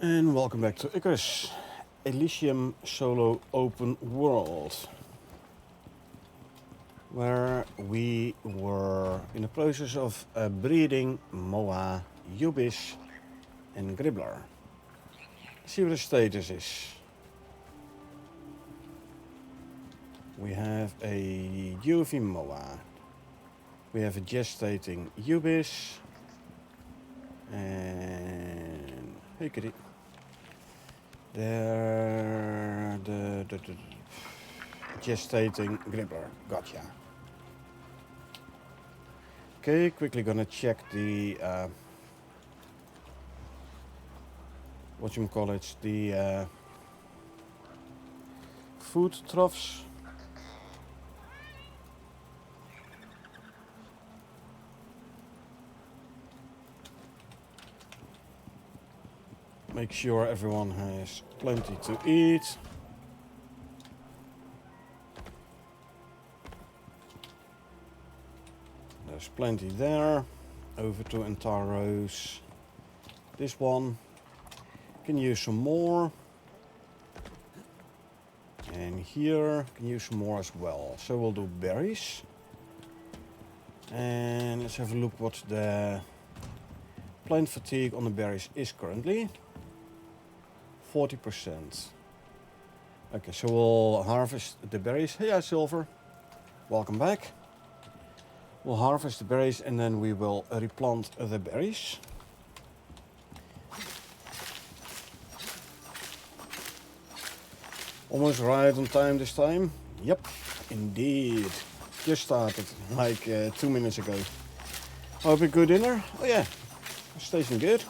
And welcome back to Icarus, Elysium solo open world, where we were in the process of breeding Moa, Ubis and Gribbler. See what the status is. We have a UV Moa, we have a gestating Ubis, and hey kitty. There, the gestating Gribbler. Gotcha. Okay, quickly gonna check the the food troughs. Make sure everyone has plenty to eat. There's plenty there. Over to Antaros. This one can use some more. And here can use some more as well. So we'll do berries. And let's have a look what the plant fatigue on the berries is currently. 40%. Okay, so we'll harvest the berries. Hey, Silver. Welcome back. We'll harvest the berries and then we will replant the berries. Almost right on time this time. Yep, indeed. Just started like 2 minutes ago. Hope a good dinner. Oh yeah, it's tasting good.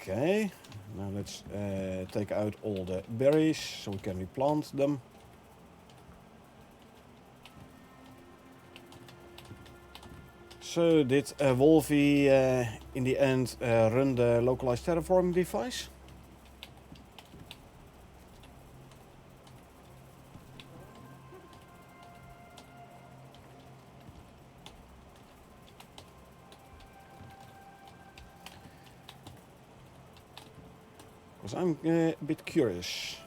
Okay, now let's take out all the berries so we can replant them. So did Wolfie in the end run the localized terraforming device? Because I'm a bit curious.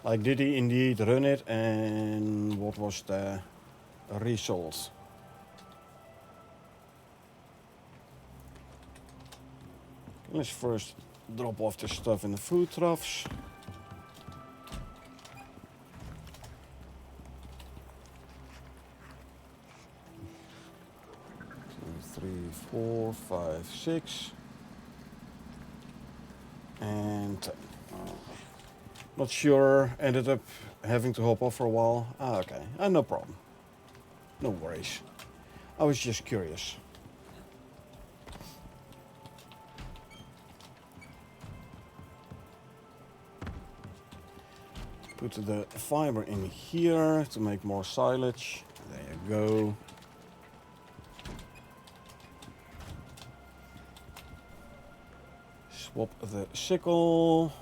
Like, did he indeed run it and what was the result? Let's first drop off the stuff in the food troughs. Two, 3, 4, 5, 6. And 10. Not sure, ended up having to hop off for a while. Ah, okay, no problem. No worries. I was just curious. Put the fiber in here to make more silage. There you go. Swap the sickle.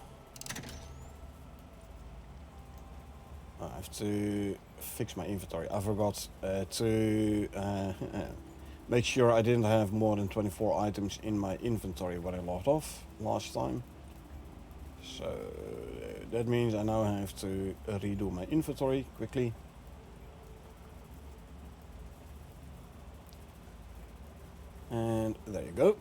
I have to fix my inventory. I forgot to make sure I didn't have more than 24 items in my inventory when I logged off last time. So that means I now have to redo my inventory quickly. And there you go.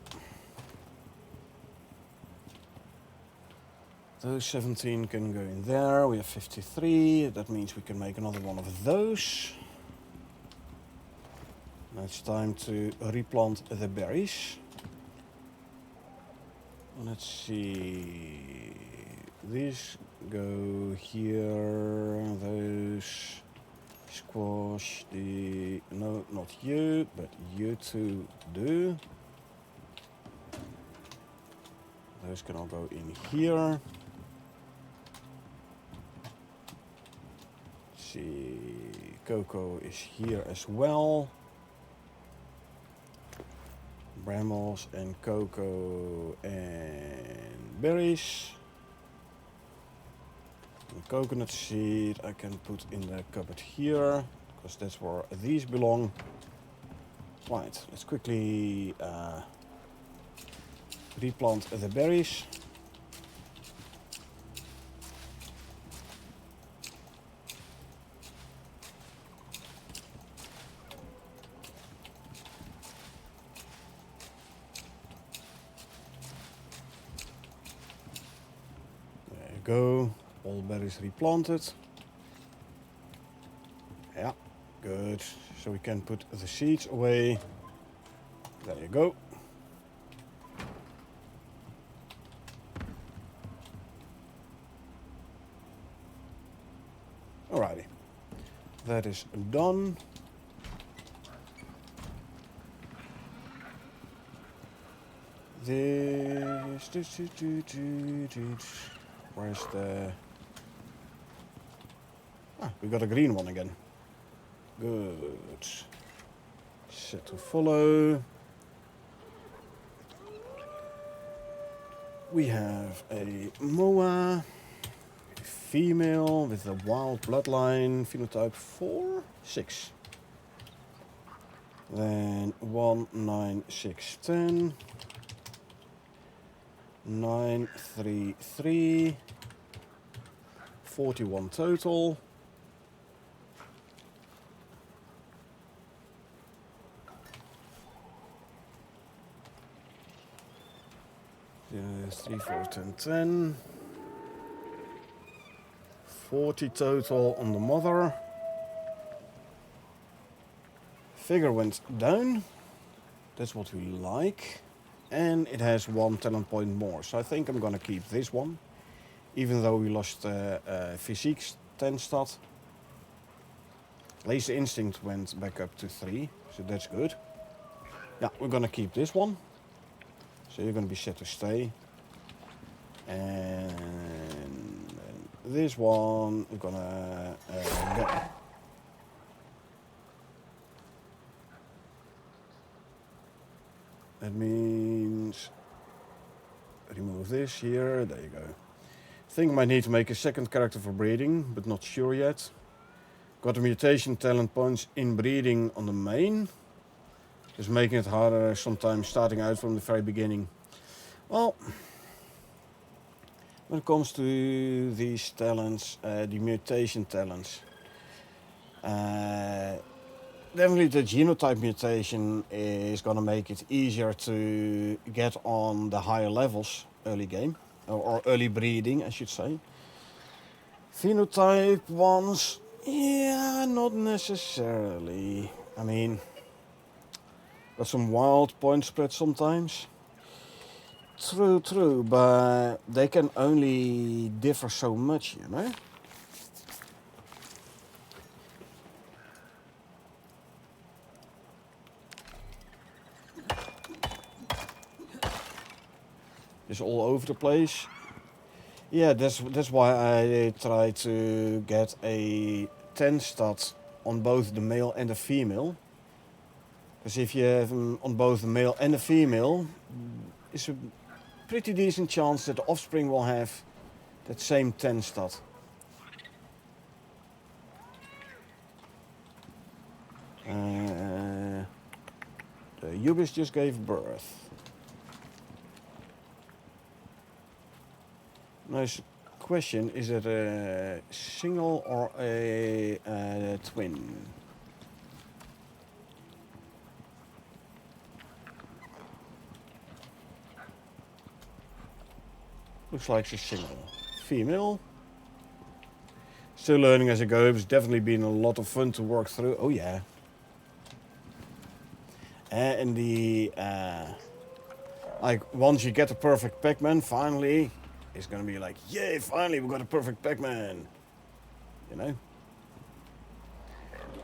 Those 17 can go in there. We have 53. That means we can make another one of those. Now it's time to replant the berries. Let's see. These go here. Those squash. No, not you, but you two do. Those can all go in here. See, cocoa is here as well. Brambles and cocoa and berries. And coconut seed I can put in the cupboard here. because that's where these belong. Right, let's quickly replant the berries. There you go, all berries replanted. Yeah, good. So we can put the seeds away. There you go. Alrighty, that is done. Where's the... Ah, we got a green one again. Good. Set to follow. We have a Moa, a female with a wild bloodline, phenotype 4, 6. Then 1, 9, 6, 10. 9, 3, 3. 41 total. Yeah, 3, 4, 10, 10. 40 total on the mother. Figure went down. That's what we like. And it has 1 talent point more. So I think I'm gonna keep this one. Even though we lost physique 10 stat. Laser instinct went back up to 3. So that's good. Yeah, we're gonna keep this one. So you're gonna be set to stay. And this one we're gonna get. That means remove this here. There you go. Think I might need to make a second character for breeding, but not sure yet. Got a mutation talent points in breeding on the main. Just making it harder sometimes starting out from the very beginning. Well, when it comes to these talents, the mutation talents, definitely the genotype mutation is gonna make it easier to get on the higher levels early game, or early breeding, I should say. Phenotype ones, yeah, not necessarily. I mean, got some wild point spread sometimes. True, but they can only differ so much, you know? It's all over the place. Yeah, that's why I try to get a 10 stat on both the male and the female. Because if you have them on both the male and the female, it's a pretty decent chance that the offspring will have that same 10 stat. The Ubis just gave birth. Nice question, is it a single or a twin? Looks like it's a single. Female. Still learning as I go. It's definitely been a lot of fun to work through. Oh yeah. And the like once you get a perfect Pac-Man, finally, it's gonna be like, yay! Finally, we got a perfect Pac-Man. You know.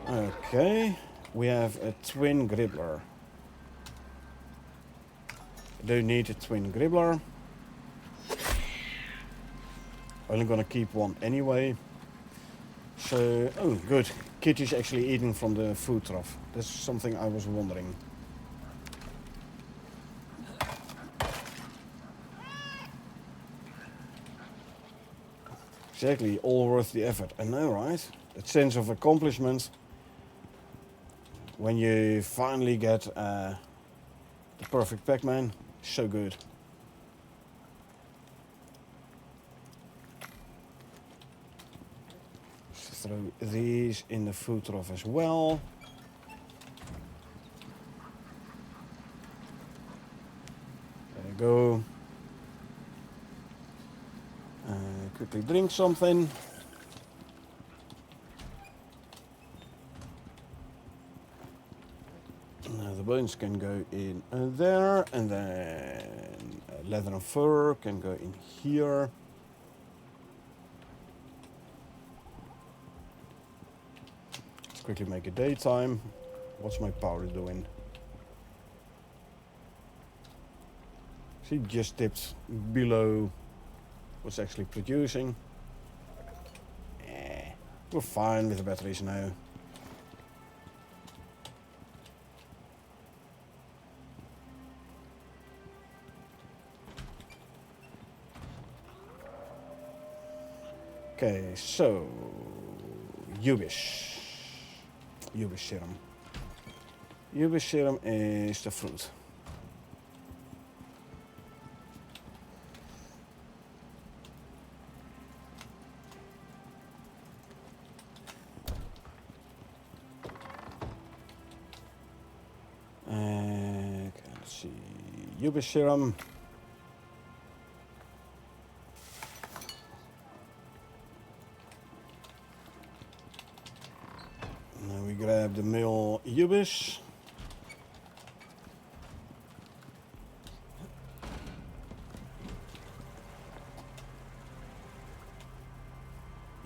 Okay, we have a twin Gribbler. Don't need a twin Gribbler. Only gonna keep one anyway. So, oh good, Kitty's actually eating from the food trough. That's something I was wondering. Exactly, all worth the effort. I know, right? That sense of accomplishment when you finally get the perfect Pac-Man, so good. Throw these in the food trough as well. There you go. Quickly drink something. Now the bones can go in there, and then leather and fur can go in here. Let's quickly make it daytime. What's my powder doing? See, just dipped below what's actually producing. We're fine with the batteries now. Okay, so Ubis serum. Ubis serum is the fruit. Okay, let's see. Ubis serum. Now we grab the male Ubis.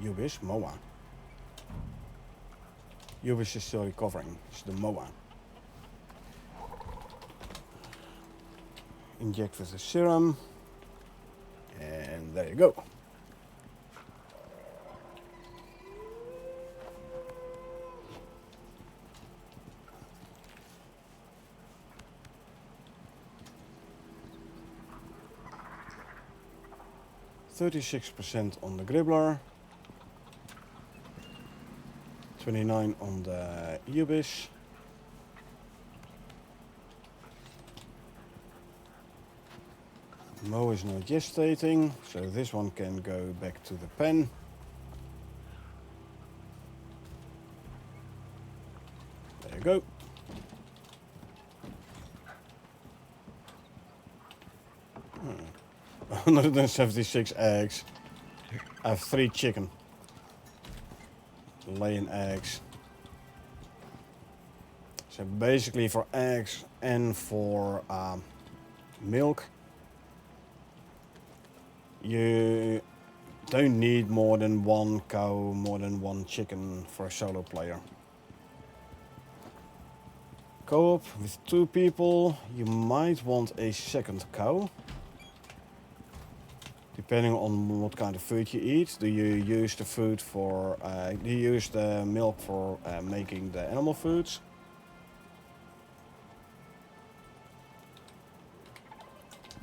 Ubis, Moa. Ubis is still recovering. It's the Moa. Inject with the serum. And there you go. %36% on the Gribbler, 29 on the Ubis. Mo is not gestating, so this one can go back to the pen. There you go. Hmm. 176 eggs. I have 3 chicken. Laying eggs. So basically for eggs and for milk, you don't need more than 1 cow, more than 1 chicken for a solo player. Co-op with 2 people, you might want a second cow. Depending on what kind of food you eat. Do you use the food for, do you use the milk for making the animal foods?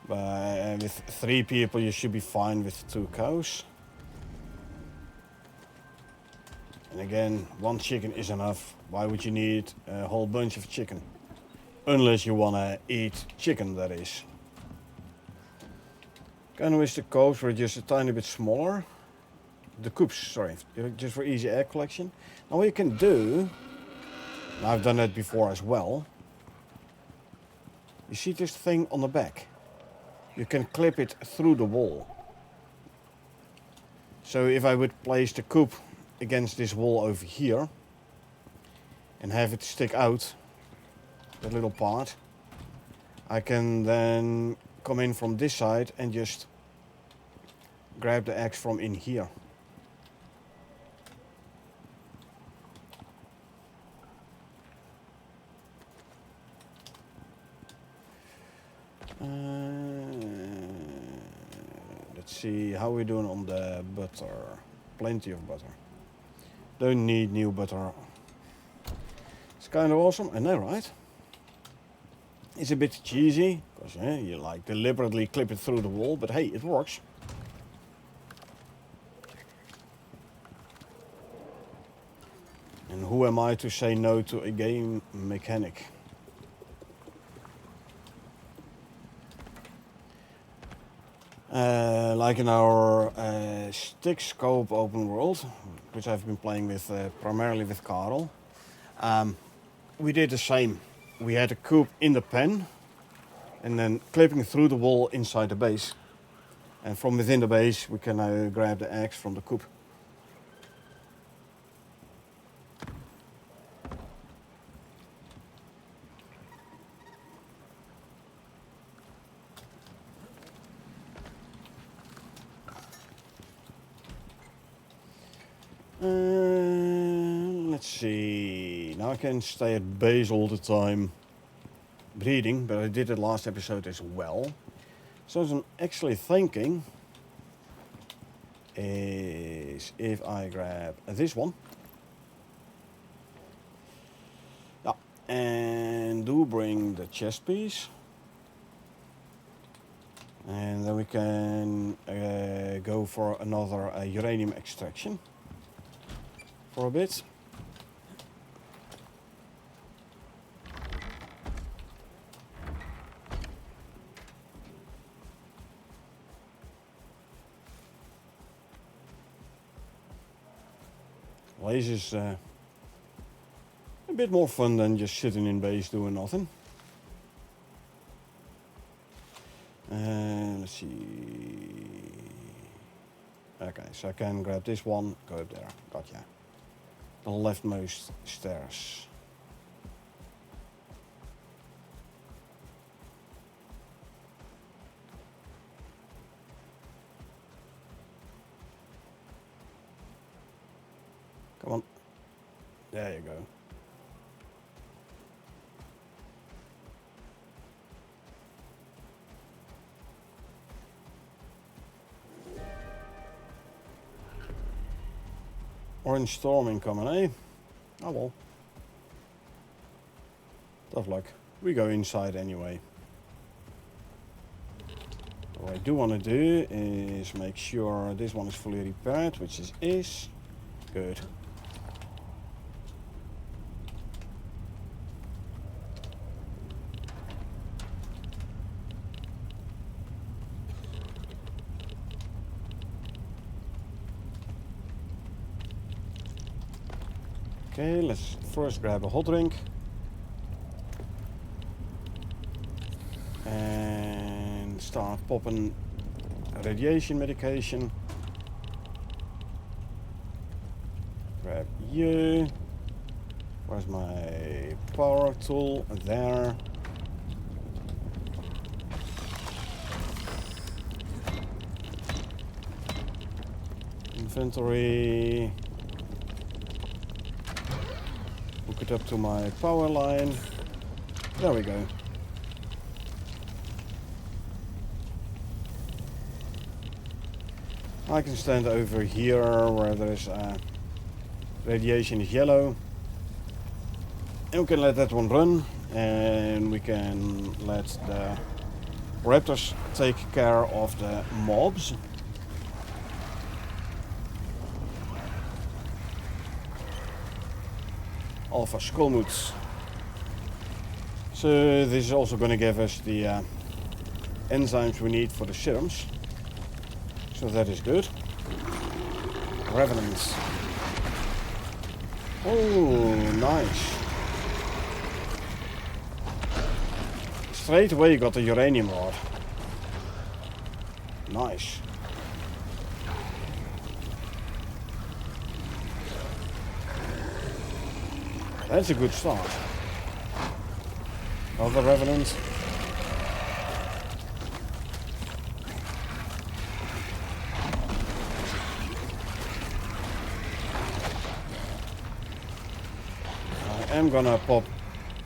With 3 people you should be fine with 2 cows. And again, 1 chicken is enough. Why would you need a whole bunch of chicken? Unless you wanna eat chicken, that is. Can wish the coops were just a tiny bit smaller. The coops, sorry, just for easy egg collection. Now what you can do, and I've done that before as well. You see this thing on the back? You can clip it through the wall. So if I would place the coop against this wall over here and have it stick out, that little part, I can then come in from this side and just grab the eggs from in here. Let's see how we're doing on the butter. Plenty of butter. Don't need new butter. It's kind of awesome, I know, right? It's a bit cheesy, because you like deliberately clip it through the wall, but hey, it works. And who am I to say no to a game mechanic? Like in our stick scope open world, which I've been playing with primarily with Karel, we did the same. We had a coop in the pen, and then clipping through the wall inside the base. And from within the base, we can grab the eggs from the coop. Let's see. Now I can stay at base all the time breeding, but I did it last episode as well. So what I'm actually thinking is if I grab this one. Yeah, and do bring the chest piece. And then we can go for another uranium extraction for a bit. Lace is a bit more fun than just sitting in base doing nothing. Let's see. Okay, so I can grab this one, go up there. Gotcha. The leftmost stairs. Come on. There you go. Orange storm incoming, eh? Oh well. Tough luck. We go inside anyway. What I do want to do is make sure this one is fully repaired, which it is. Good. Okay, let's first grab a hot drink. And start popping radiation medication. Grab you. Where's my power tool? There. Inventory. Hook it up to my power line. There we go. I can stand over here where there's radiation is yellow. And we can let that one run. And we can let the raptors take care of the mobs. Alpha Skolmuts. So this is also going to give us the enzymes we need for the serums. So that is good. Revenants. Oh, nice. Straight away you got the uranium rod. Nice. That's a good start. Another revenant. I am gonna pop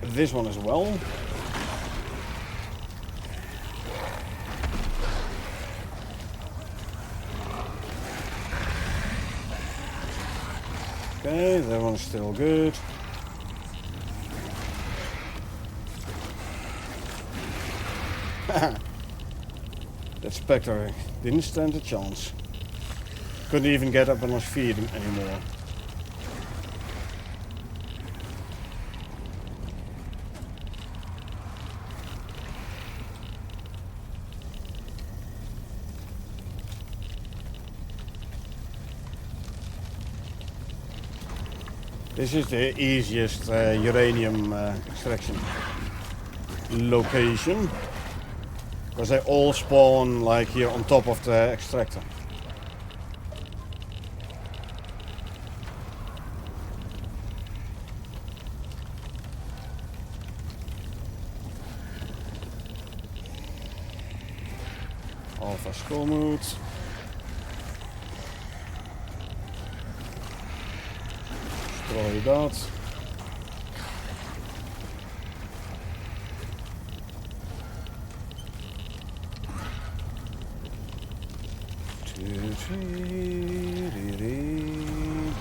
this one as well. Okay, that one's still good. That Spectre didn't stand a chance. Couldn't even get up on his feet anymore. This is the easiest uranium extraction location, because they all spawn like here on top of the extractor. Alpha skull mood. Destroy that.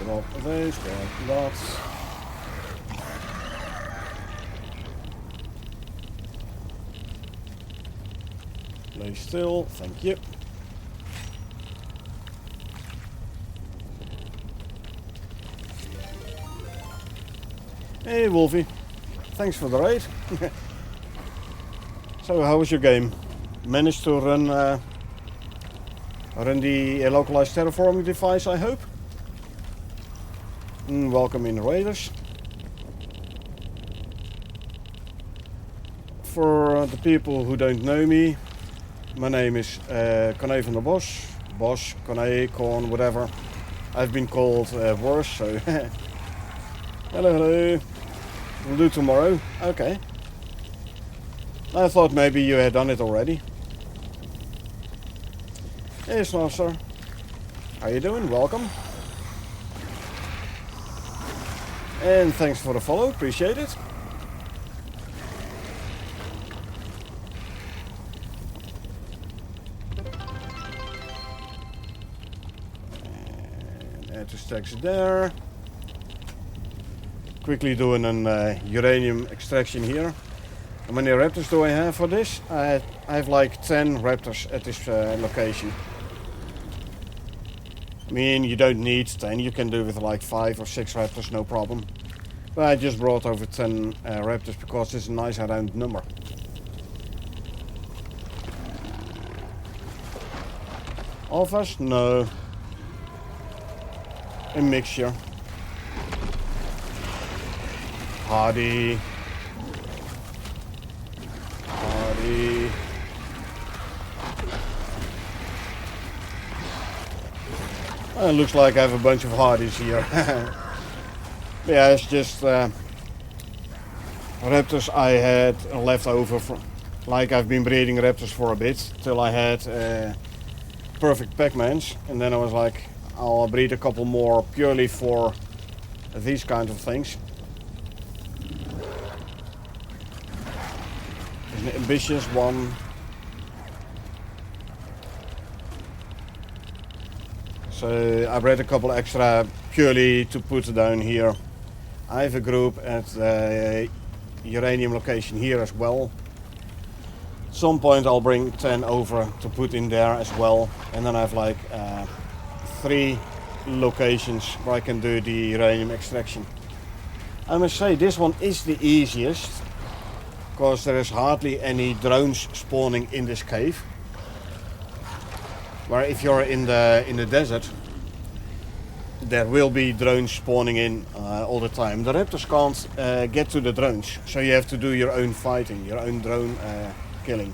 Drop those, grab that. Lay still, thank you. Hey Wolfie, thanks for the raid. So how was your game? Managed to run the localized terraforming device, I hope? Welcome in, Raiders. For the people who don't know me, my name is Corné van der Bos. Bos, Corné, Corn, whatever. I've been called worse, so... Hello, hello. We'll do tomorrow. Okay. I thought maybe you had done it already. Hey, Snowstar. How you doing? Welcome. And thanks for the follow. Appreciate it. And add to stacks there. Quickly doing an uranium extraction here. How many raptors do I have for this? I have like 10 raptors at this location. I mean, you don't need 10, you can do with like 5 or 6 raptors, no problem. But I just brought over 10 raptors because it's a nice round number. Alphas? No. A mixture. Hardy. Hardy. It looks like I have a bunch of hardies here. Yeah, it's just raptors I had left over from, like I've been breeding raptors for a bit till I had perfect Pac-Mans, and then I was like, I'll breed a couple more purely for these kinds of things. There's an ambitious one. So I bred a couple extra purely to put down here. I have a group at the uranium location here as well. At some point I'll bring 10 over to put in there as well. And then I have like 3 locations where I can do the uranium extraction. I must say this one is the easiest, because there is hardly any drones spawning in this cave. Where if you're in the desert, there will be drones spawning in all the time. The raptors can't get to the drones, so you have to do your own fighting, your own drone killing.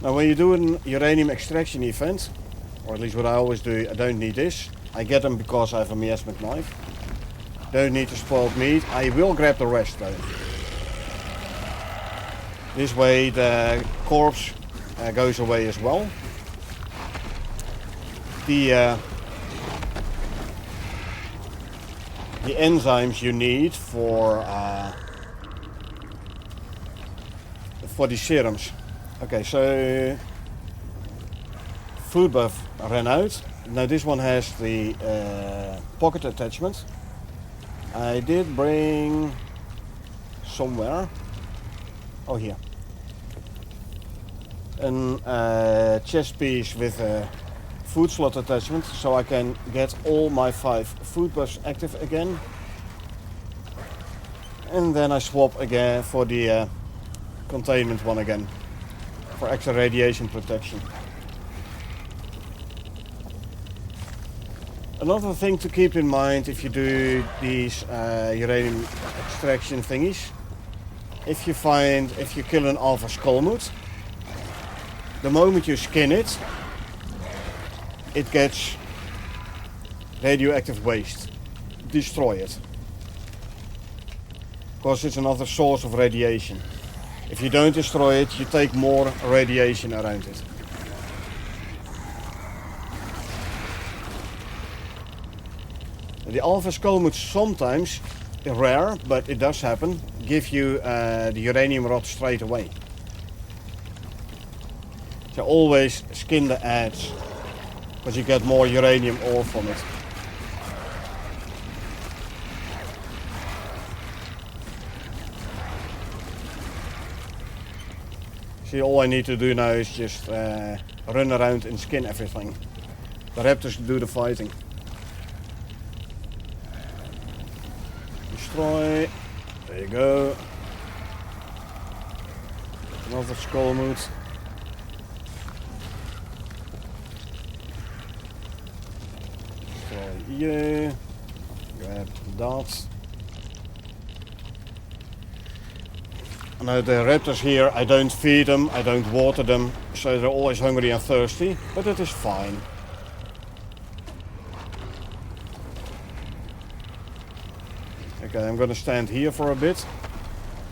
Now when you do an uranium extraction event, or at least what I always do, I don't need this. I get them because I have a miasmic knife. Don't need the spoiled meat. I will grab the rest though. This way the corpse goes away as well. The enzymes you need for the serums. Okay, so food buff ran out. Now this one has the pocket attachment. I did bring somewhere. Oh, here. A chest piece with a food slot attachment, so I can get all my 5 food buffs active again. And then I swap again for the containment one again, for extra radiation protection. Another thing to keep in mind if you do these uranium extraction thingies, if you kill an alpha skullmoot, the moment you skin it, it gets radioactive waste. Destroy it. Because it's another source of radiation. If you don't destroy it, you take more radiation around it. The alpha skullmoot sometimes, rare, but it does happen, give you the uranium rod straight away. So always skin the edge, because you get more uranium ore from it. See, all I need to do now is just run around and skin everything. The raptors do the fighting. Destroy. There you go. Another skullmoot. Destroy you. Grab that. Now the raptors here, I don't feed them, I don't water them, so they're always hungry and thirsty, but it is fine. Okay, I'm gonna stand here for a bit.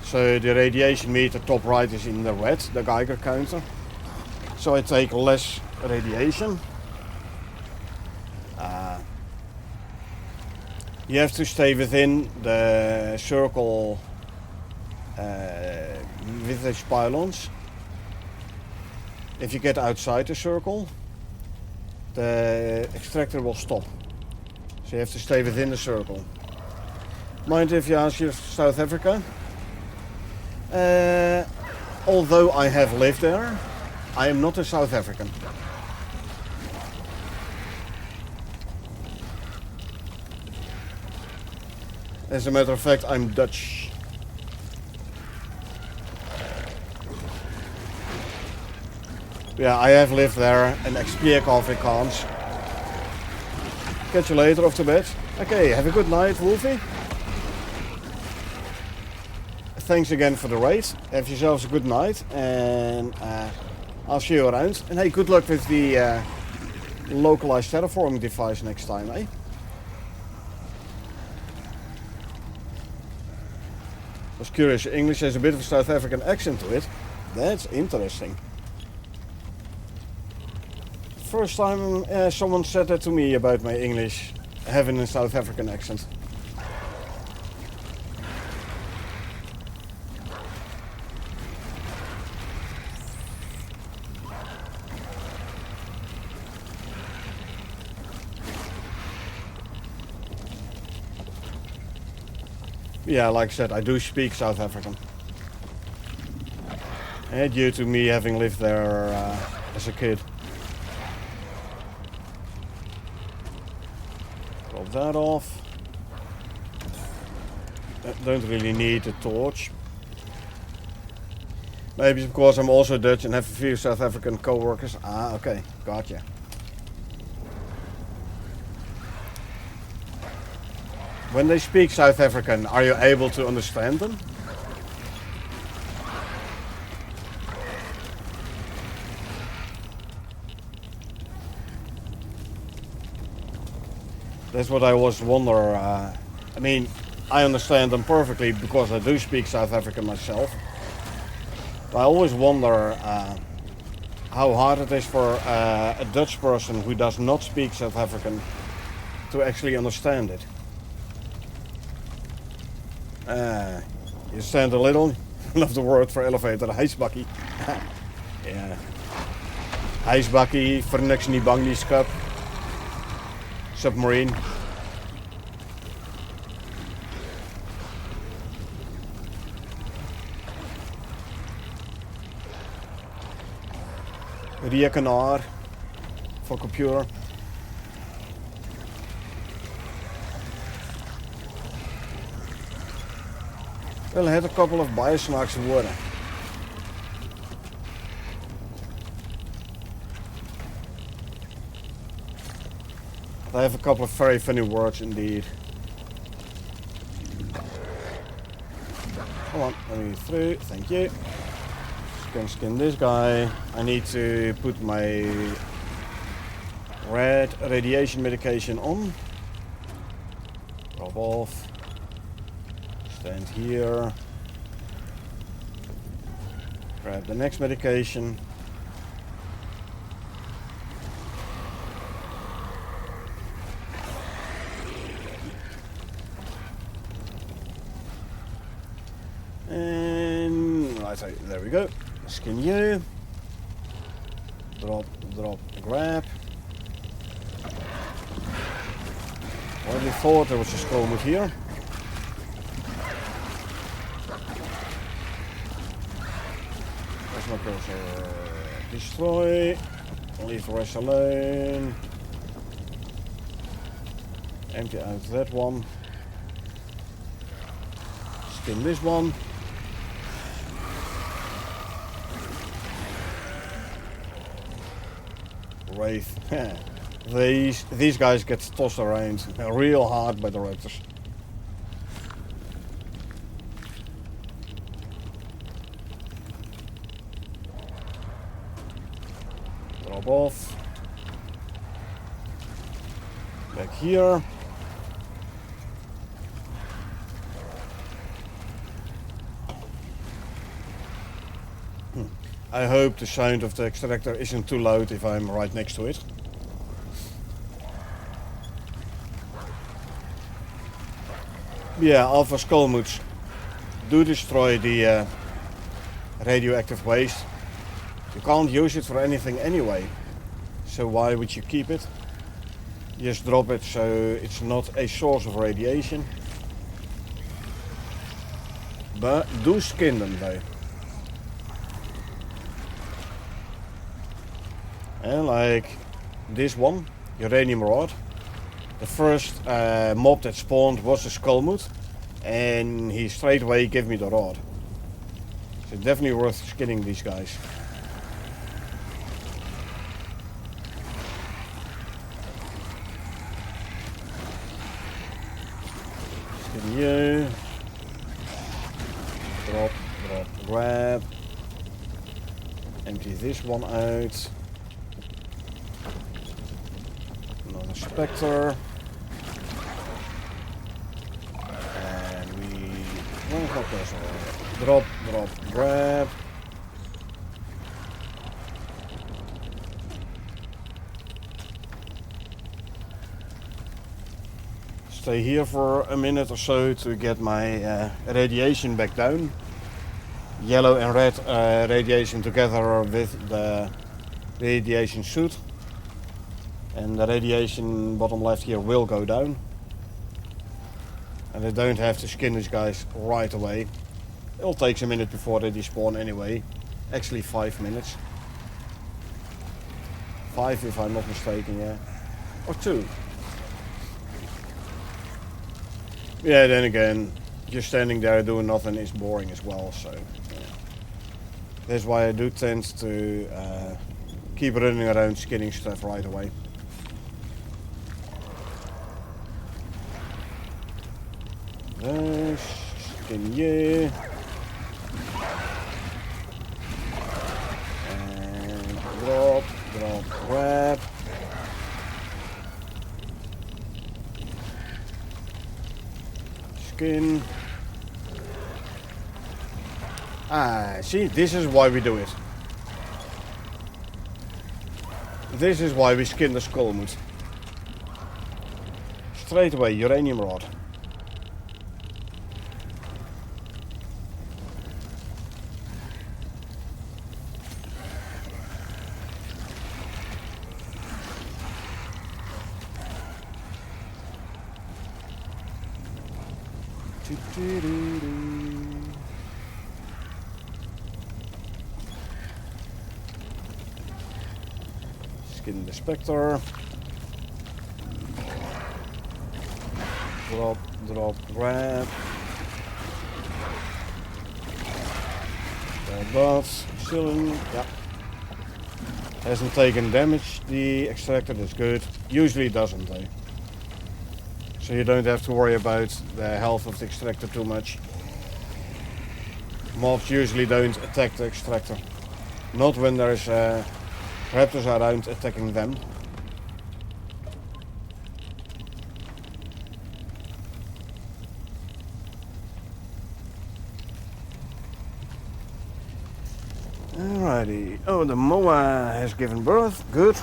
So the radiation meter top right is in the red, the Geiger counter. So I take less radiation. You have to stay within the circle with these pylons. If you get outside the circle, the extractor will stop. So you have to stay within the circle. Mind if you ask you South Africa? Although I have lived there, I am not a South African. As a matter of fact, I'm Dutch. Yeah, I have lived there and ik spreek Afrikaans. Catch you later off to bed. Okay, have a good night, Wolfie. Thanks again for the raid. Have yourselves a good night and I'll see you around. And hey, good luck with the localized terraforming device next time, eh? I was curious, English has a bit of a South African accent to it. That's interesting. First time someone said that to me about my English having a South African accent. Yeah, like I said, I do speak South African. Due to me having lived there as a kid. Drop that off. Don't really need a torch. Maybe it's because I'm also Dutch and have a few South African co-workers. Ah, okay, gotcha. When they speak South African, are you able to understand them? That's what I always wonder. I mean, I understand them perfectly because I do speak South African myself. But I always wonder how hard it is for a Dutch person who does not speak South African to actually understand it. You stand a little. I love the word for elevator, ijsbakkie. Ja. Ijsbakkie, voor niks niet bang die scap. Submarine. Rekenaar voor computer. Well, I had a couple of biosnacks in water. They have a couple of very funny words indeed. Come on, let me through. Thank you. Skin this guy. I need to put my red radiation medication on. Drop off. Stand here. Grab the next medication. And right, there we go. Skin you. Drop, grab. Already thought there was a skull move here. Where's my cursor? Destroy. Leave the rest alone. Empty out that one. Skin this one. Wraith. These guys get tossed around real hard by the raptors. Drop off. Back here. I hope the sound of the extractor isn't too loud if I'm right next to it. Yeah, alpha skullmoots do destroy the radioactive waste. You can't use it for anything anyway, so why would you keep it? Just drop it so it's not a source of radiation. But do skin them though. And like this one, uranium rod. The first mob that spawned was a skullmoot, and he straight away gave me the rod. So definitely worth skinning these guys. Skin you. Drop, grab. Empty this one out. Spectre. And we drop, grab. Stay here for a minute or so to get my radiation back down. Yellow and red radiation together with the radiation suit. And the radiation bottom left here will go down. And I don't have to skin these guys right away. It'll take a minute before they despawn anyway. Actually 5 minutes. 5 if I'm not mistaken, yeah. Or 2. Yeah, then again, just standing there doing nothing is boring as well, so yeah. That's why I do tend to keep running around skinning stuff right away. Skin you. And drop, grab. Skin. Ah, see, this is why we do it. This is why we skin the skullmoot. Straight away, uranium rod. Skin the Spectre. Drop, grab. That's chilling, yeah. Hasn't taken damage, the extractor, that's good. Usually it doesn't though. So you don't have to worry about the health of the extractor too much. Mobs usually don't attack the extractor. Not when there's raptors around attacking them. Alrighty. Oh, the Moa has given birth. Good.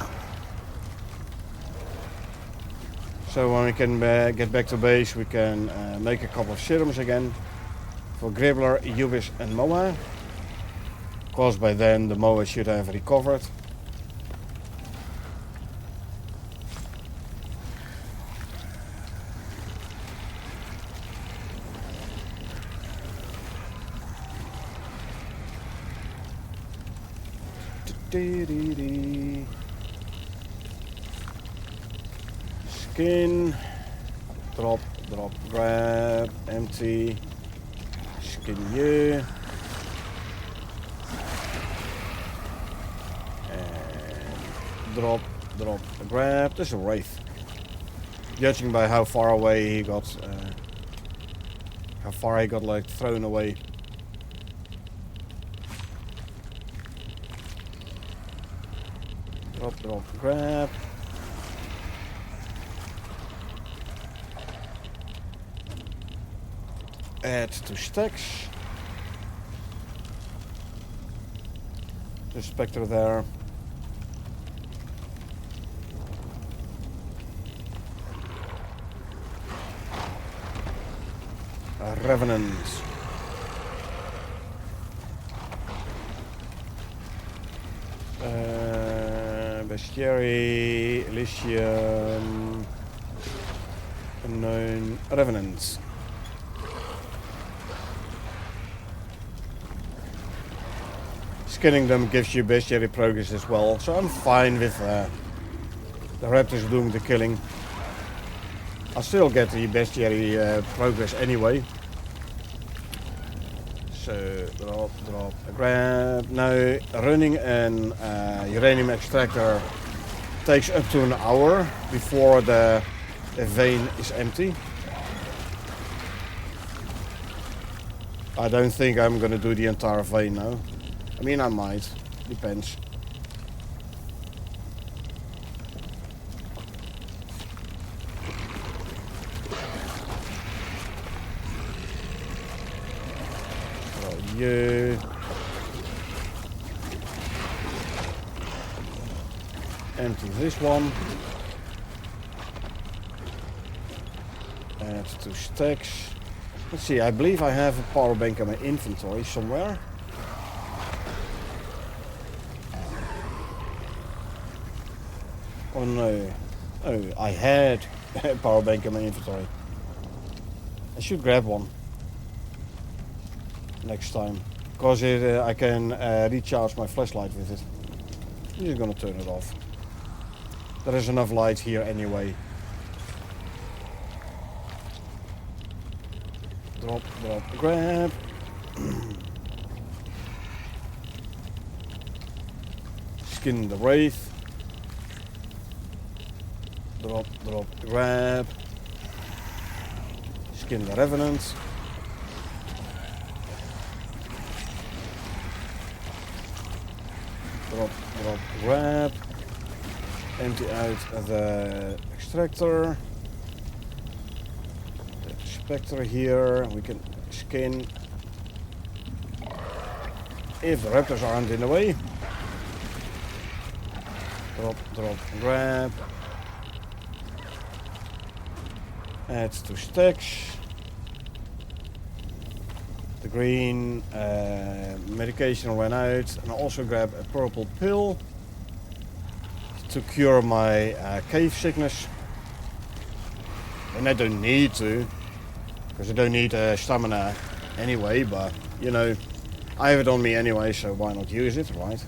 So when we can get back to base, we can make a couple of serums again for Gribbler, Ubis and Moa. Of course, by then the Moa should have recovered. Skin, drop, grab, empty, skin you, and drop, grab. There's a wraith. Judging by how far away he got, like thrown away. Drop, grab. Add to stacks. The Spectre there. A Revenant. Bestiary, Elysium, Unknown, Revenant. Skinning them gives you bestiary progress as well, so I'm fine with the raptors doing the killing. I'll still get the bestiary progress anyway. So drop, grab. Now running an uranium extractor takes up to an hour before the vein is empty. I don't think I'm gonna do the entire vein now. I mean, I might. Depends. You empty this one. Add 2 stacks. Let's see, I believe I have a power bank in my inventory somewhere. Oh no. Oh, I had a power bank in my inventory. I should grab one next time, because I can recharge my flashlight with it. I'm just gonna turn it off. There is enough light here anyway. Drop, grab. Skin the wraith. Drop, grab. Skin the revenant. Drop, grab. Empty out the extractor. The Spectre here. We can skin if the raptors aren't in the way. Drop, grab. Add 2 stacks. The green medication ran out, and I also grab a purple pill to cure my cave sickness. And I don't need to, because I don't need stamina anyway, but you know, I have it on me anyway, so why not use it, right?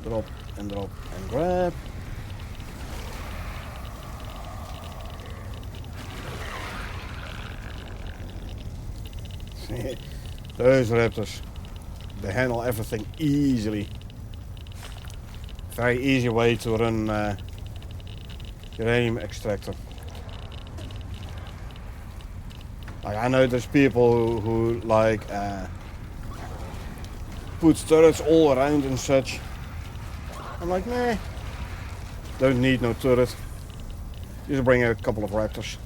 Drop and grab. Those raptors, they handle everything easily. Very easy way to run uranium extractor. Like, I know there's people who like put turrets all around and such. I'm like, nah, don't need no turret. Just bring a couple of raptors.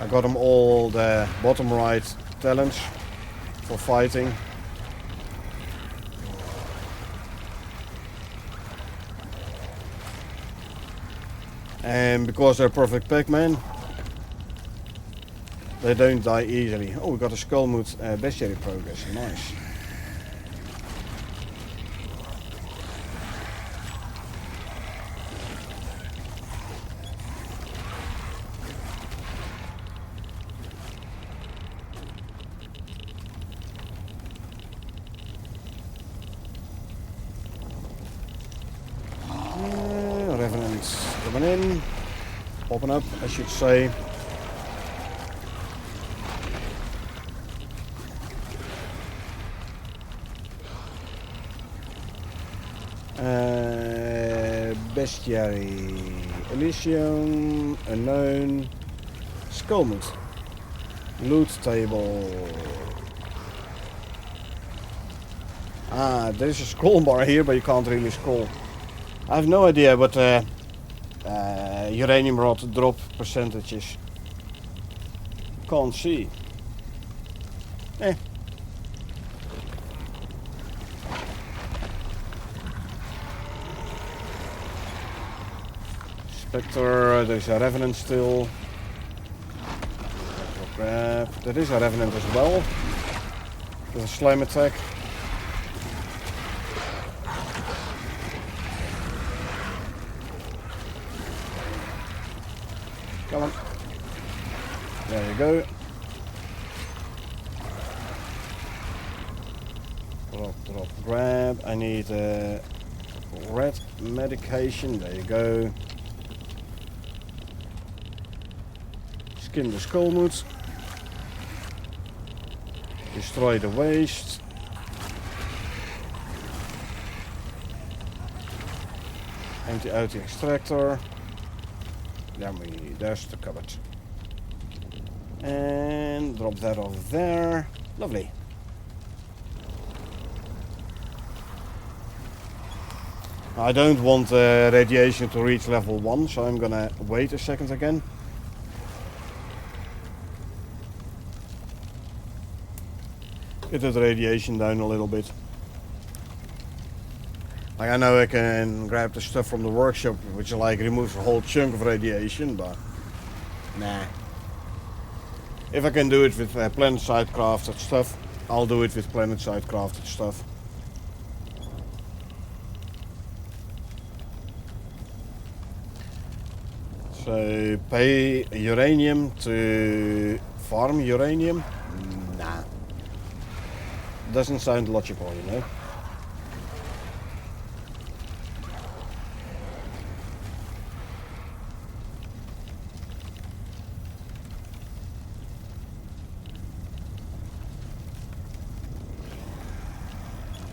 I got them all the bottom right talents for fighting. And because they're perfect Pac-Man, they don't die easily. Oh, we got a Skullmoot bestiary progress. Nice. Revenants coming in, popping up, I should say. Bestiary, Elysium, Unknown, Skullmoot, Loot Table. There's a scroll bar here, but you can't really scroll. I have no idea what uranium rod drop percentages. Can't see. Spectre, there's a Revenant still. Grab. There is a Revenant as well. There's a slime attack. Come on. There you go. Drop, grab. I need red medication. There you go. Skin the Skullmoot. Destroy the waste. Empty out the extractor. There's the cupboard. And drop that over there. Lovely. I don't want radiation to reach level 1, so I'm gonna wait a second again. Get the radiation down a little bit. Like, I know I can grab the stuff from the workshop, which like removes a whole chunk of radiation, but nah. If I can do it with planet-side crafted stuff, I'll do it with planet-side crafted stuff. So, pay uranium to farm uranium? Nah. Doesn't sound logical, you know.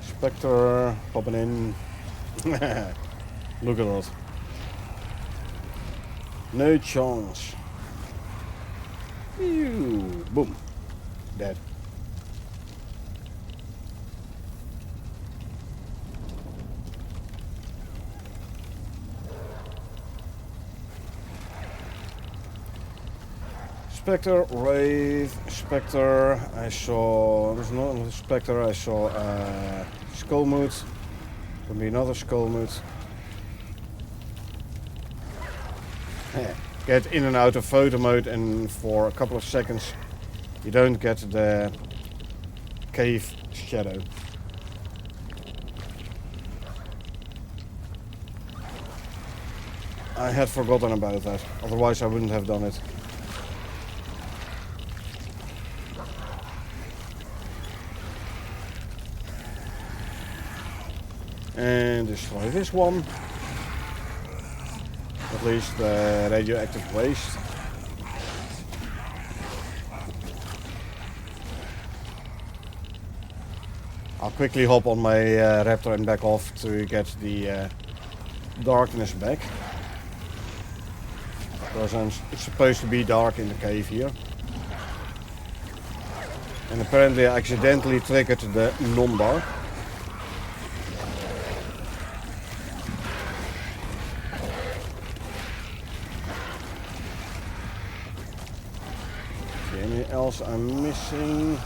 Spectre popping in. Look at that. No chance. Ew. Boom. Dead. Spectre, Wraith, Spectre, I saw, there's not a Spectre, I saw Skullmoot, could be another Skullmoot. Get in and out of photo mode, and for a couple of seconds you don't get the cave shadow. I had forgotten about that, otherwise I wouldn't have done it. And destroy this one. At least the radioactive waste. I'll quickly hop on my raptor and back off to get the darkness back. Because it's supposed to be dark in the cave here. And apparently I accidentally triggered the non-dark. Anything else I'm missing?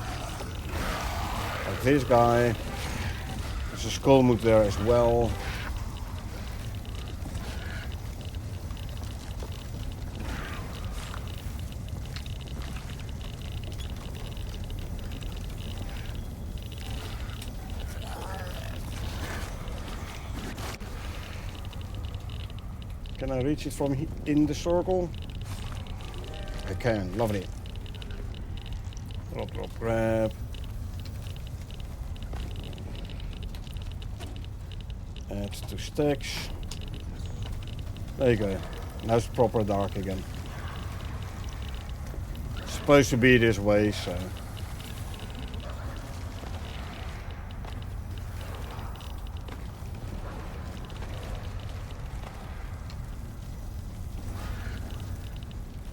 Like this guy. There's a skull moot there as well. Can I reach it from in the circle? I can, lovely. Drop, drop, grab. Add 2 stacks. There you go. Now it's proper dark again. It's supposed to be this way, so.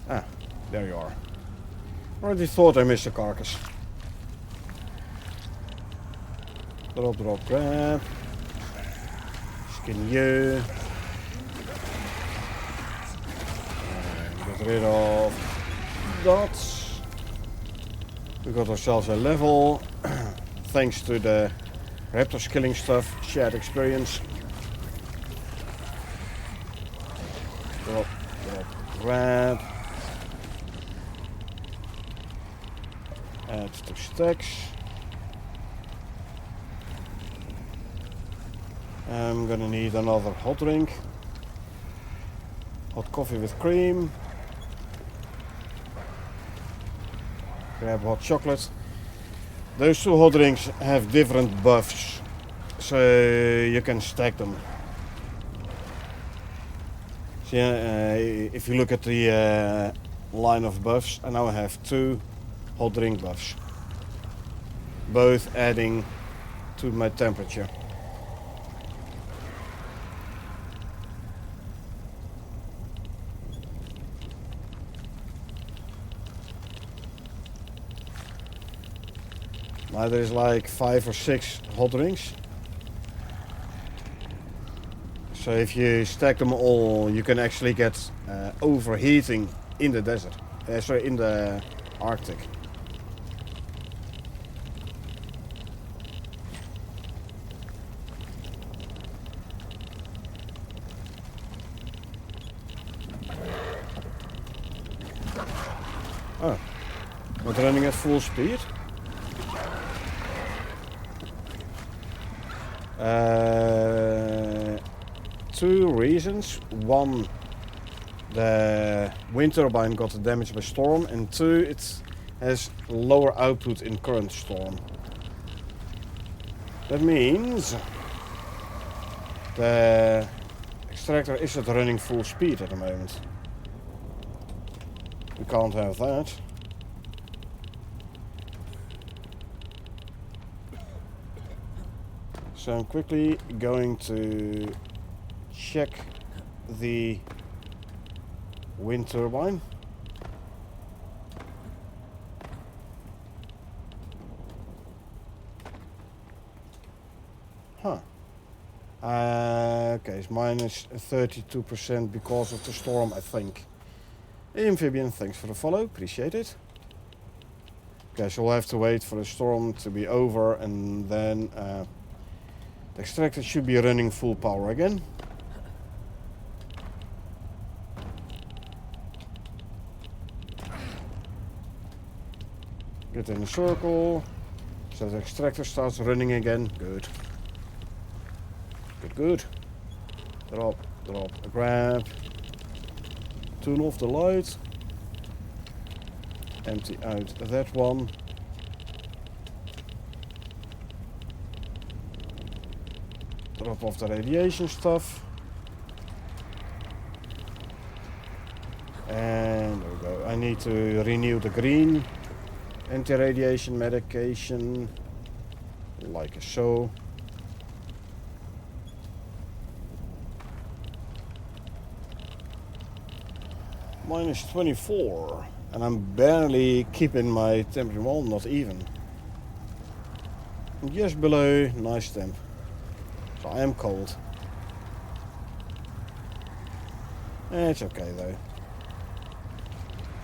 Ah, there you are. Already thought I missed a carcass. Drop, drop, grab. Skin you. And get rid of dots. We got ourselves a level. Thanks to the raptors killing stuff. Shared experience. Drop, drop, grab. Add 2 stacks. I'm gonna need another hot drink. Hot coffee with cream. Grab hot chocolate. Those 2 hot drinks have different buffs, so you can stack them. So yeah, if you look at the line of buffs, I now have 2 hot drink buffs, both adding to my temperature. Now there's like 5 or 6 hot drinks. So if you stack them all, you can actually get overheating in the desert. Sorry, in the Arctic. Oh, not running at full speed. 2 reasons. 1, the wind turbine got damaged by storm, and 2, it has lower output in current storm. That means the extractor isn't running full speed at the moment. We can't have that. So I'm quickly going to check the wind turbine. Huh. Okay, it's minus 32% because of the storm, I think. Amphibian, thanks for the follow, appreciate it. Okay, so we'll have to wait for the storm to be over, and then the extractor should be running full power again. Get in a circle, so the extractor starts running again. Good. Good, good. Drop, drop, grab. Turn off the light. Empty out that one. Drop off the radiation stuff. And there we go. I need to renew the green anti-radiation medication. like so. Minus 24, and I'm barely keeping my temperature, well, not even. Just below nice temp. So I am cold. It's okay though.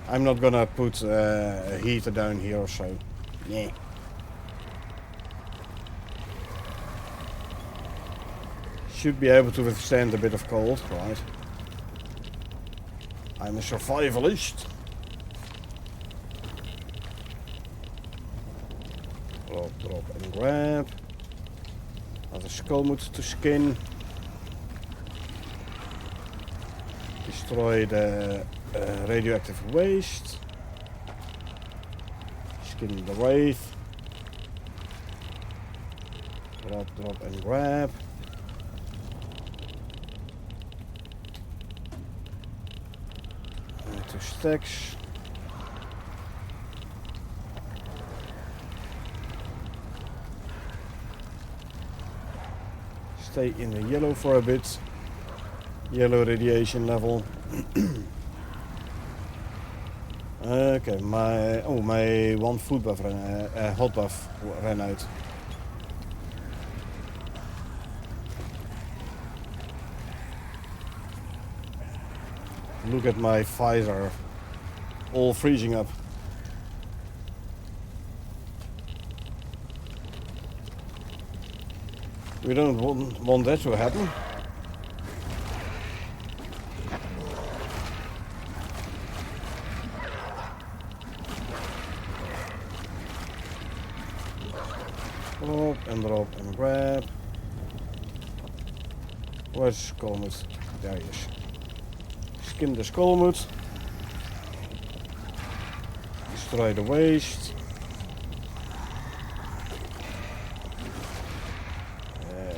I'm not gonna put a heater down here or so. Yeah. Should be able to withstand a bit of cold, right? I'm a survivalist. Drop and grab. Another skullmoot to skin. Destroy the radioactive waste. Skin the wraith. Drop and grab. And 2 stacks. Stay in the yellow for a bit. Yellow radiation level. Okay, my one food buff hot buff ran out. Look at my visor, all freezing up. We don't want that to happen. Drop and grab. Where's Skullmoot? There he is. Skin the Skullmoot. Destroy the waste.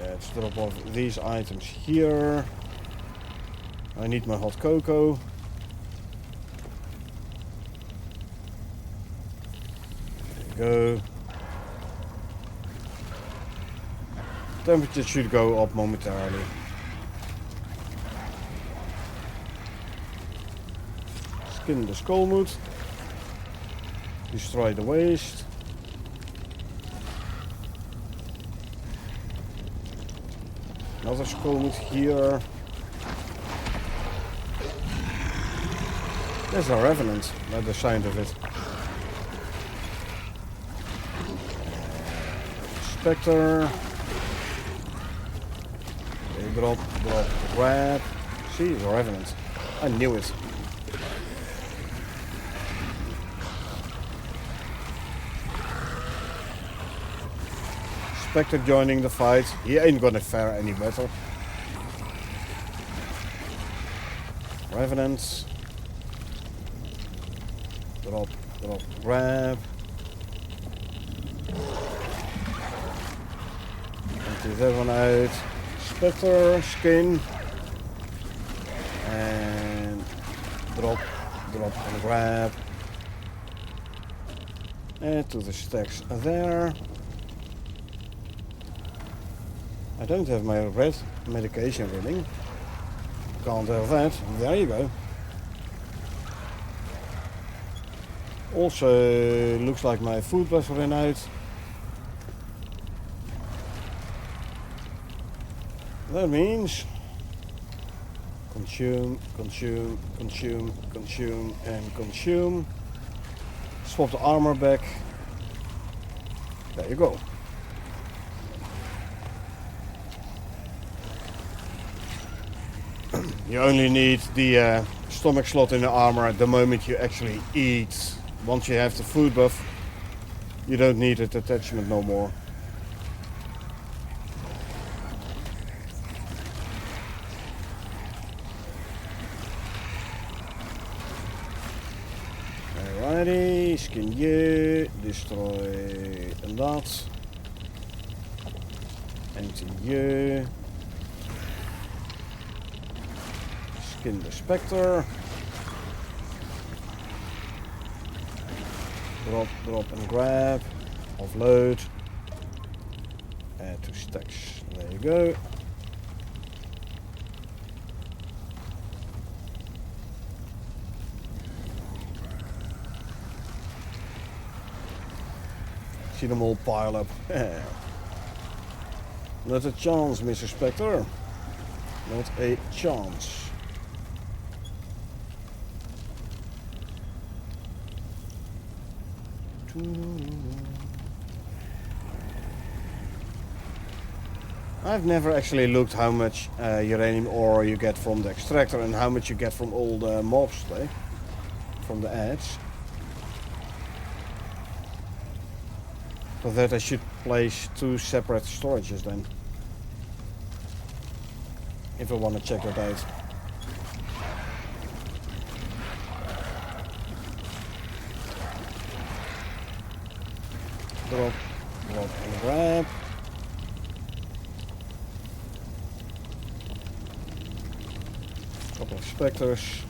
Let's drop off these items here. I need my hot cocoa. There you go. Temperature should go up momentarily. Skin the Skullmoot. Destroy the waste. Another Skullmoot here. There's a revenant by the sound of it. Spectre. Drop, grab. See, he's a revenant. I knew it. Spectre joining the fight. He ain't gonna fare any better. Revenants. Drop, grab. Empty that one out. Spectre, skin. And drop and grab. And to the stacks there. I don't have my red medication running. Can't have that. There you go. Also looks like my food buff ran out. That means consume, and consume. Swap the armor back. There you go. You only need the stomach slot in the armor at the moment you actually eat. Once you have the food buff, you don't need that attachment no more. Alrighty, skin you, destroy that. Empty you. Skin the Spectre. Drop and grab. Offload. Add to stacks. There you go. See them all pile up. Not a chance, Mr. Spectre. Not a chance. I've never actually looked how much uranium ore you get from the extractor and how much you get from all the mobs today. From the ads. For that I should place 2 separate storages then. If I want to check that out. Drop, and grab. Couple of specters.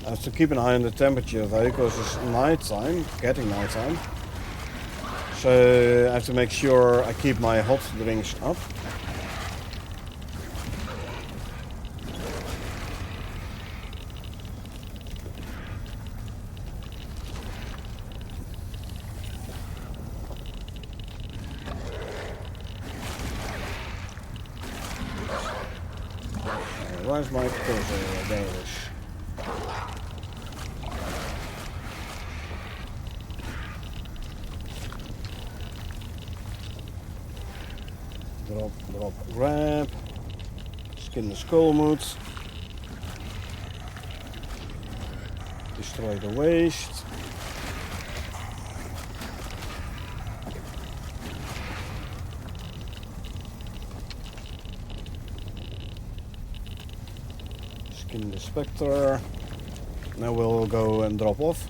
I have to keep an eye on the temperature though, because it's nighttime, getting nighttime. So I have to make sure I keep my hot drinks up. Where's my cursor? There it is. Drop, grab. Skin the skull mood. Destroy the waste. Skin the spectre. Now we'll go and drop off.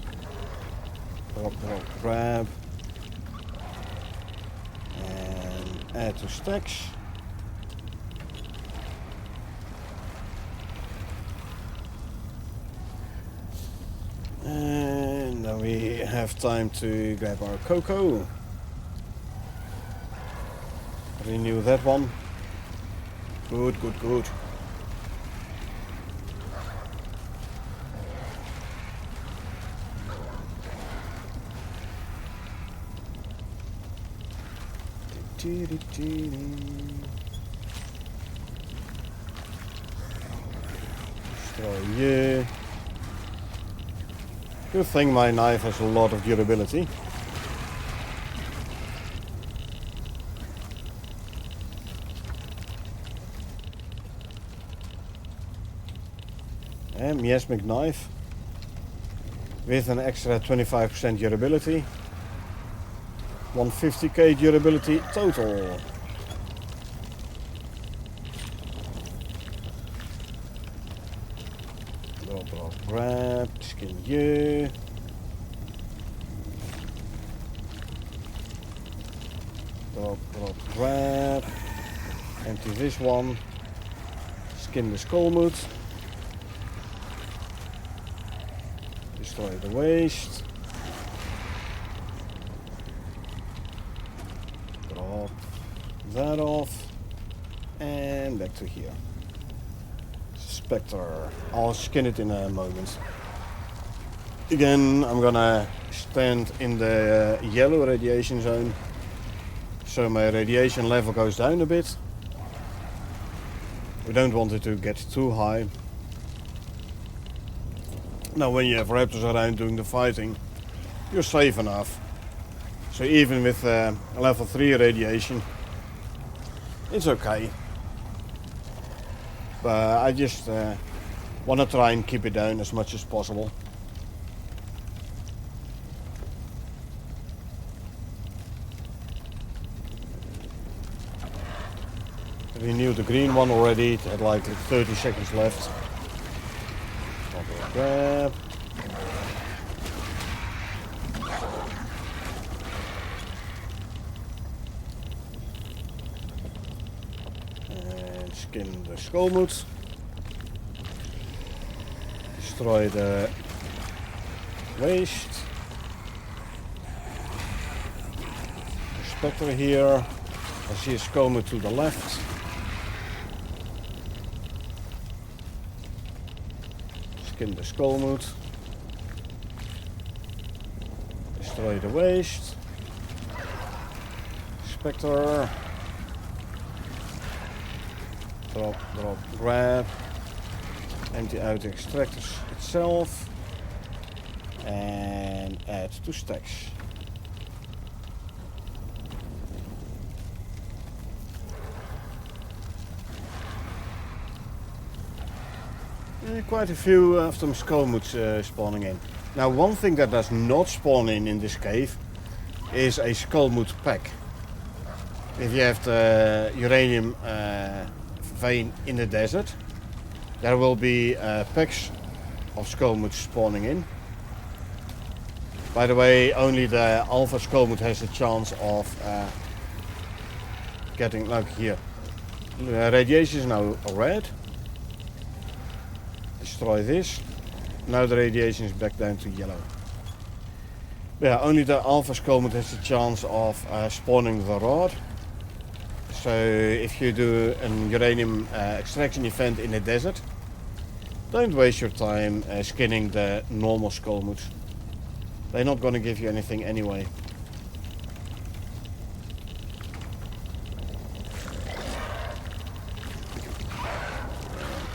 Drop, grab. Add to stacks. And now we have time to grab our cocoa. Renew that one. Good, good, good. Destroy you. Good thing my knife has a lot of durability. And miasmic knife with an extra 25% durability. 150k durability total. Drop, grab, skin you. Drop, grab. Empty this one. Skin the skull mood. Destroy the waste. Drop that off. And back to here. Spectre. I'll skin it in a moment. Again, I'm gonna stand in the yellow radiation zone. So my radiation level goes down a bit. We don't want it to get too high. Now when you have raptors around doing the fighting, you're safe enough. So even with level 3 radiation, it's okay. But I just want to try and keep it down as much as possible. Renewed the green one already, it had like 30 seconds left. Grab. And skin the skull mood. Destroy the waste. Spectre here. I see a Skomer to the left. Skin the Skolmoot. Destroy the waste. Spectre. Drop, drop, grab. Empty out the extractors itself. And add to stacks. Quite a few of them Skolmoots spawning in. Now one thing that does not spawn in this cave is a Skolmoot pack. If you have the uranium vein in the desert, there will be packs of Skolmoots spawning in. By the way, only the alpha Skolmoot has a chance of getting, like here, radiation is now red. Destroy this. Now the radiation is back down to yellow. Yeah, only the alpha Skolmoot has the chance of spawning the rod. So if you do an uranium extraction event in the desert, don't waste your time skinning the normal Skolmoots. They're not going to give you anything anyway.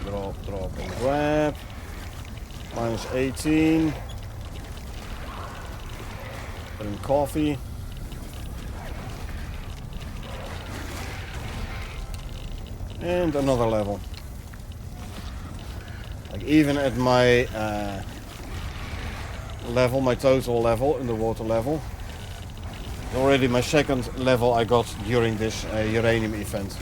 Drop, drop and grab. Minus 18. Put in coffee. And another level. Like even at my level, my total level, underwater level, already my second level I got during this uranium event.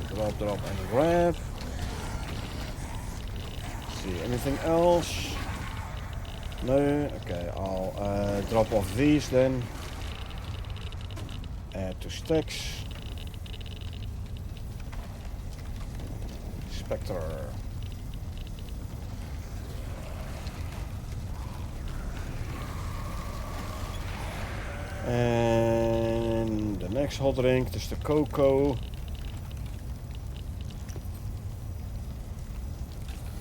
Drop, drop and grab. See anything else? No? Okay, I'll drop off these then. Add to stacks. Spectre. And the next hot drink is the cocoa.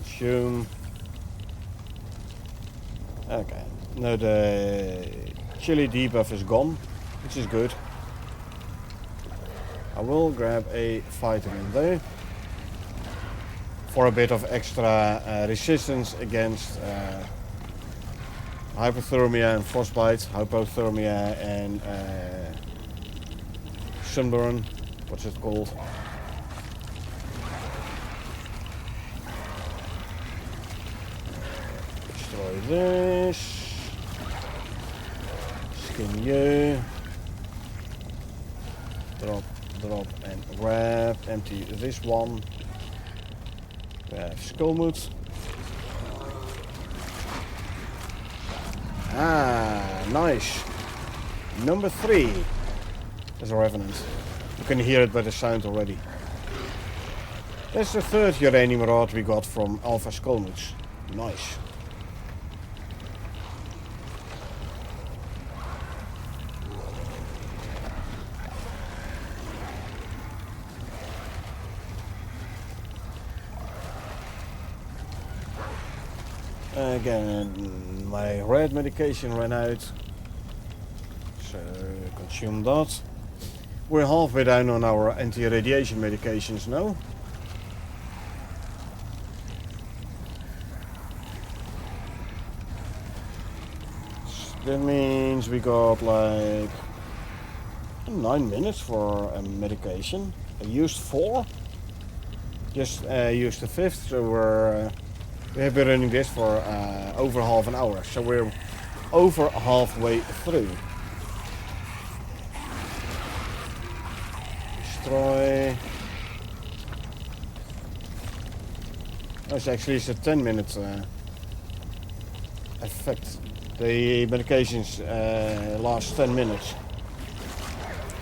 Consume. Okay, now the chili debuff is gone, which is good. I will grab a vitamin there for a bit of extra resistance against hypothermia and frostbite, hypothermia and sunburn, what's it called? Destroy this. Skin you. Drop, drop and grab. Empty this one. We have Skolmoot. Ah, nice. Number 3 is a Revenant. You can hear it by the sound already. That's the third uranium rod we got from Alpha Skolmoots. Nice. Again, my red medication ran out, so consume that. We're halfway down on our anti-radiation medications now. That means we got like 9 minutes for a medication. I used 4, just used the 5th, so we have been running this for over half an hour, so we're over halfway through. Destroy. That's actually a 10-minute effect. The medications last 10 minutes.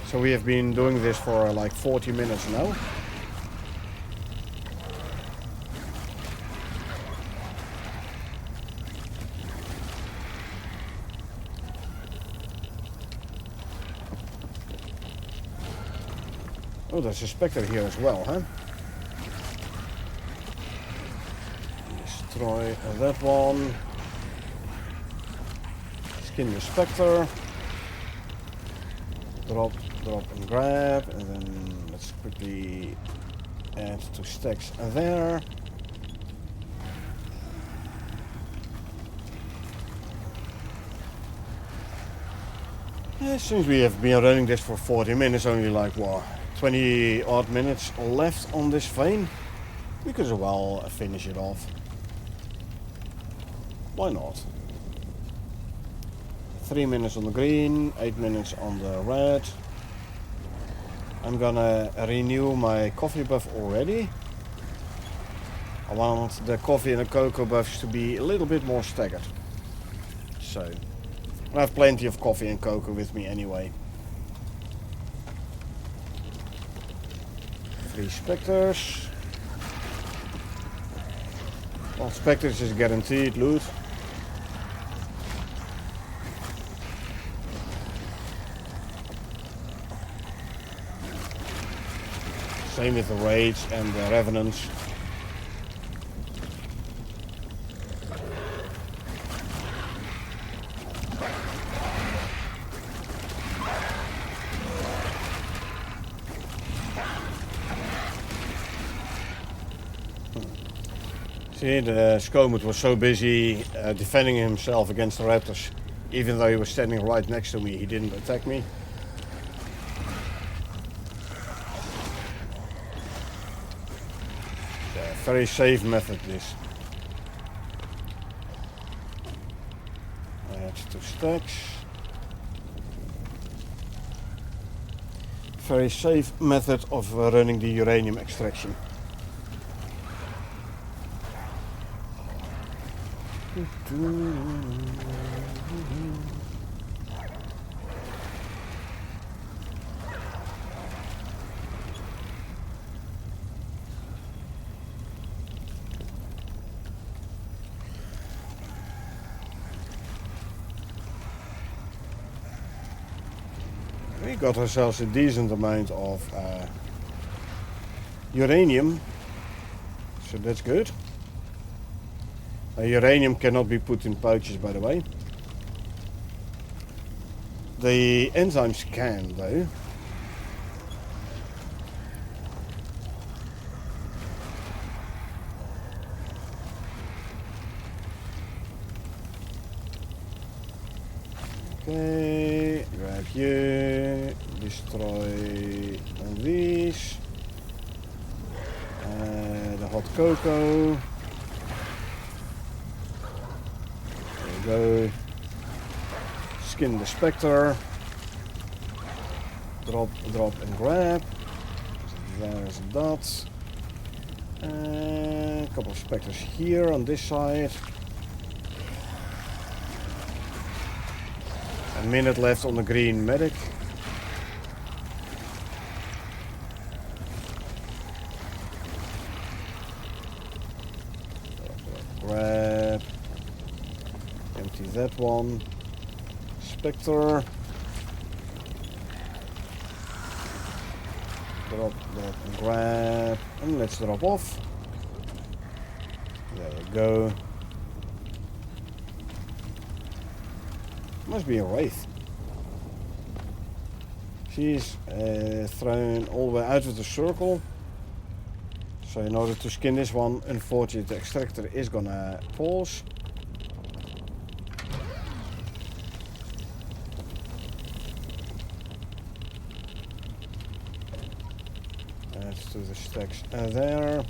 So we have been doing this for like 40 minutes now. Oh, there's a spectre here as well, huh? Destroy that one. Skin the spectre. Drop, and grab. And then let's quickly add 2 stacks there. Since we have been running this for 40 minutes, only like, what, 20 odd minutes left on this vein, we could as well finish it off. Why not? 3 minutes on the green, 8 minutes on the red. I'm gonna renew my coffee buff already. I want the coffee and the cocoa buffs to be a little bit more staggered. So, I have plenty of coffee and cocoa with me anyway. 3 specters. Well, specters is guaranteed loot. Same with the raids and the revenants. See, the Skomut was so busy defending himself against the raptors. Even though he was standing right next to me, he didn't attack me. Yeah, very safe method this. Add 2 stacks. Very safe method of running the uranium extraction. We got ourselves a decent amount of uranium, so that's good. Uranium cannot be put in pouches, by the way. The enzymes can, though. Okay, grab you, destroy these. The hot cocoa. Go. Skin the spectre. Drop, and grab. There's that. A couple of spectres here on this side. A minute left on the green medic. Grab. Empty that one. Spectre. Drop, and grab. And let's drop off. There you go. Must be a wraith. She's thrown all the way out of the circle. So in order to skin this one, unfortunately the extractor is gonna pause. Add to the stacks there.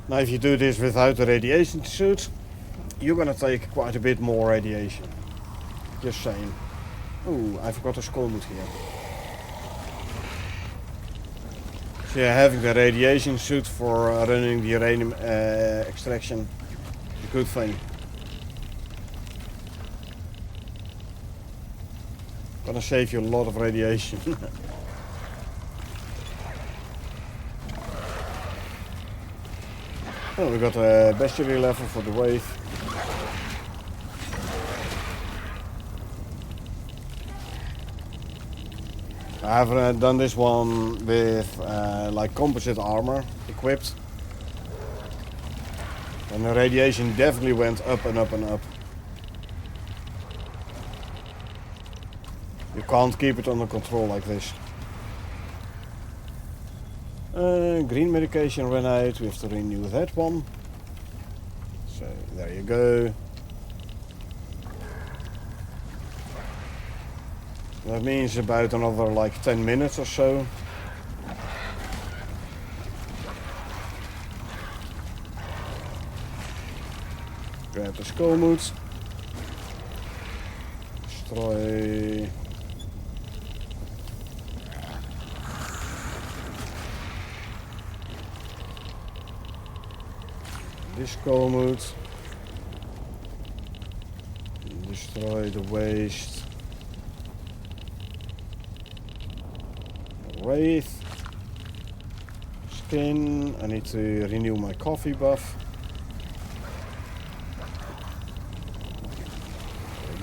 Now if you do this without the radiation suit, you're gonna take quite a bit more radiation. Just saying. Ooh, I forgot a Skomut here. So yeah, having the radiation suit for running the uranium extraction is a good thing. Gonna save you a lot of radiation. Oh, we got a bestiary level for the wave. I have done this one with like composite armor equipped. And the radiation definitely went up and up and up. You can't keep it under control like this. Green medication ran out. We have to renew that one. So there you go. That means about another like 10 minutes or so. Grab the skull moot. Destroy. This skull moot. Destroy the waste. Wraith. Skin. I need to renew my coffee buff.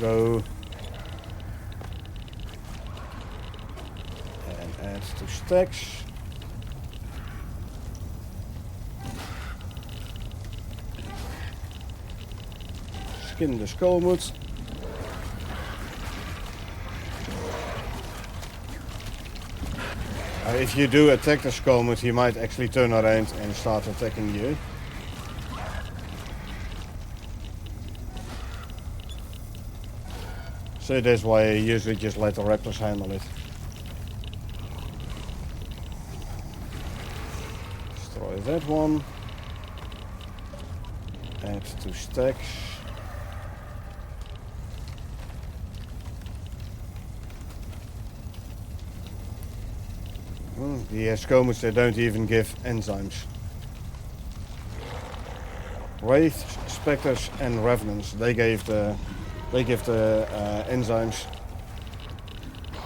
Go and add to stacks. Skin the skull moot. If you do attack the skull moot, he might actually turn around and start attacking you. So that's why I usually just let the raptors handle it. Destroy that one. Add to stacks. The scomas, they don't even give enzymes. Wraiths, specters and revenants, they give the enzymes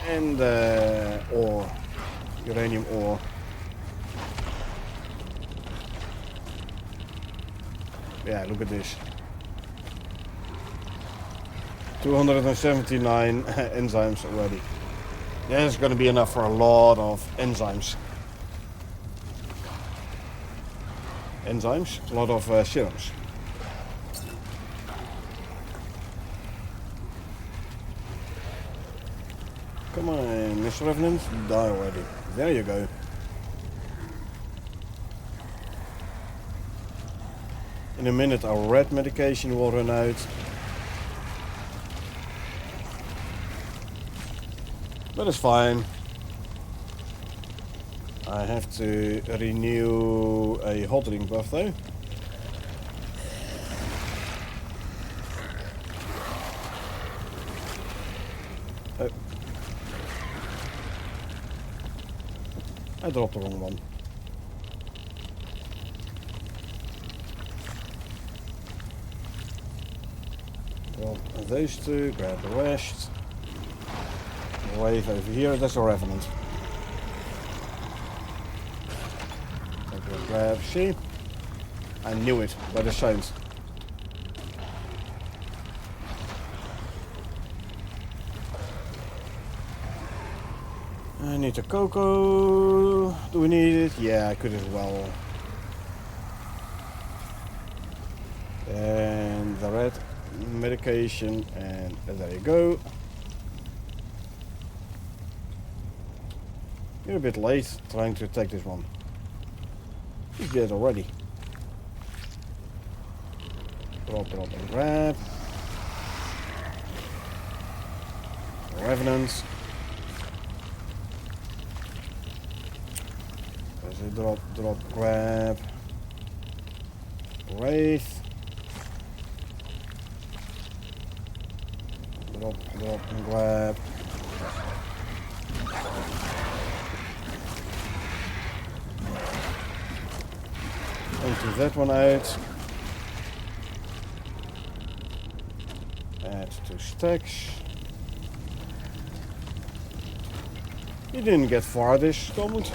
and ore, uranium ore. Yeah, look at this. 279 enzymes already. Yeah, it's going to be enough for a lot of enzymes. A lot of serums. Come on, Mr. Revenant, die already. There you go. In a minute our red medication will run out. But it's fine. I have to renew a hot drink buff though. Oh. I dropped the wrong one. Drop those two, grab the rest. Wave over here, that's a revenant. Take a grab, see? I knew it by the sound. I need a cocoa. Do we need it? Yeah, I could as well. And the red medication, and there you go. You're a bit late trying to attack this one. He's dead already. Drop, and grab. Revenants. There's a drop, grab. Wraith. Drop, and grab. Empty that one out. Add to stacks. You didn't get far this skullmoot.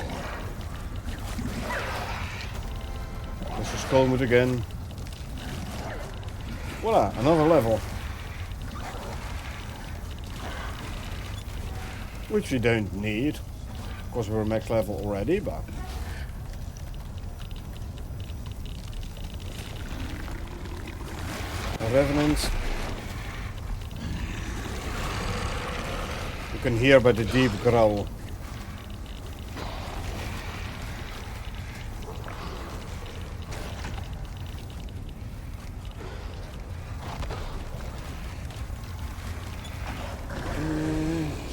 There's a skullmoot again. Voila, another level. Which we don't need. course we're max level already, but... A Revenant. You can hear by the deep growl.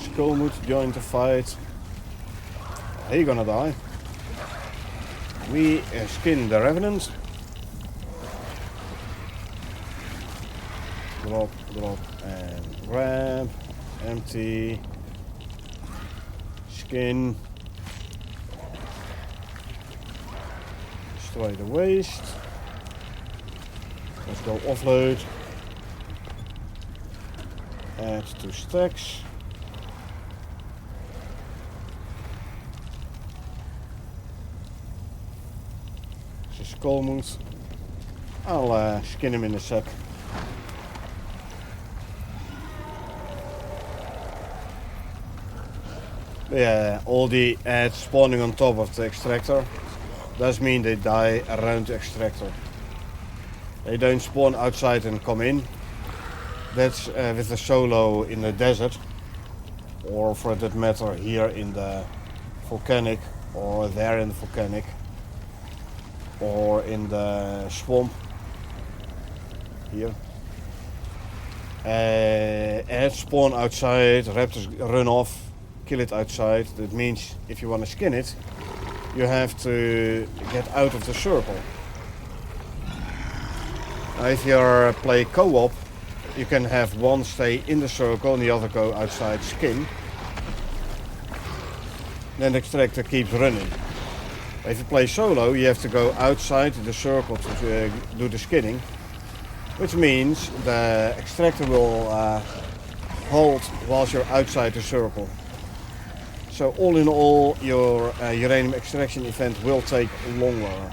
Skullmoot joined the fight. He gonna die. We skin the Revenant. Drop, drop, and grab. Empty. Skin. Destroy the waste. Let's go offload. Add 2 stacks. Skullmoot. I'll skin him in a sec. Yeah, all the ads spawning on top of the extractor does mean they die around the extractor. They don't spawn outside and come in. That's with a solo in the desert, or for that matter here in the volcanic, or there in the volcanic, or in the swamp here. Ads spawn outside, raptors run off, kill it outside. That means if you want to skin it, you have to get out of the circle. Now if you play co-op, you can have one stay in the circle and the other go outside skin. Then the extractor keeps running. If you play solo, you have to go outside the circle to do the skinning, which means the extractor will hold whilst you're outside the circle. So all in all, your uranium extraction event will take longer.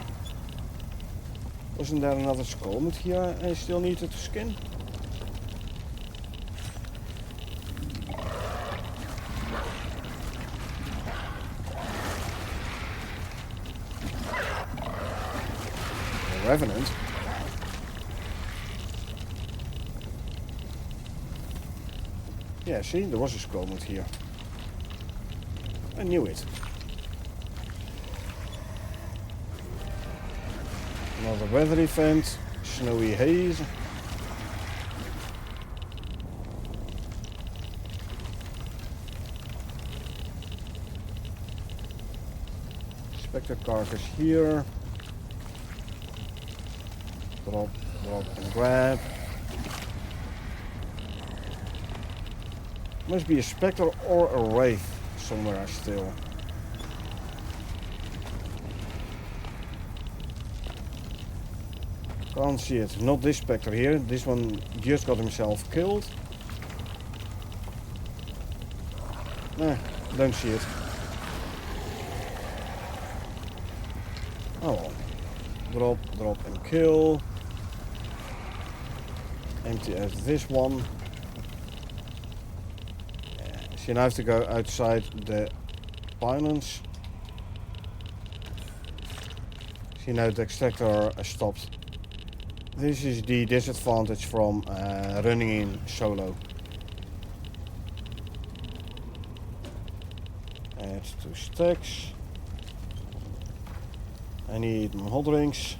Wasn't there another Skullmoot here I still needed to skin? Revenant. Yeah, see, there was a Skullmoot here. I knew it. Another weather event, snowy haze. Spectre carcass here. Drop, drop, and grab. Must be a Spectre or a Wraith somewhere still. Can't see it. Not this Spectre here. This one just got himself killed. Nah, don't see it. Oh well. Drop, drop, and kill. Empty out this one. So you now have to go outside the pylons. See now the extractor stopped. This is the disadvantage from running in solo. Add 2 stacks. I need my hot drinks.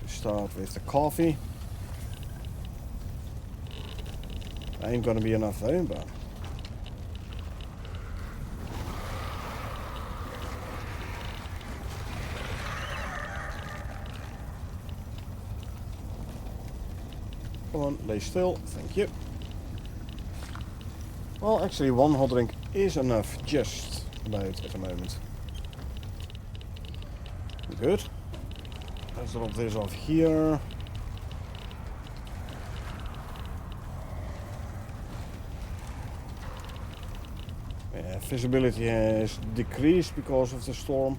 Start with the coffee. Ain't gonna be enough though, but come on, lay still, thank you. Well, actually one hot drink is enough, just about at the moment. Good. Let's drop this off here. Yeah, visibility has decreased because of the storm.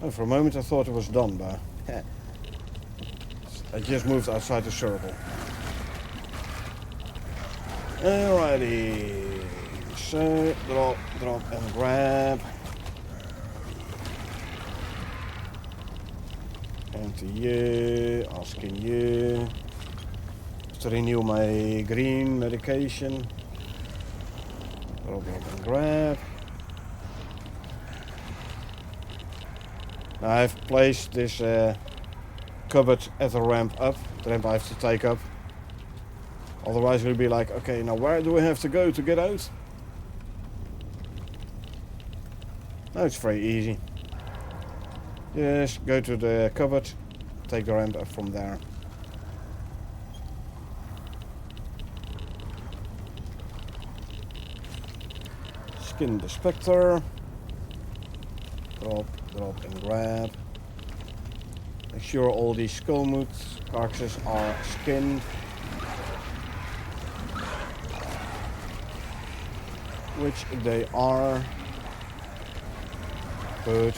Oh, for a moment I thought it was done, but I just moved outside the circle. Alrighty. So, drop and grab. Empty you, I'll skin you. To renew my green medication. Drop and grab. Now I've placed this cupboard at the ramp up. The ramp I have to take up. Otherwise we'll be like, okay, now where do we have to go to get out? No, it's very easy. Just go to the cupboard, take the ramp up from there. Skin the Spectre. Drop and grab. Make sure all these skullmoot carcasses are skinned. Which they are. Good.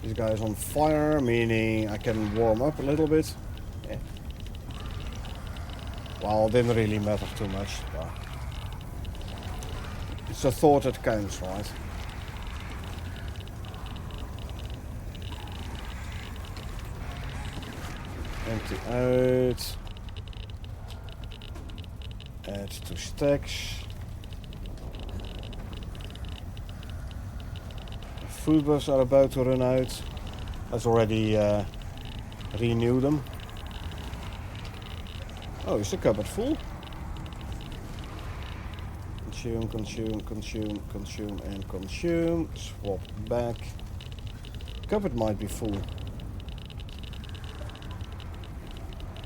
This guy is on fire, meaning I can warm up a little bit. Yeah. Well, it didn't really matter too much. But it's a thought that counts, right? Empty out. Add 2 stacks. Food buffs are about to run out. Let's already renew them. Oh, is the cupboard full? Consume, consume, consume, consume, and consume. Swap back. Cupboard might be full.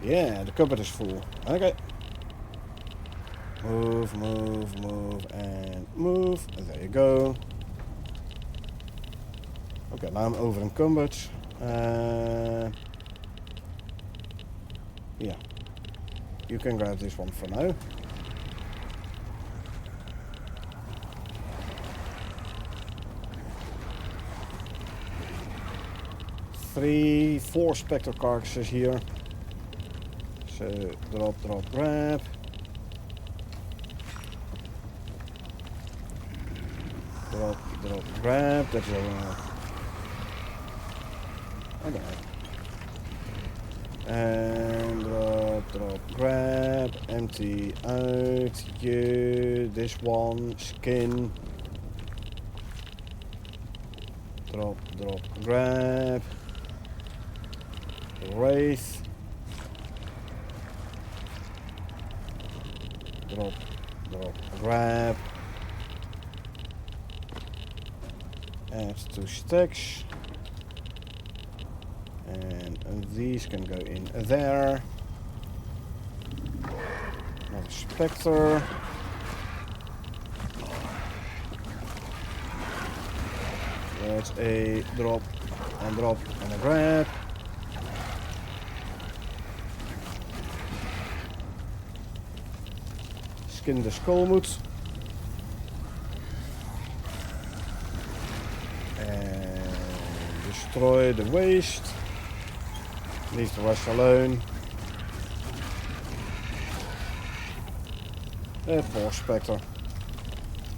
Yeah, the cupboard is full. Okay. Move, move, move, and move. And there you go. Okay, now I'm over encumbered. Yeah. You can grab this one for now. Four Spectre carcasses here. So drop, grab. Drop, grab. That's okay. And drop, grab. Empty out. You. This one. Skin. Drop, grab. Wraith. Drop, grab. Add 2 stacks. And these can go in there. Another Spectre. That's a drop and a grab. Skin the skullmoot. And destroy the waste. Leave the rest alone. Poor Spectre.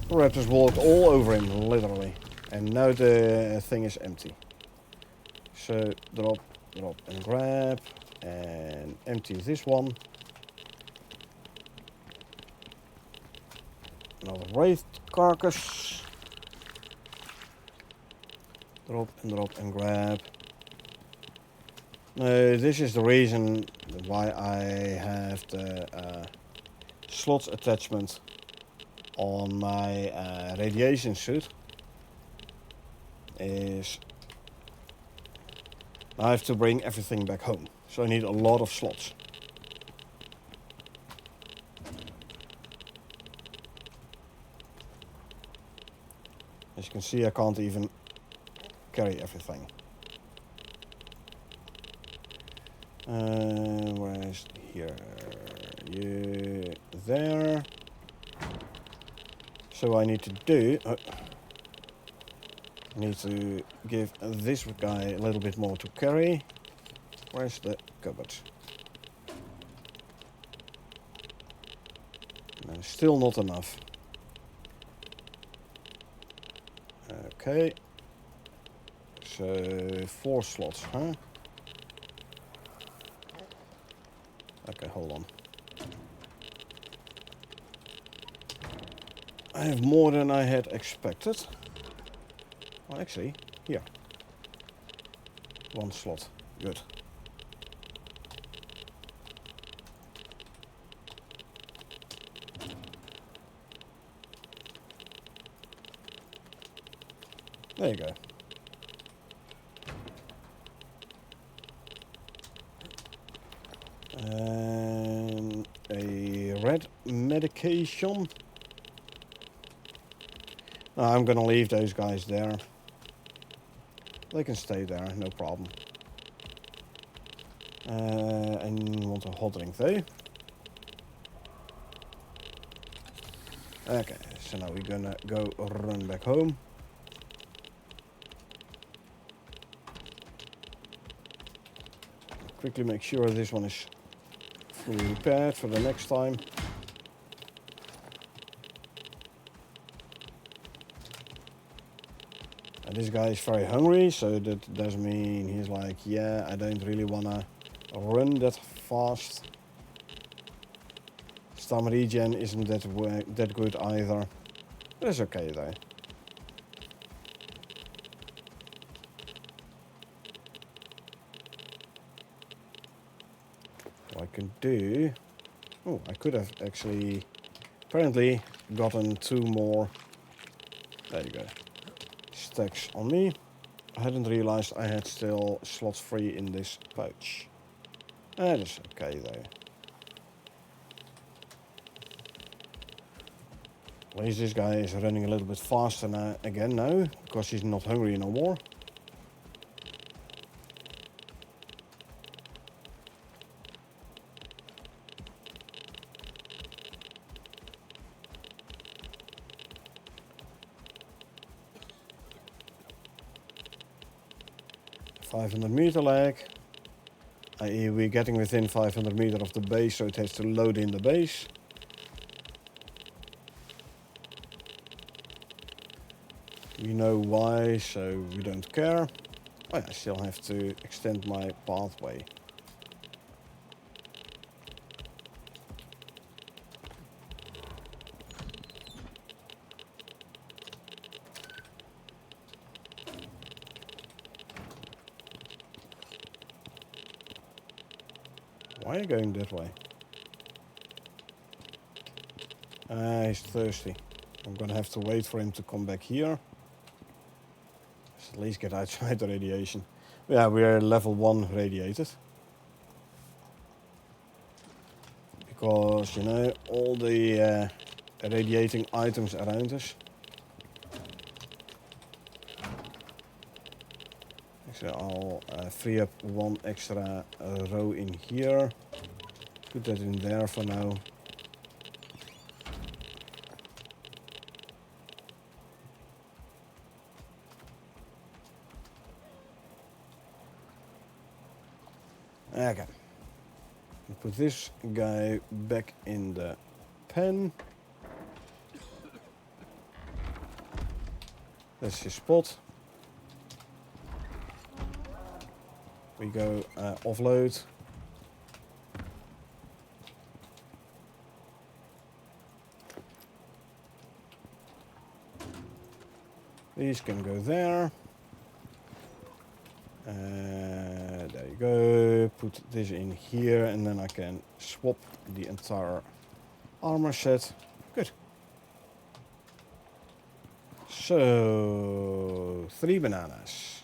The raptors walked all over him, literally. And now the thing is empty. So drop and grab. And empty this one. Another Wraith carcass. Drop and grab. This is the reason why I have the slots attachment on my radiation suit. Is I have to bring everything back home, so I need a lot of slots. As you can see, I can't even carry everything. Where is here? You there. So I need to do. I need to give this guy a little bit more to carry. Where's the cupboard? No, still not enough. Okay. So 4 slots, huh? Okay, hold on. I have more than I had expected. Well, actually, here. 1 slot. Good. There you go. And a red medication. I'm gonna leave those guys there. They can stay there, no problem. I want a hot drink though. Okay, so now we're gonna go run back home. Quickly make sure this one is fully repaired for the next time. And this guy is very hungry, so that does mean he's like, yeah, I don't really wanna run that fast. Stam regen isn't that good either. That's okay though. What I can do... Oh, I could have actually apparently gotten 2 more. There you go. Stacks on me. I hadn't realized I had still slots free in this pouch. That is okay though. At least this guy is running a little bit faster now, again now, because he's not hungry no more. .500 meter lag. I.e. we're getting within 500 meter of the base, so it has to load in the base. We know why, so we don't care. Oh yeah, I still have to extend my pathway. Why are you going that way? He's thirsty. I'm gonna have to wait for him to come back here. Let's at least get outside the radiation. Yeah, we're level 1 radiated. Because, you know, all the radiating items around us. So I'll free up 1 extra row in here. Put that in there for now. Okay. Put this guy back in the pen. That's his spot. We go offload. These can go there. There you go. Put this in here and then I can swap the entire armor set. Good. So, 3 bananas.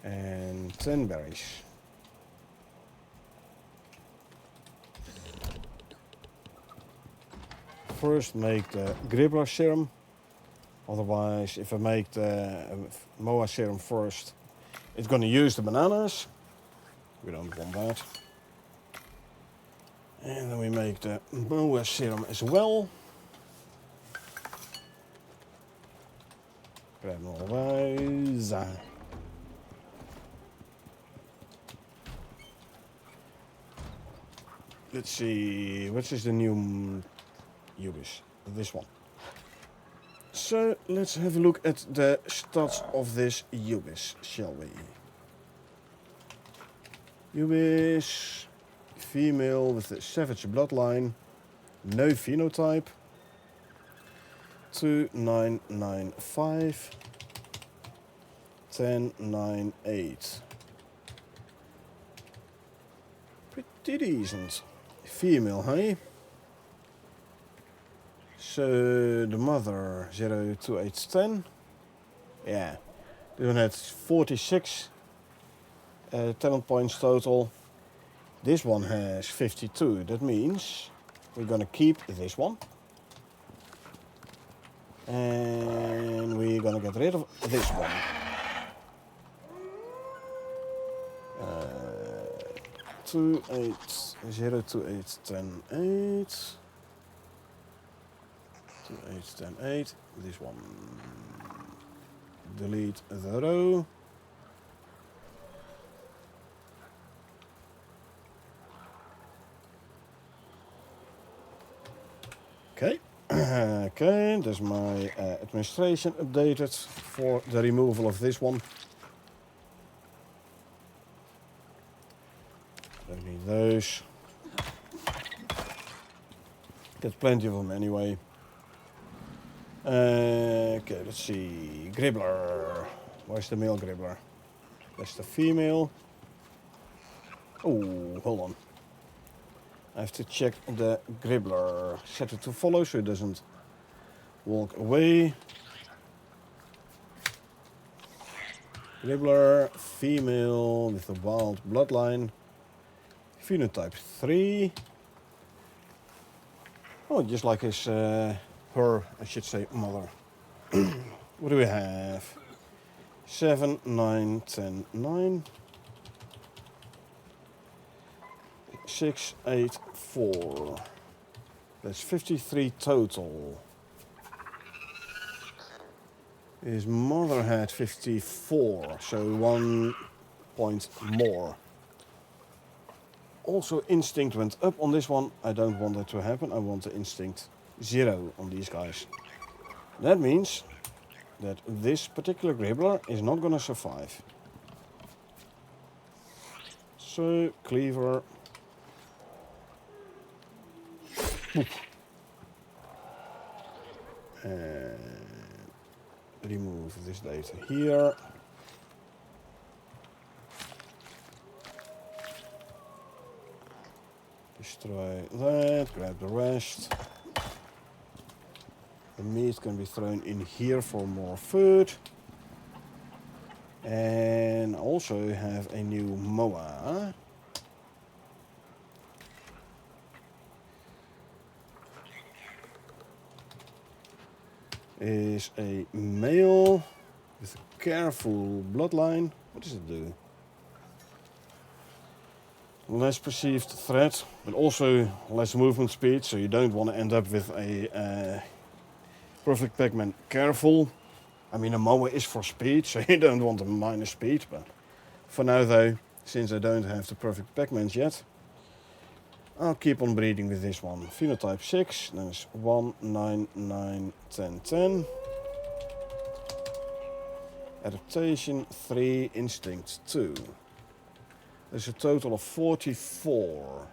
And 10 berries. First make the Gribbler serum. Otherwise, if I make the Moa serum first, it's going to use the bananas. We don't want that. And then we make the Moa serum as well. Grab all those. let's see, which is the new Ubis? This one. So let's have a look at the stats of this Ubis, shall we? Ubis, female with a savage bloodline, no phenotype, 2995, 1098. Pretty decent. Female, hey? So the mother 02810. Yeah. This one had 46 talent points total. This one has 52. That means we're gonna keep this one. And we're gonna get rid of this one. 02810.8. 2810.8. This one. Delete the row. Okay. Okay, there's my administration updated for the removal of this one. Don't need those. Get plenty of them anyway. Okay, let's see. Gribbler. Where's the male Gribbler? That's the female. Oh, hold on. I have to check the Gribbler. Set it to follow so it doesn't walk away. Gribbler, female with a wild bloodline. Phenotype 3. Oh, just like his, her, I should say, mother. What do we have? 7, 9, 10, 9. 6, 8, 4. That's 53 total. His mother had 54, so 1 point more. Also, instinct went up on this one. I don't want that to happen. I want the instinct 0 on these guys. That means that this particular Gribbler is not gonna survive. So, Cleaver. And remove this data here. Destroy that, grab the rest. The meat can be thrown in here for more food. And also have a new Moa. Is a male with a careful bloodline. What does it do? Less perceived threat, but also less movement speed, so you don't want to end up with a perfect Pac-Man careful. I mean, a Moa is for speed, so you don't want a minus speed, but for now though, since I don't have the perfect Pac-Mans yet, I'll keep on breeding with this one. Phenotype 6, that's 1, 9, 9, 10, 10. Adaptation 3, Instinct 2. There's a total of 44.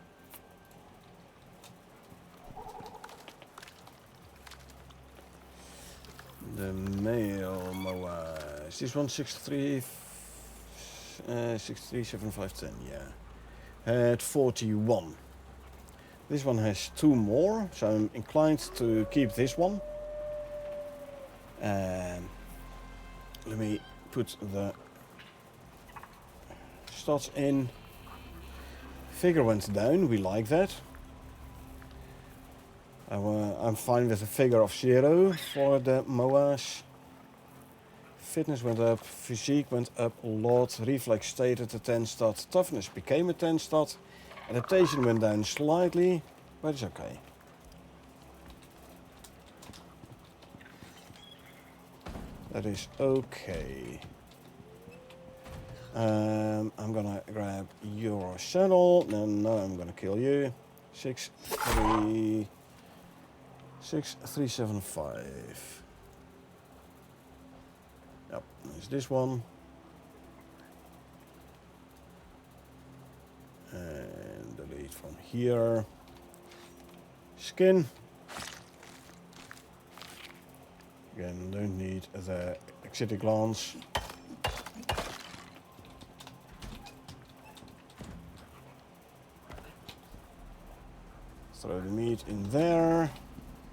The male Moa. Is this one 63, 63, 7, 5, 10, yeah. Had 41. This one has 2 more, so I'm inclined to keep this one. Let me put the stats in. Figure went down, we like that. I'm fine with a figure of 0 for the Moas. Fitness went up, physique went up a lot, reflex stayed at a 10 stat, toughness became a 10 stat, adaptation went down slightly, but it's okay. That is okay. I'm gonna grab your saddle, no, I'm gonna kill you. 6375. Yep, there's this one. And delete from here. Skin. Again, don't need the exotic glance. Throw the meat in there.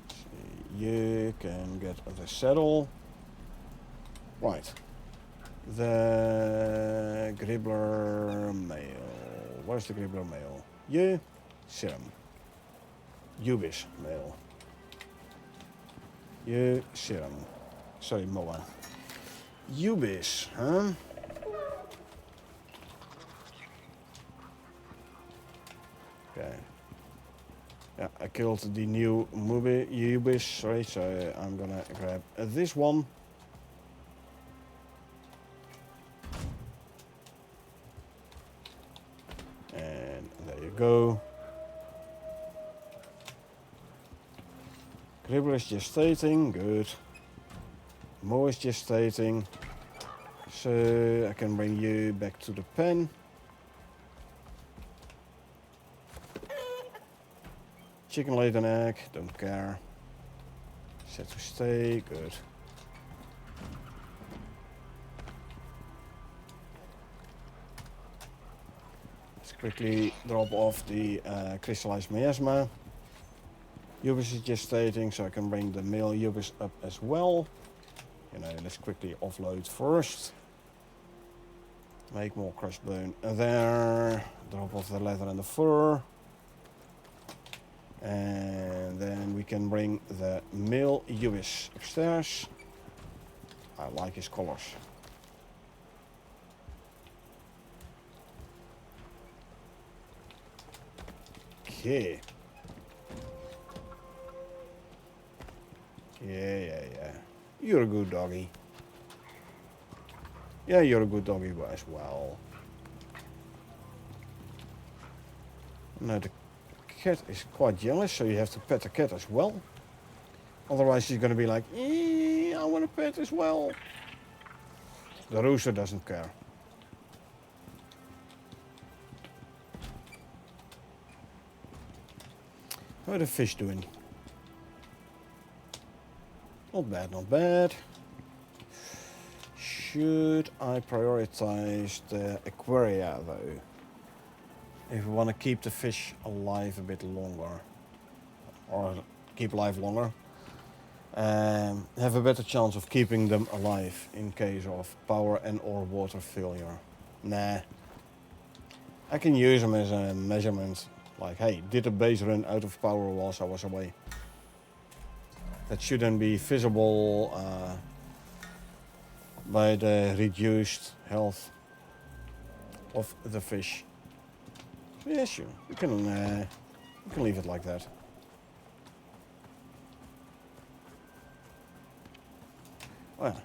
So you can get the saddle. Right. The Gribbler male. Where's the Gribbler male? You, serum. Ubis male. You, serum. Sorry, Moa. Ubis, huh? Okay. Yeah, I killed the new Ubis, sorry, so I'm gonna grab this one. And there you go. Gribbler is gestating, good. Mo is gestating. So I can bring you back to the pen. Chicken laid an egg, don't care. Set to stay, good. Let's quickly drop off the crystallized miasma. Ubis is gestating, so I can bring the male Ubis up as well. You know, let's quickly offload first. Make more crushed bone there. Drop off the leather and the fur. And then we can bring the male Ubis upstairs. I like his colors. Okay. Yeah. You're a good doggy. Yeah, you're a good doggy as well. Now the cat is quite jealous, so you have to pet the cat as well. Otherwise she's gonna be like, I want to pet as well. The rooster doesn't care. How are the fish doing? Not bad, not bad. Should I prioritize the aquaria though? If we want to keep the fish alive a bit longer. Or keep alive longer. Have a better chance of keeping them alive in case of power and or water failure. Nah. I can use them as a measurement. Like, hey, did the base run out of power whilst I was away? That shouldn't be visible by the reduced health of the fish. Yeah, sure. You can leave it like that. Oh, yeah.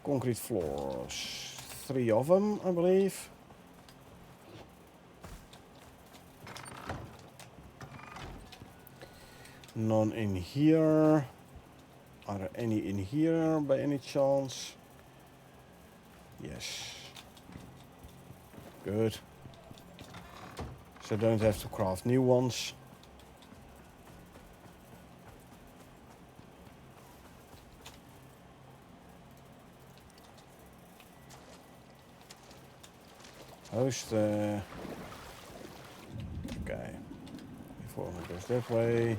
Concrete floors. 3 of them, I believe. None in here. Are there any in here by any chance? Yes. Good. So I don't have to craft new ones. Host. Okay. Before it goes that way.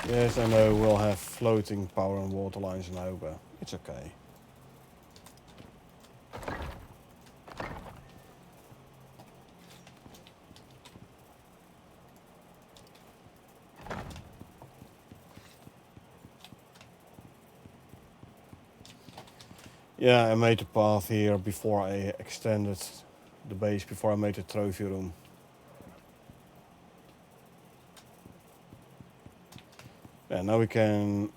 Yes, I know we'll have floating power and water lines now, but it's okay. Yeah, I made the path here before I extended the base, before I made the trophy room. Yeah, now we can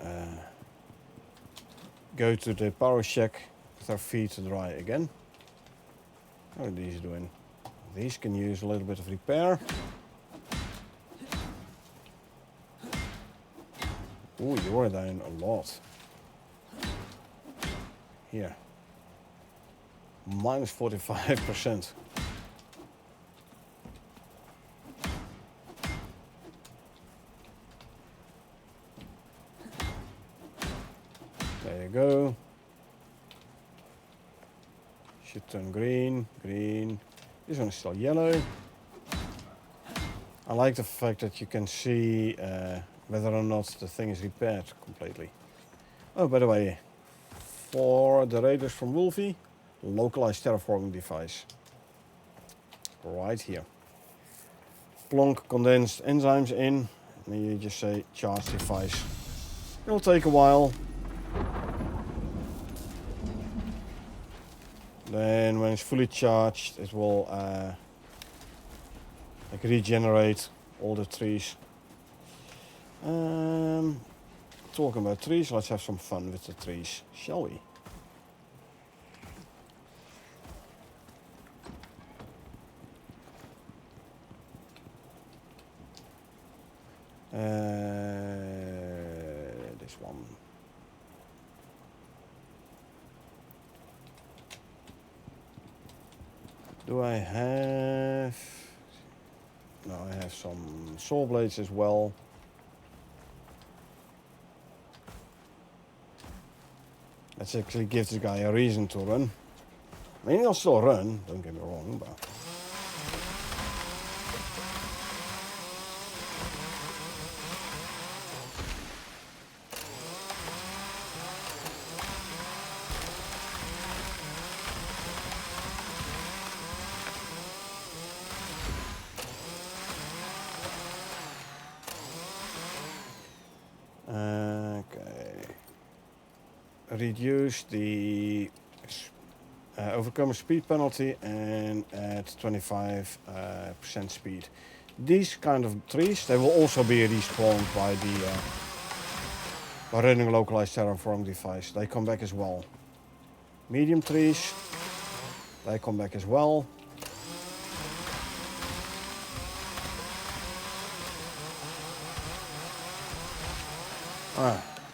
go to the power shack with our feet to dry again. How are these doing? These can use a little bit of repair. Ooh, you are down a lot. Here. Minus 45%. There you go. Should turn green, green. This one is still yellow. I like the fact that you can see whether or not the thing is repaired completely. Oh, by the way, for the raiders from Wolfie, localized terraforming device. Right here. Plonk condensed enzymes in, and then you just say charge device. It'll take a while. Then when it's fully charged, it will like regenerate all the trees. Talking about trees, let's have some fun with the trees, shall we? This one. Do I have... No, I have some saw blades as well. Let's actually give this guy a reason to run. I mean, he'll still run, don't get me wrong, but... Okay. Reduce the overcomer speed penalty and add 25% speed. These kind of trees, they will also be respawned by the by running a localized terraforming device. They come back as well. Medium trees, they come back as well.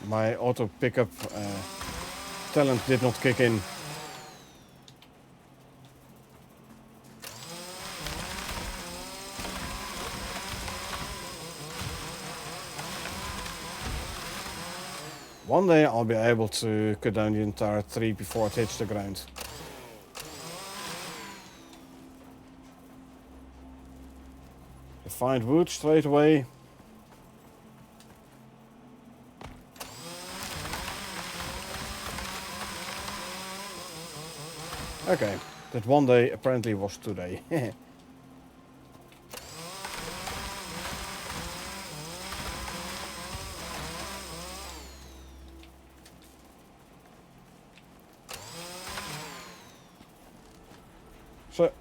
My auto pickup talent did not kick in. One day I'll be able to cut down the entire tree before it hits the ground. Find wood straight away. Okay, that one day apparently was today. So,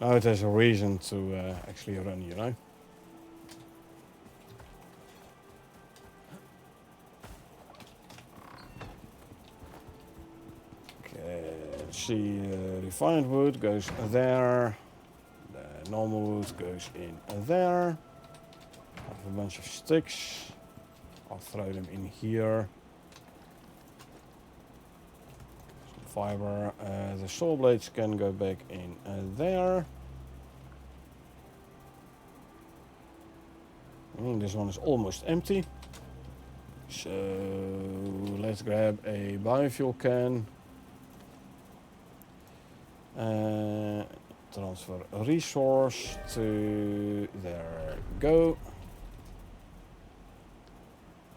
now it has a reason to actually run, you know. See, refined wood goes there, the normal wood goes in there. I have a bunch of sticks, I'll throw them in here. Some fiber, the saw blades can go back in there. This one is almost empty, so let's grab a biofuel can. Transfer a resource to there. Go.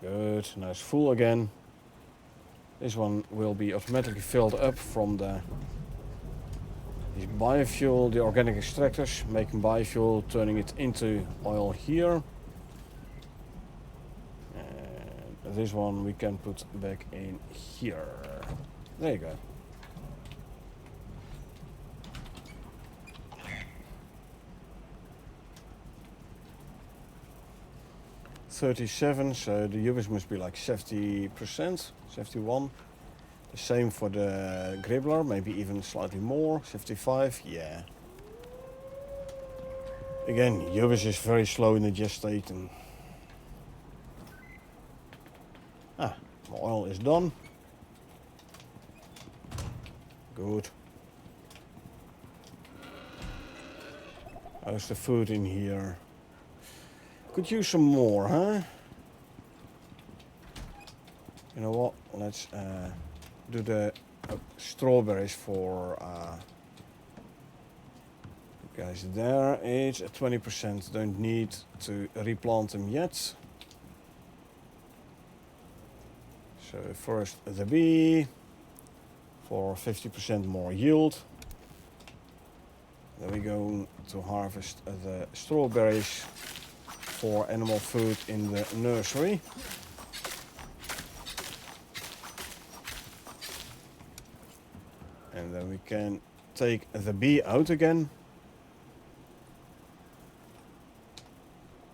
Good. Now it's full again. This one will be automatically filled up from the biofuel, the organic extractors, making biofuel, turning it into oil here. And this one we can put back in here. There you go. 37, so the Ubis must be like 70%, 71. The same for the Gribbler, maybe even slightly more, 75, yeah. Again, Ubis is very slow in the gestate and... Ah, my oil is done. Good. How's the food in here? Could use some more, huh? You know what? Let's do the strawberries for guys there. It's at 20%. Don't need to replant them yet. So first the bee for 50% more yield. Then we go to harvest the strawberries for animal food in the nursery. And then we can take the bee out again.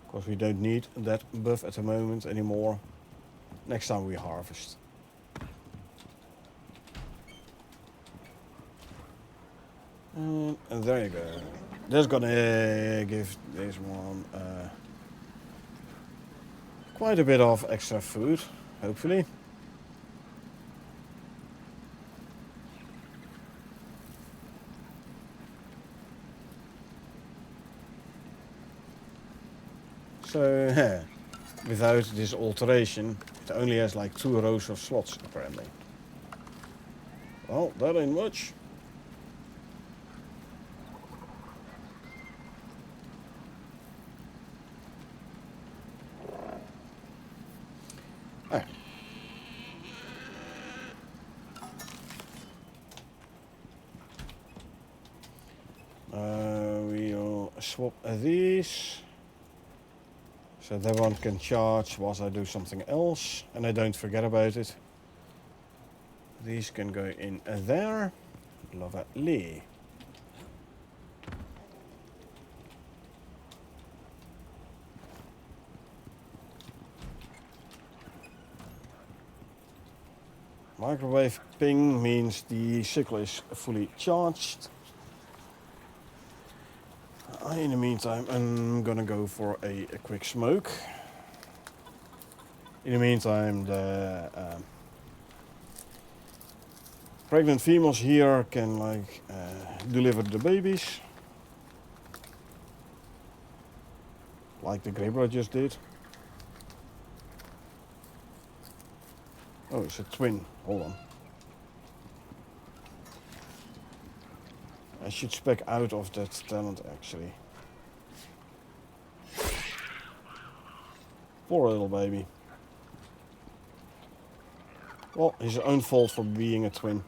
Because we don't need that buff at the moment anymore. Next time we harvest. And there you go. That's gonna give this one quite a bit of extra food, hopefully. So, without this alteration, it only has like 2 rows of slots apparently. Well, that ain't much. Ah. We'll swap these. So that one can charge whilst I do something else. And I don't forget about it. These can go in there. Lovely. Microwave ping means the sickle is fully charged. In the meantime, I'm gonna go for a quick smoke. In the meantime, the pregnant females here can like deliver the babies, like the Gribbler just did. Oh, it's a twin. Hold on. I should spec out of that talent actually. Poor little baby. Well, his own fault for being a twin.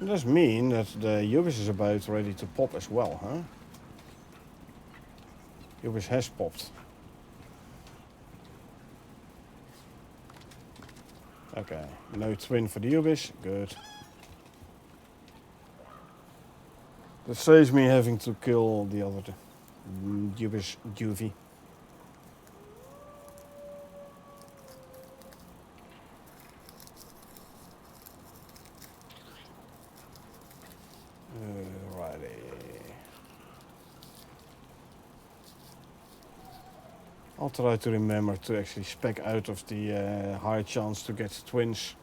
It does mean that the Ubis is about ready to pop as well, huh? Ubis has popped. Okay, no twin for the Ubis, good. That saves me having to kill the other Ubis juvie. Alrighty. I'll try to remember to actually spec out of the higher chance to get twins,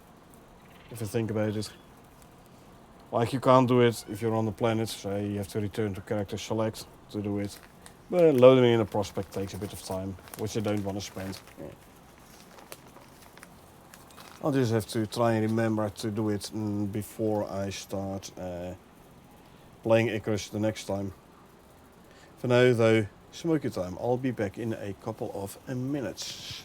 if I think about it. Like you can't do it if you're on the planet, so you have to return to character select to do it. But loading in a prospect takes a bit of time, which I don't want to spend. Yeah. I'll just have to try and remember to do it before I start playing Icarus the next time. For now though, smoky time. I'll be back in a couple of minutes.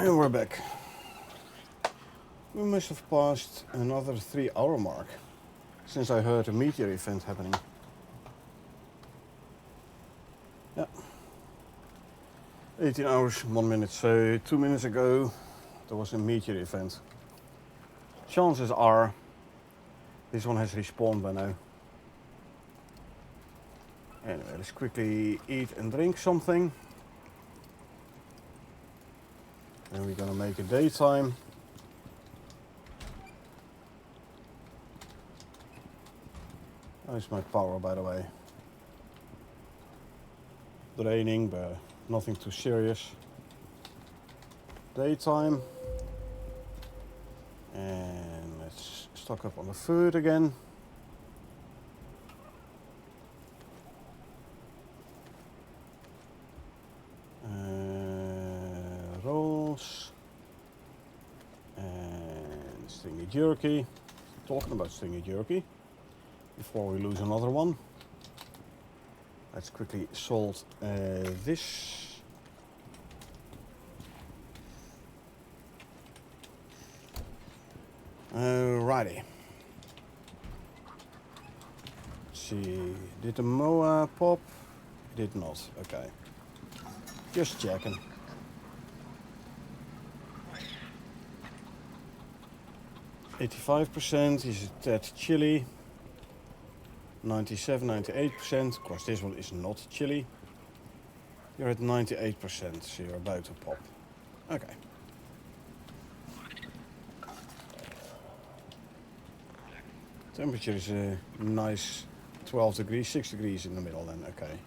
And we're back. We must have passed another 3-hour mark since I heard a meteor event happening. Yeah. 18 hours, 1 minute. So 2 minutes ago there was a meteor event. Chances are this one has respawned by now. Anyway, let's quickly eat and drink something. And we're gonna make a daytime. How's my power, by the way? Draining, but nothing too serious. Daytime. And let's stock up on the food again. Rolls. And stingy jerky. Talking about stingy jerky. Before we lose another one. Let's quickly salt this. Alrighty. Let's see, did the MOA pop? Did not, okay. Just checking. %, is a tad chilly. 97, 98%. Of course, this one is not chilly. You're at 98%, so you're about to pop. Okay. Temperature is a nice 12 degrees, 6 degrees in the middle then, okay.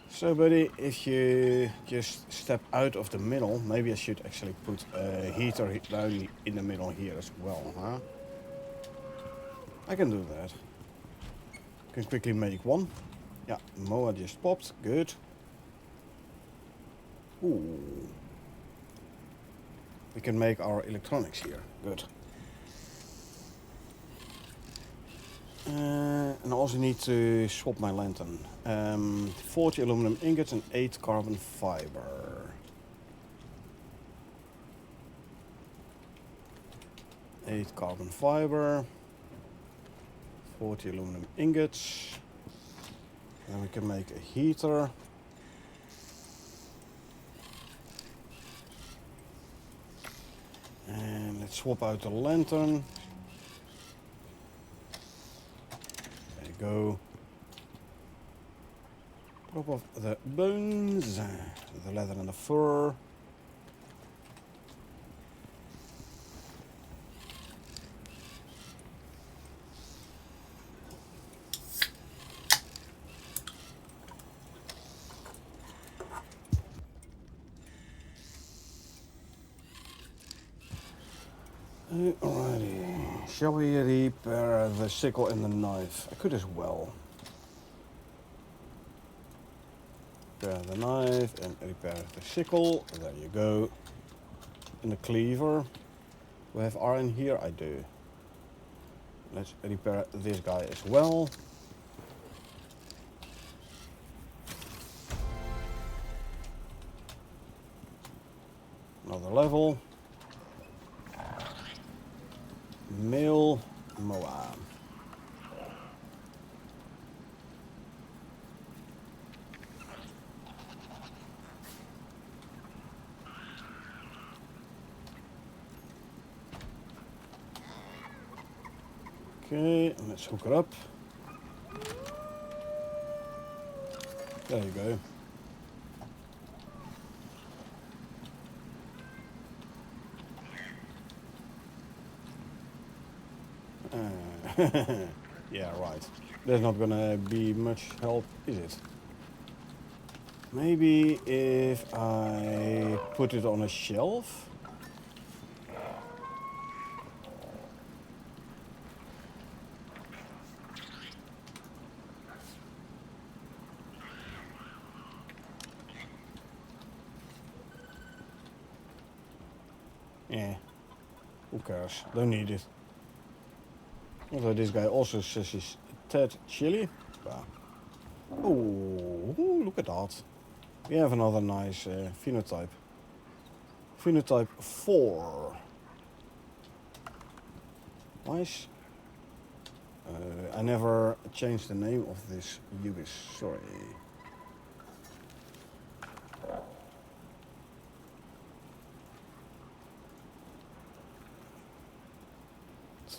So buddy, if you just step out of the middle, maybe I should actually put a heater down in the middle here as well, huh? I can do that. Can quickly make one. Yeah, MOA just popped, good. Ooh. We can make our electronics here, good. And I also need to swap my lantern. 40 aluminum ingots and 8 carbon fiber. 8 carbon fiber. 40 aluminum ingots. Then we can make a heater. And let's swap out the lantern. There you go. Drop off the bones, the leather and the fur. Alrighty, shall we repair the sickle and the knife? I could as well. Repair the knife and repair the sickle. There you go. And the cleaver. Do I have iron here? I do. Let's repair this guy as well. Another level. Male MOA. Okay, and let's hook it up. There you go. Yeah, right. There's not gonna be much help, is it? Maybe if I put it on a shelf. Yeah, who cares? Don't need it. Although this guy also says he's a tad chilly. Oh, look at that. We have another nice phenotype. Phenotype 4. Nice. I never changed the name of this Ubis, sorry.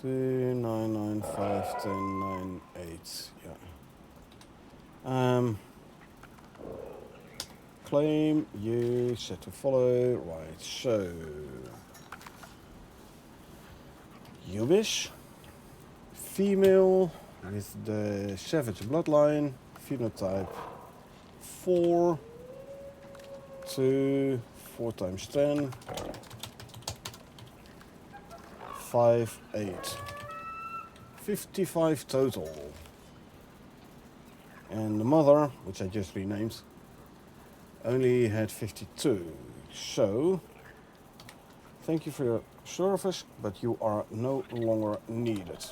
Two 995 1098. Yeah. Claim you set to follow. Right. So Ubis, female with the savage bloodline, phenotype 4, 2, 4 times 10. 5, 8. 55 total. And the mother, which I just renamed, only had 52. So, thank you for your service, but you are no longer needed.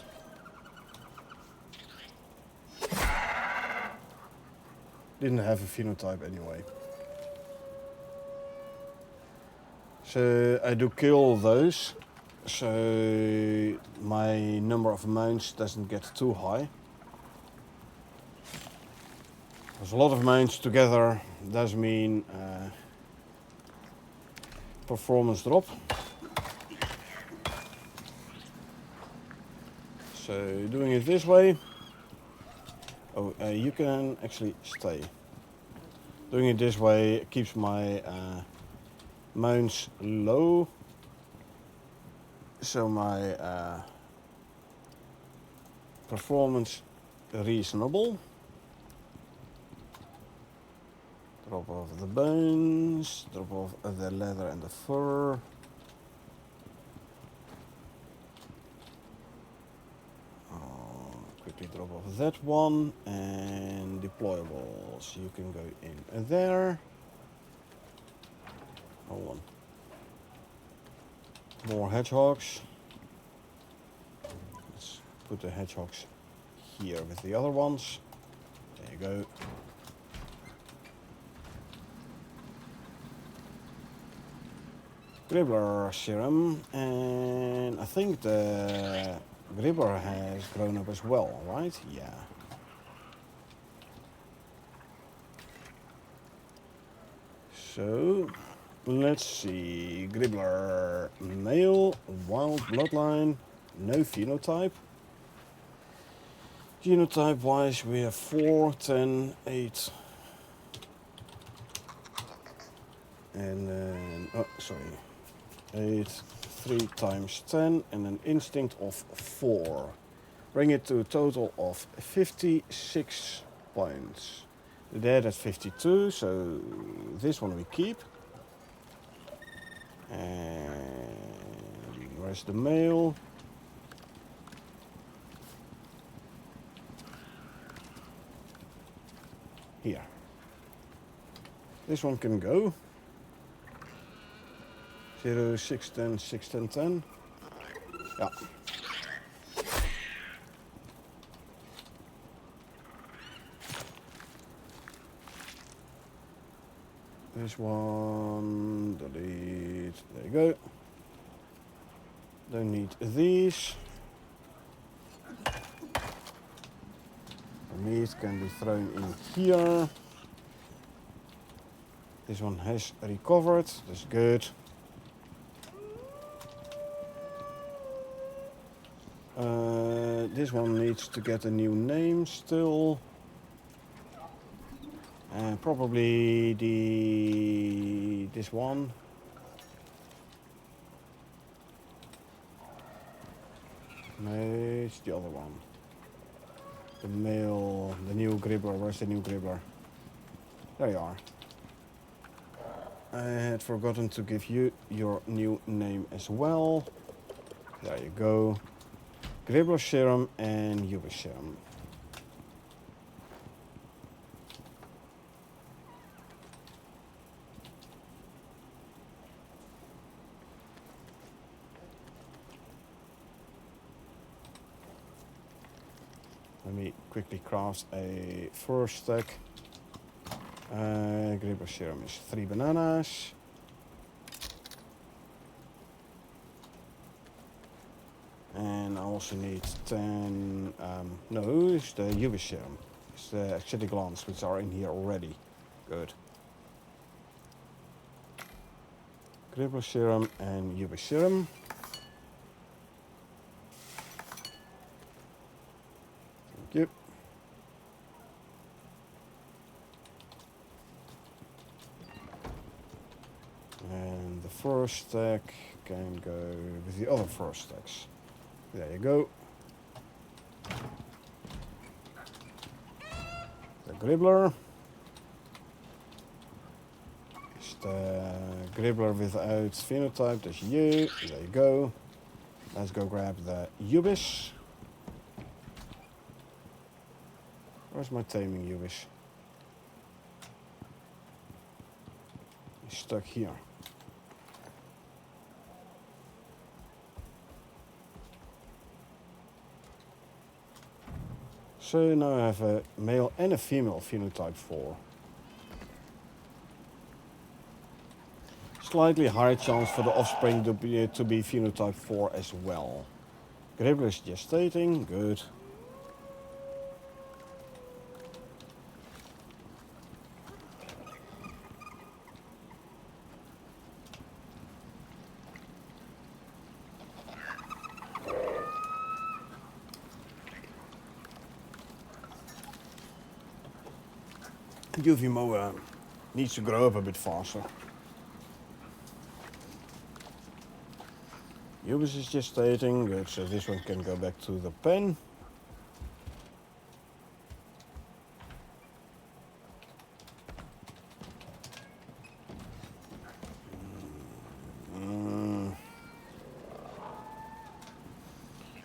Didn't have a phenotype anyway. So, I do kill those. So my number of mounts doesn't get too high. There's a lot of mounts together does mean performance drop. So doing it this way. Oh, you can actually stay. Doing it this way keeps my mounts low. So my performance reasonable. Drop off the bones, drop off the leather and the fur. Quickly drop off that one, and deployables. You can go in there. Hold on. More hedgehogs. Let's put the hedgehogs here with the other ones. There you go. Gribbler serum, and I think the Gribbler has grown up as well, right? Yeah. So let's see. Gribbler male, wild bloodline, no phenotype. Genotype wise we have 4, 10, 8. And then, oh sorry, 8, 3 times 10, and an instinct of 4. Bring it to a total of 56 points. The dead at 52, so this one we keep. And where's the male? Here. This one can go. 0, 6, 10, 6, 10, 10. Yeah. This one, delete, there you go. Don't need these. The meat can be thrown in here. This one has recovered, that's good. This one needs to get a new name still. And probably this one. No, it's the other one. The male, the new Gribbler. Where's the new Gribbler? There you are. I had forgotten to give you your new name as well. There you go. Gribbler serum and Ubis serum. Let me quickly craft a first stack. Gribbler serum is 3 bananas. And I also need 10, no, it's the UV serum. It's the acidic glands, which are in here already. Good. Gribbler serum and UV serum. Thank you. And the first stack can go with the other first stacks. There you go. The gribbler. It's the gribbler without phenotype, that's you. There you go. Let's go grab the ubis. Where's my taming ubis? He's stuck here. So now I have a male and a female phenotype 4. Slightly higher chance for the offspring to be phenotype 4 as well. Gribbler is gestating, good. UV mower needs to grow up a bit faster. Ubis is gestating, good, so this one can go back to the pen.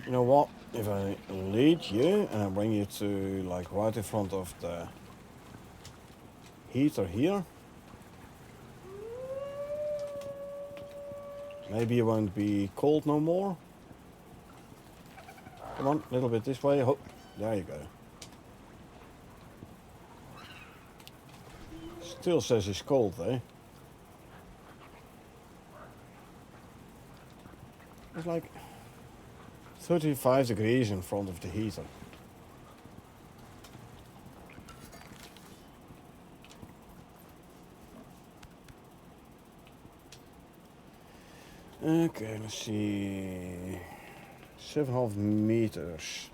You know what, if I lead you and I bring you to like right in front of the heater here, maybe you won't be cold no more. Come on, a little bit this way. Oh, there you go. Still says it's cold though. It's like 35 degrees in front of the heater. Okay, let's see. 7.5 meters.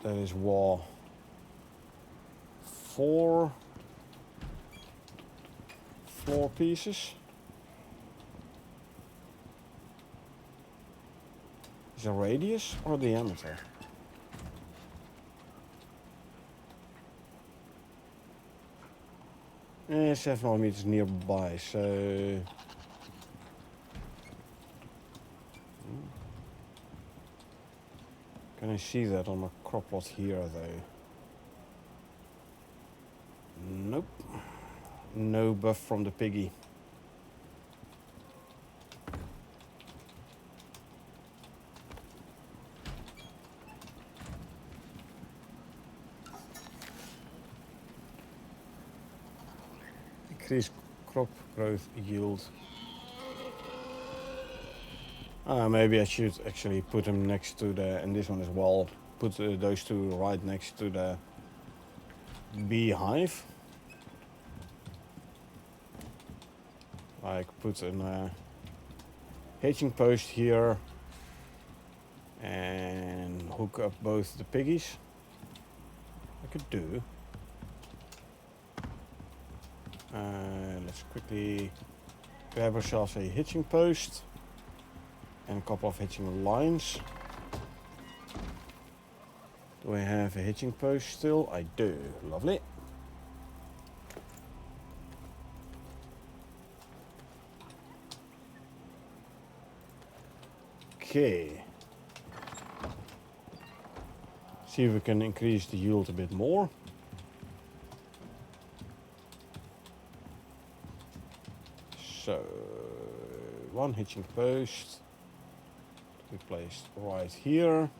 That is wall. 4 floor pieces. Is it radius or diameter? Eh, 7.5 meters nearby, so... Can I see that on my crop plot here, though? Nope. No buff from the piggy. Increase crop growth yield. Maybe I should actually put them next to the, and this one as well, put those two right next to the beehive. Like put a hatching post here and hook up both the piggies. I could do. Let's quickly grab ourselves a hitching post and a couple of hitching lines. Do I have a hitching post still? I do. Lovely. Okay. See if we can increase the yield a bit more. So, one hitching post to be placed right here.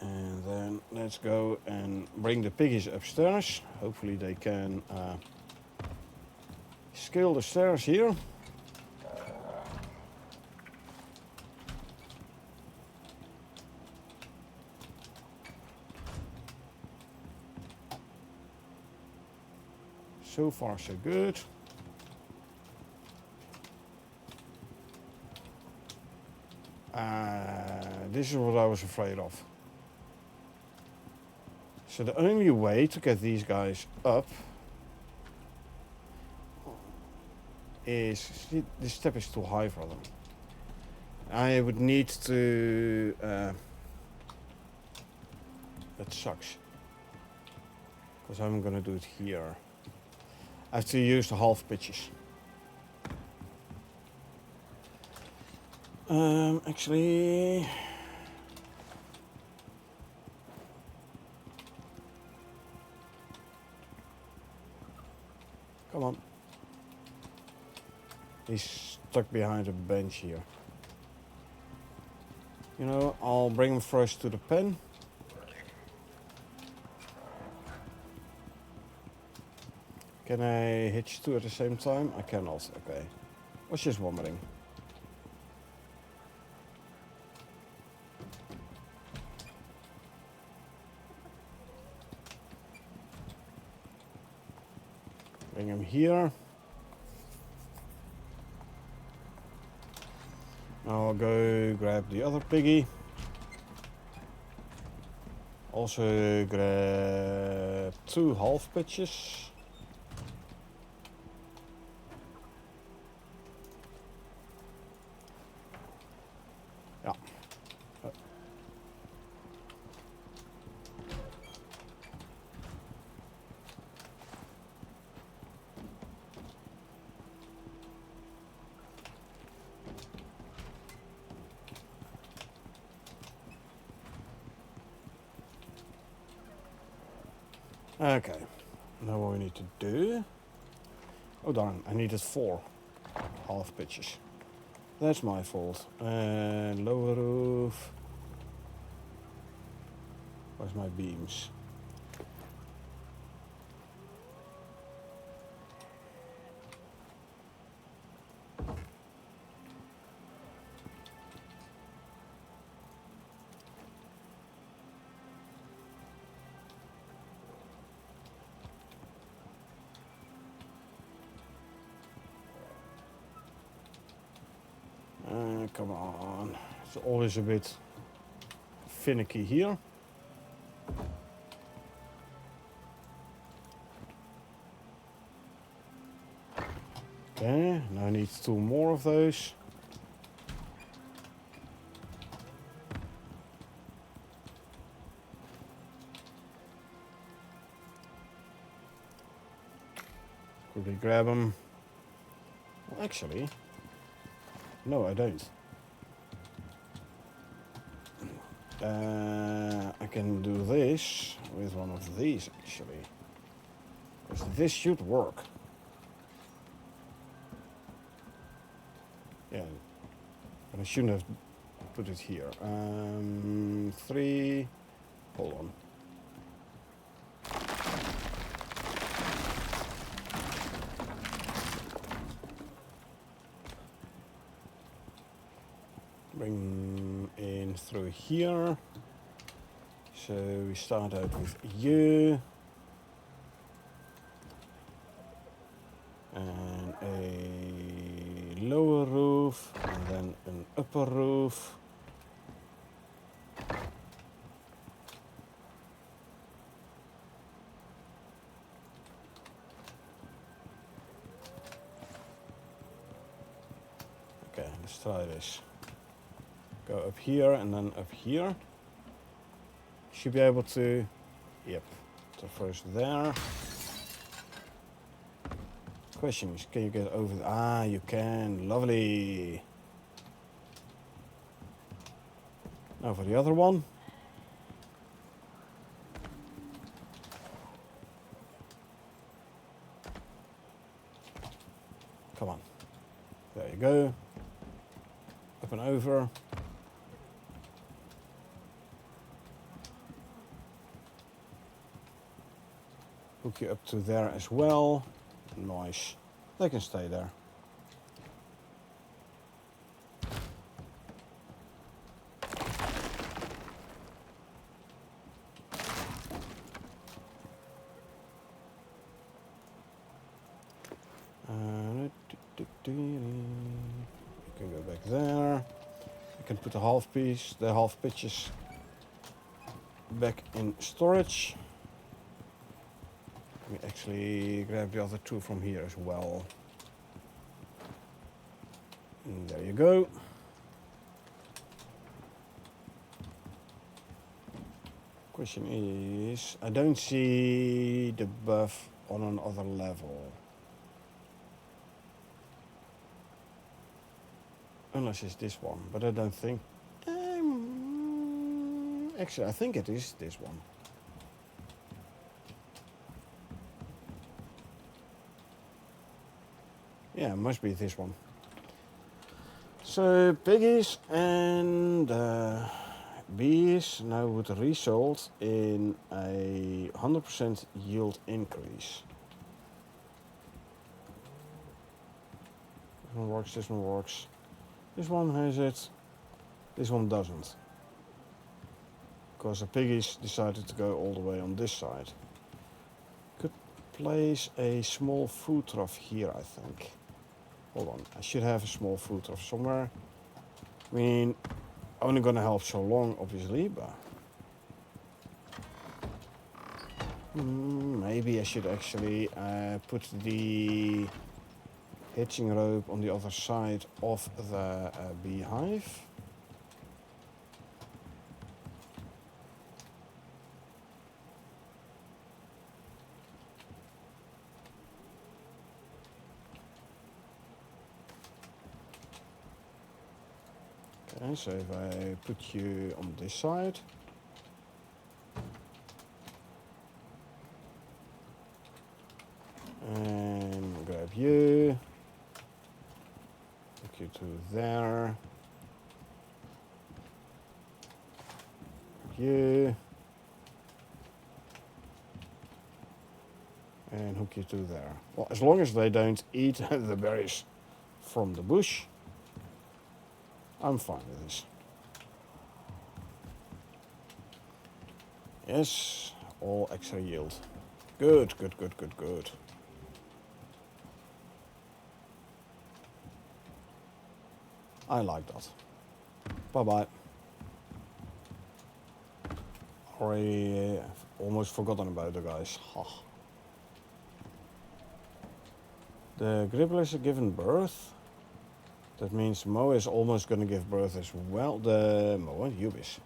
And then let's go and bring the piggies upstairs. Hopefully they can scale the stairs here. So far, so good. This is what I was afraid of. So the only way to get these guys up is... See, this step is too high for them. I would need to... that sucks. Because I'm gonna do it here. I have to use the half pitches. Actually... Come on. He's stuck behind a bench here. You know, I'll bring him first to the pen. Can I hitch two at the same time? I cannot, okay. Was just wondering. Bring him here. Now I'll go grab the other piggy. Also grab 2 half pitches. Yeah. Okay, now what we need to do... Oh darn, I needed 4 half pitches. That's my fault. And lower roof. Where's my beams? Come on. It's always a bit finicky here. Okay, now I need 2 more of those. Quickly grab them. Well, actually, no, I don't. I can do this with one of these, actually. Because this should work. Yeah, but I shouldn't have put it here. 3... Hold on. Bring in through here. So we start out with you. And a lower roof. And then an upper roof. Okay, let's try this. Go up here and then up here. Should be able to... Yep. So first there. Question is, can you get over... Ah, you can. Lovely. Now for the other one. Come on. There you go. Up and over. Hook you up to there as well. Nice. They can stay there. You can go back there. You can put the half pitches back in storage. Let me actually grab the other two from here as well. And there you go. Question is, I don't see the buff on another level. Unless it's this one, but I don't think... actually, I think it is this one. Yeah, it must be this one. So, piggies and bees now would result in a 100% yield increase. This one works, this one works. This one has it, this one doesn't. Because the piggies decided to go all the way on this side. Could place a small food trough here, I think. Hold on, I should have a small food trough somewhere. I mean, only gonna help so long, obviously, but... maybe I should actually put the hitching rope on the other side of the beehive. Okay, so if I put you on this side. And grab you. Hook you to there. You. And hook you to there. Well, as long as they don't eat the berries from the bush, I'm fine with this. Yes, all extra yield. Good, good, good, good, good. I like that. Bye-bye. Already almost forgotten about the guys. Ha. The gribble is given birth. That means Moa is almost going to give birth as well. The Moa, Ubis.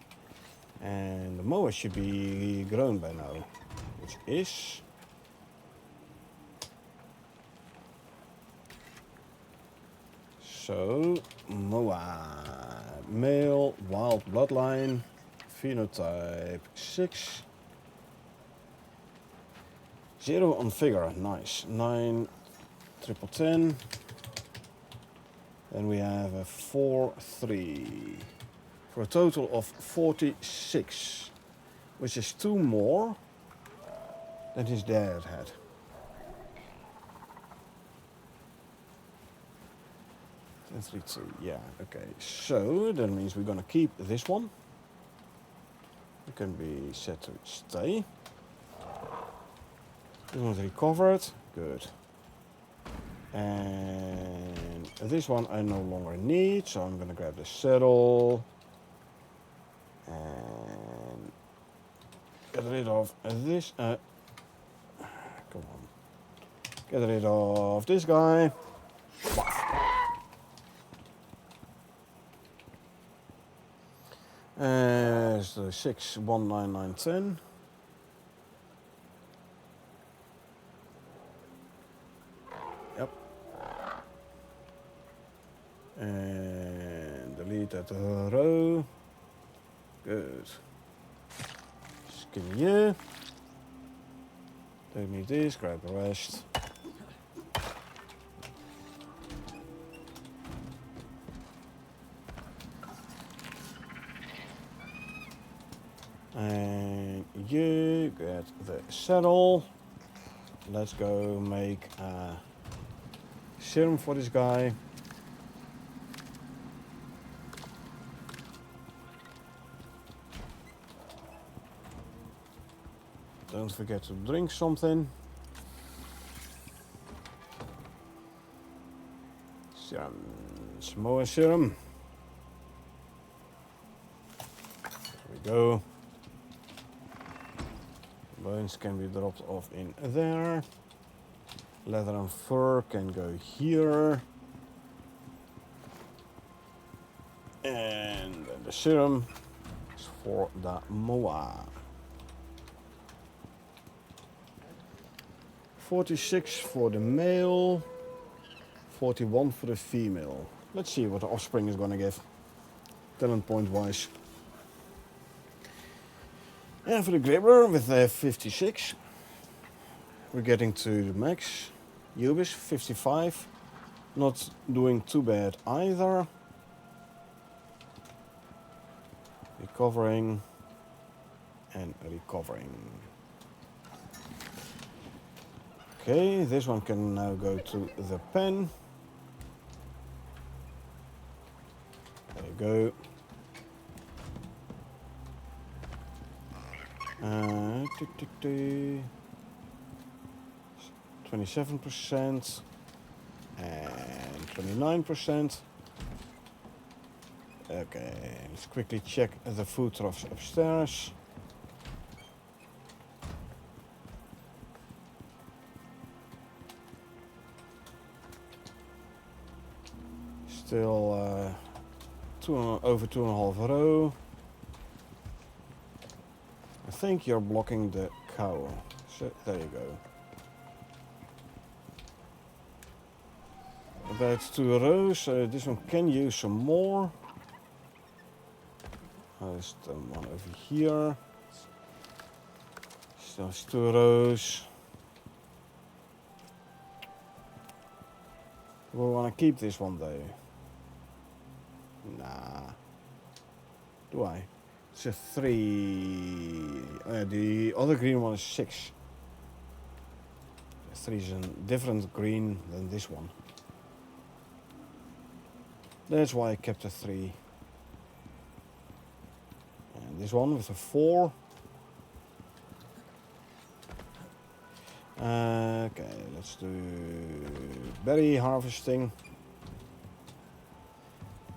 And the Moa should be grown by now. Which is... So, Moa. Male, wild bloodline. Phenotype 6. 0 on figure, nice. 9, 10. Then we have a 4, 3. For a total of 46. Which is 2 more than his dad had. And 3, 2, yeah, okay. So, that means we're gonna keep this one. It can be set to stay. This one's recovered, good. And this one I no longer need, so I'm gonna grab the saddle. And get rid of this, come on. Get rid of this guy. So 6, 1, 9, 9, 10. Yep. And delete that row. Good. Skin you. Don't need this, grab the rest. And you get the saddle. Let's go make a serum for this guy. Don't forget to drink something. Samoa serum. There we go. Bones can be dropped off in there. Leather and fur can go here. And then the serum is for the moa. 46 for the male, 41 for the female. Let's see what the offspring is going to give, talent point wise. And for the Gribbler with 56, we're getting to the max. Ubis 55, not doing too bad either. Recovering and recovering. Okay, this one can now go to the pen. There you go. 27% and 29%. Okay, let's quickly check the food troughs upstairs. Still over 2.5 row. I think you're blocking the cow. So there you go. About 2 rows. This one can use some more. There's the one over here. Still 2 rows. We want to keep this one though. Nah. Do I? It's a 3. The other green one is 6. The 3 is a different green than this one. That's why I kept a 3. And this one with a 4. Okay, let's do berry harvesting.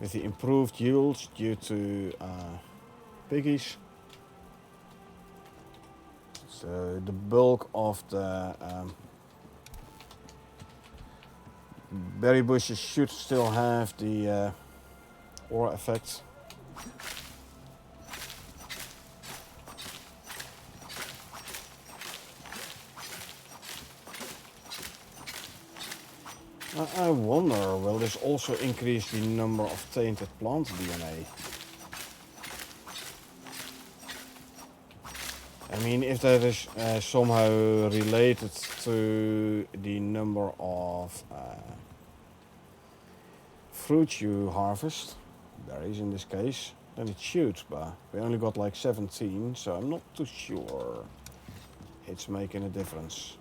With the improved yields due to piggies. So the bulk of the berry bushes should still have the aura effect. I wonder, will this also increase the number of tainted plant DNA? I mean, if that is somehow related to the number of fruit you harvest, berries in this case, then it should, but we only got like 17, so I'm not too sure it's making a difference.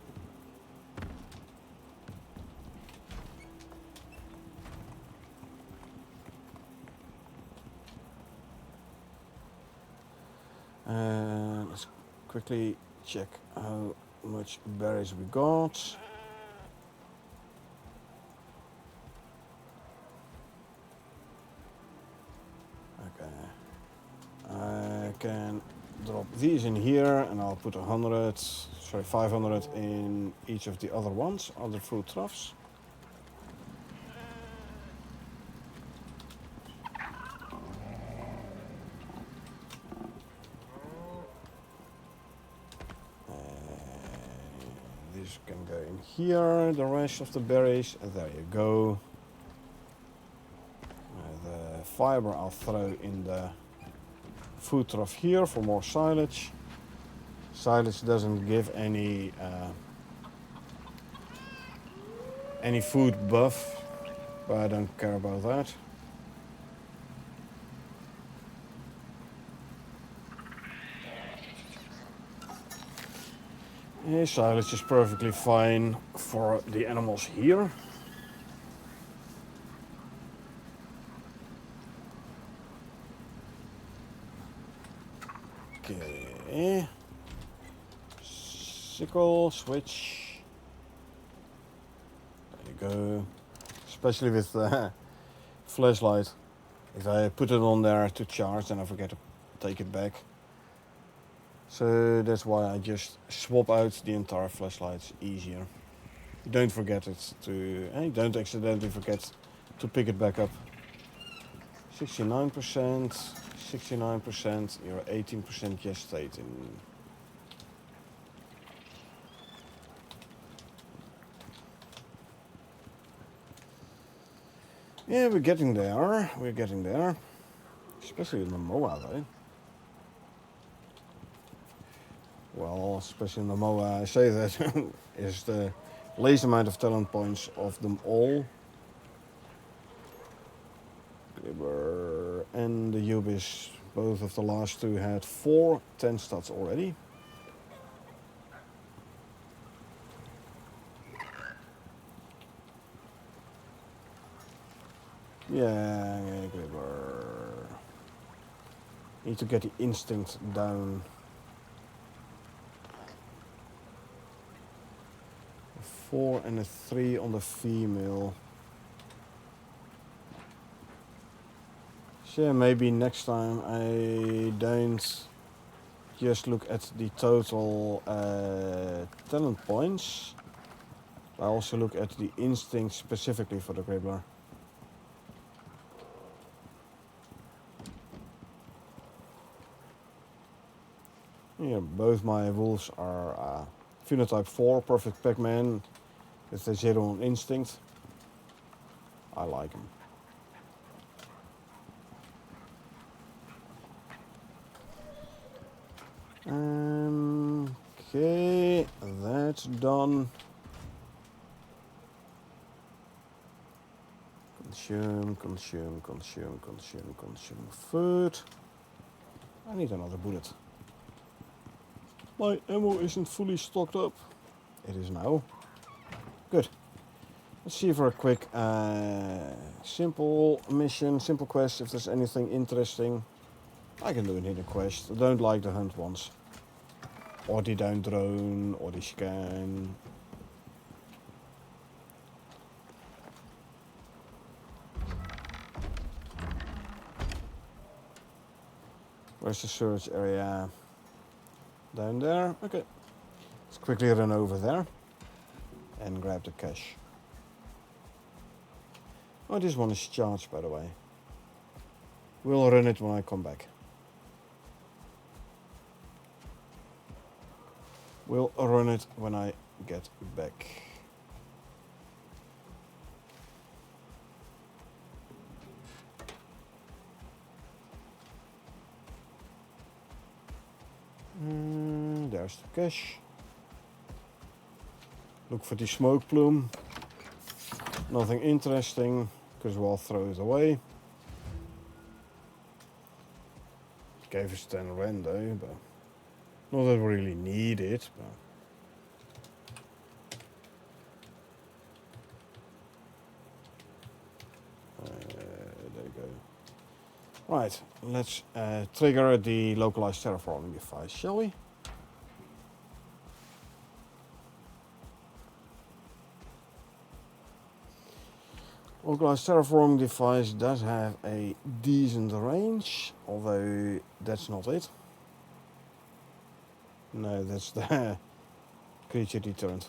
Let's quickly check how much berries we got. Okay, I can drop these in here and I'll put 500 in each of the other ones, other fruit troughs. This can go in here, the rest of the berries, and there you go. The fiber I'll throw in the food trough here for more silage. Silage doesn't give any food buff, but I don't care about that. Yeah, silage is perfectly fine for the animals here. Okay. Sickle, switch. There you go. Especially with flashlight. If I put it on there to charge, then I forget to take it back. So that's why I just swap out the entire flashlight. It's easier. Don't forget it to... don't accidentally forget to pick it back up. 69%, 69%, you're 18% gestating. Yeah, we're getting there. We're getting there. Especially in the MOA, though. Well, especially in the MOA, I say that is the least amount of talent points of them all. Glibber and the Ubis, both of the last two had 4 10 stats already. Yeah, Glibber. Need to get the instinct down. 4 and a 3 on the female. So yeah, maybe next time I don't just look at the total talent points. I also look at the instinct specifically for the Gribbler. Yeah, both my wolves are phenotype 4, perfect Pac-Man, with a 0 on instinct. I like them. Okay, that's done. Consume food. I need another bullet. My ammo isn't fully stocked up. It is now. Good. Let's see for a quick simple mission, simple quest, if there's anything interesting. I can do a hidden quest. I don't like the hunt ones. Or die down drone, or die scan. Where's the search area? Down there? Okay. Let's quickly run over there and grab the cash. Oh, this one is charged, by the way. We'll run it when I come back. We'll run it when I get back. There's the cash. Look for the smoke plume. Nothing interesting, because we'll throw it away. Gave us 10 rando, but not that we really need it. But there you go. Right, let's trigger the localized terraforming device, shall we? Localized terraforming device does have a decent range, although that's not it. No, that's the creature deterrent.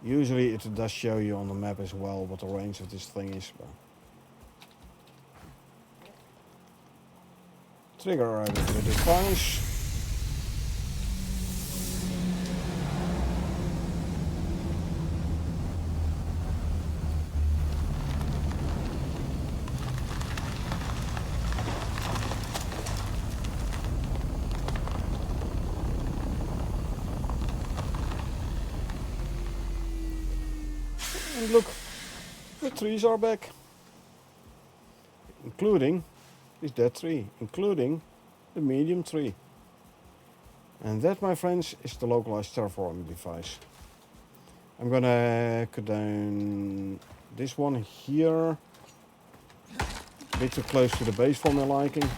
Usually it does show you on the map as well what the range of this thing is. But trigger the device. And look, the trees are back. Including this dead tree, including the medium tree. And that, my friends, is the localized terraforming device. I'm gonna cut down this one here. A bit too close to the base for my liking.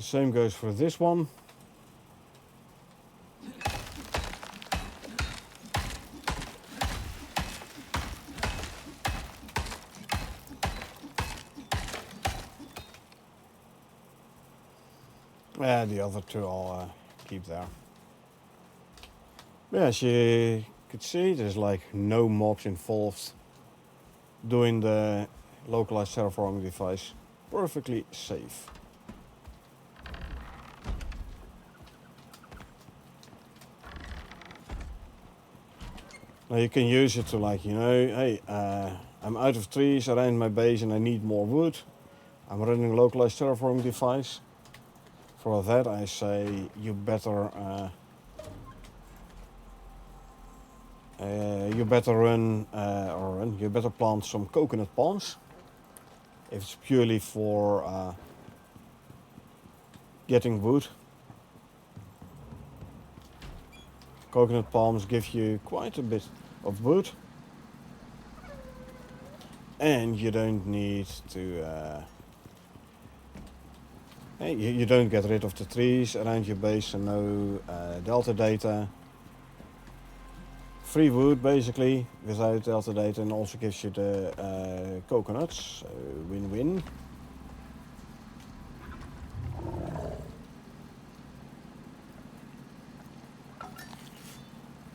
same goes for this one. Yeah, the other two I'll keep there. Yeah, as you could see, there's like no mobs involved doing the localized terraforming device. Perfectly safe. Now you can use it to like, you know, hey, I'm out of trees around my base and I need more wood. I'm running a localized terraforming device. For that I say you better you better plant some coconut palms. If it's purely for getting wood. Coconut palms give you quite a bit of wood. And you don't need to... you don't get rid of the trees around your base and no delta data. Free wood basically without delta data, and also gives you the coconuts. So win-win.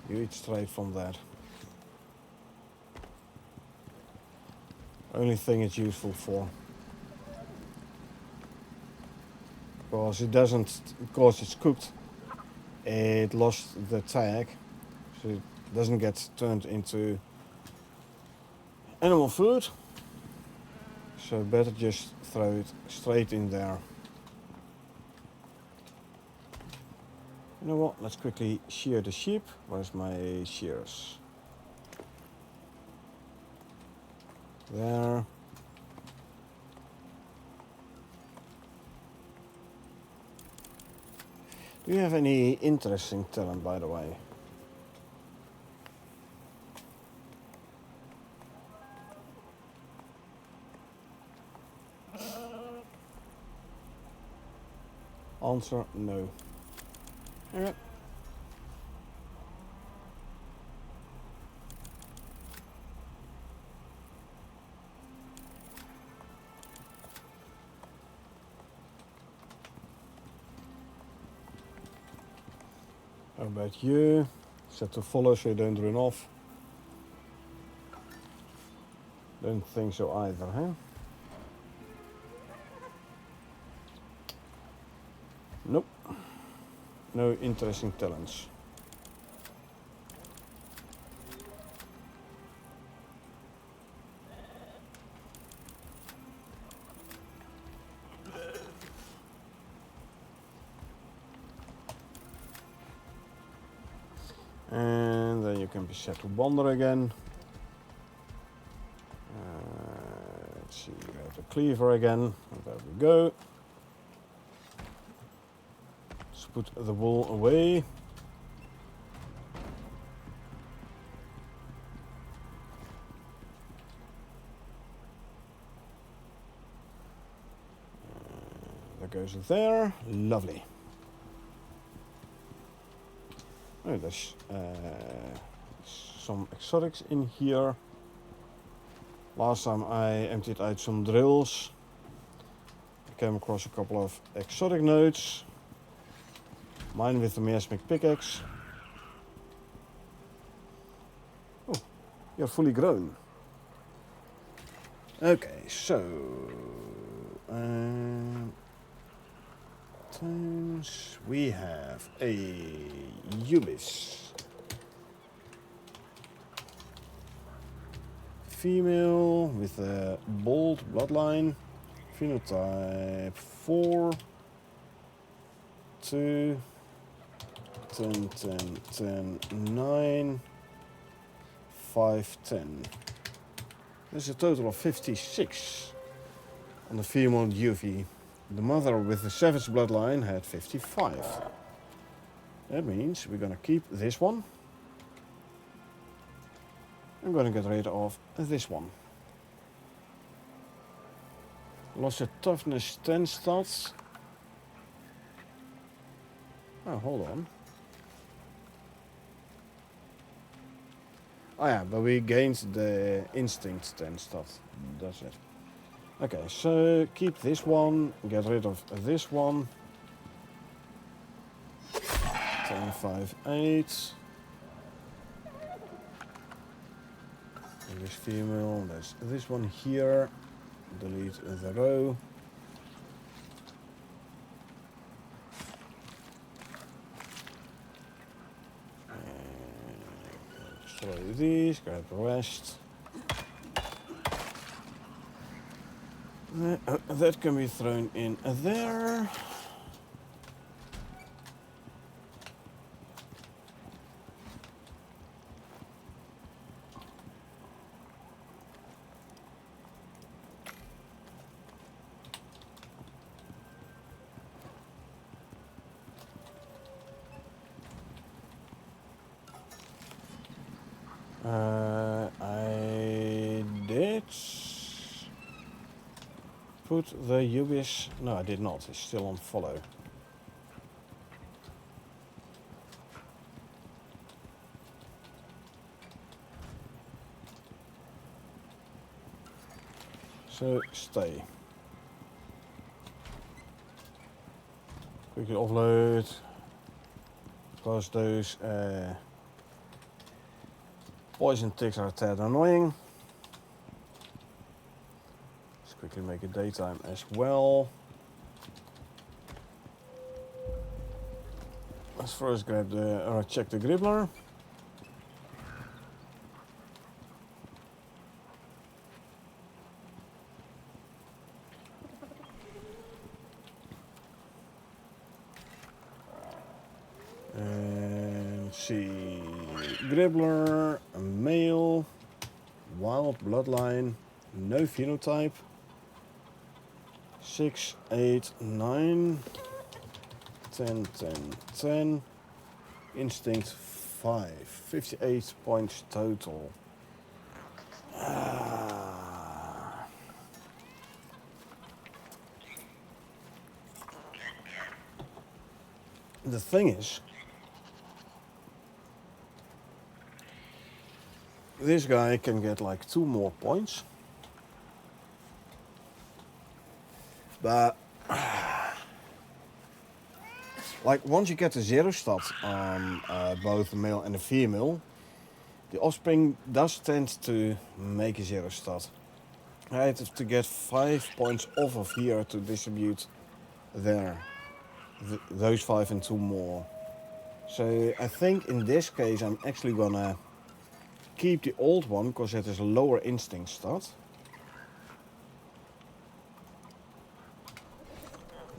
You eat straight from that. Only thing it's useful for. Because it doesn't, because it's cooked, it lost the tag, so it doesn't get turned into animal food. So better just throw it straight in there. You know what, let's quickly shear the sheep. Where's my shears? There. Do you have any interesting talent, by the way? Answer, no. Alright. How about you? Set to follow so you don't run off. Don't think so either, huh? Nope. No interesting talents. And then you can be set to wander again. Let's see, we have the cleaver again. There we go. Let's put the wool away. That goes there. Lovely. Oh, there's some exotics in here. Last time I emptied out some drills. I came across a couple of exotic nodes. Mine with the miasmic pickaxe. Oh, you're fully grown. Okay, so... times we have a Ubis. Female with a bold bloodline. Phenotype 4. 2. 10, 10, 10, 9. 5, 10. There's a total of 56 on the female UV. The mother with the savage bloodline had 55. That means we're gonna keep this one. I'm gonna get rid of this one. Lost a toughness 10 stats. Oh, hold on. Oh yeah, but we gained the instinct and stuff. That's it. Okay, so keep this one, get rid of this one. 10, 5, 8. English female, there's this one here. Delete the row. Destroy these, grab the rest. That can be thrown in there. I did put the Ubis. No, I did not. It's still on follow. So stay. Quickly offload. Because those poison ticks are a tad annoying. Let's quickly make it daytime as well. Let's first grab the check the gribbler. And see, gribbler, a male, wild bloodline, no phenotype. 6, 8, 9, 10, 10, 10. Instinct 5. 58 points total. The thing is, this guy can get like 2 more points. But like once you get the 0 stat on both the male and the female, the offspring does tend to make a 0 stat. I have to get 5 points off of here to distribute there. Those 5 and 2 more. So I think in this case I'm actually gonna keep the old one because it is a lower instinct stat.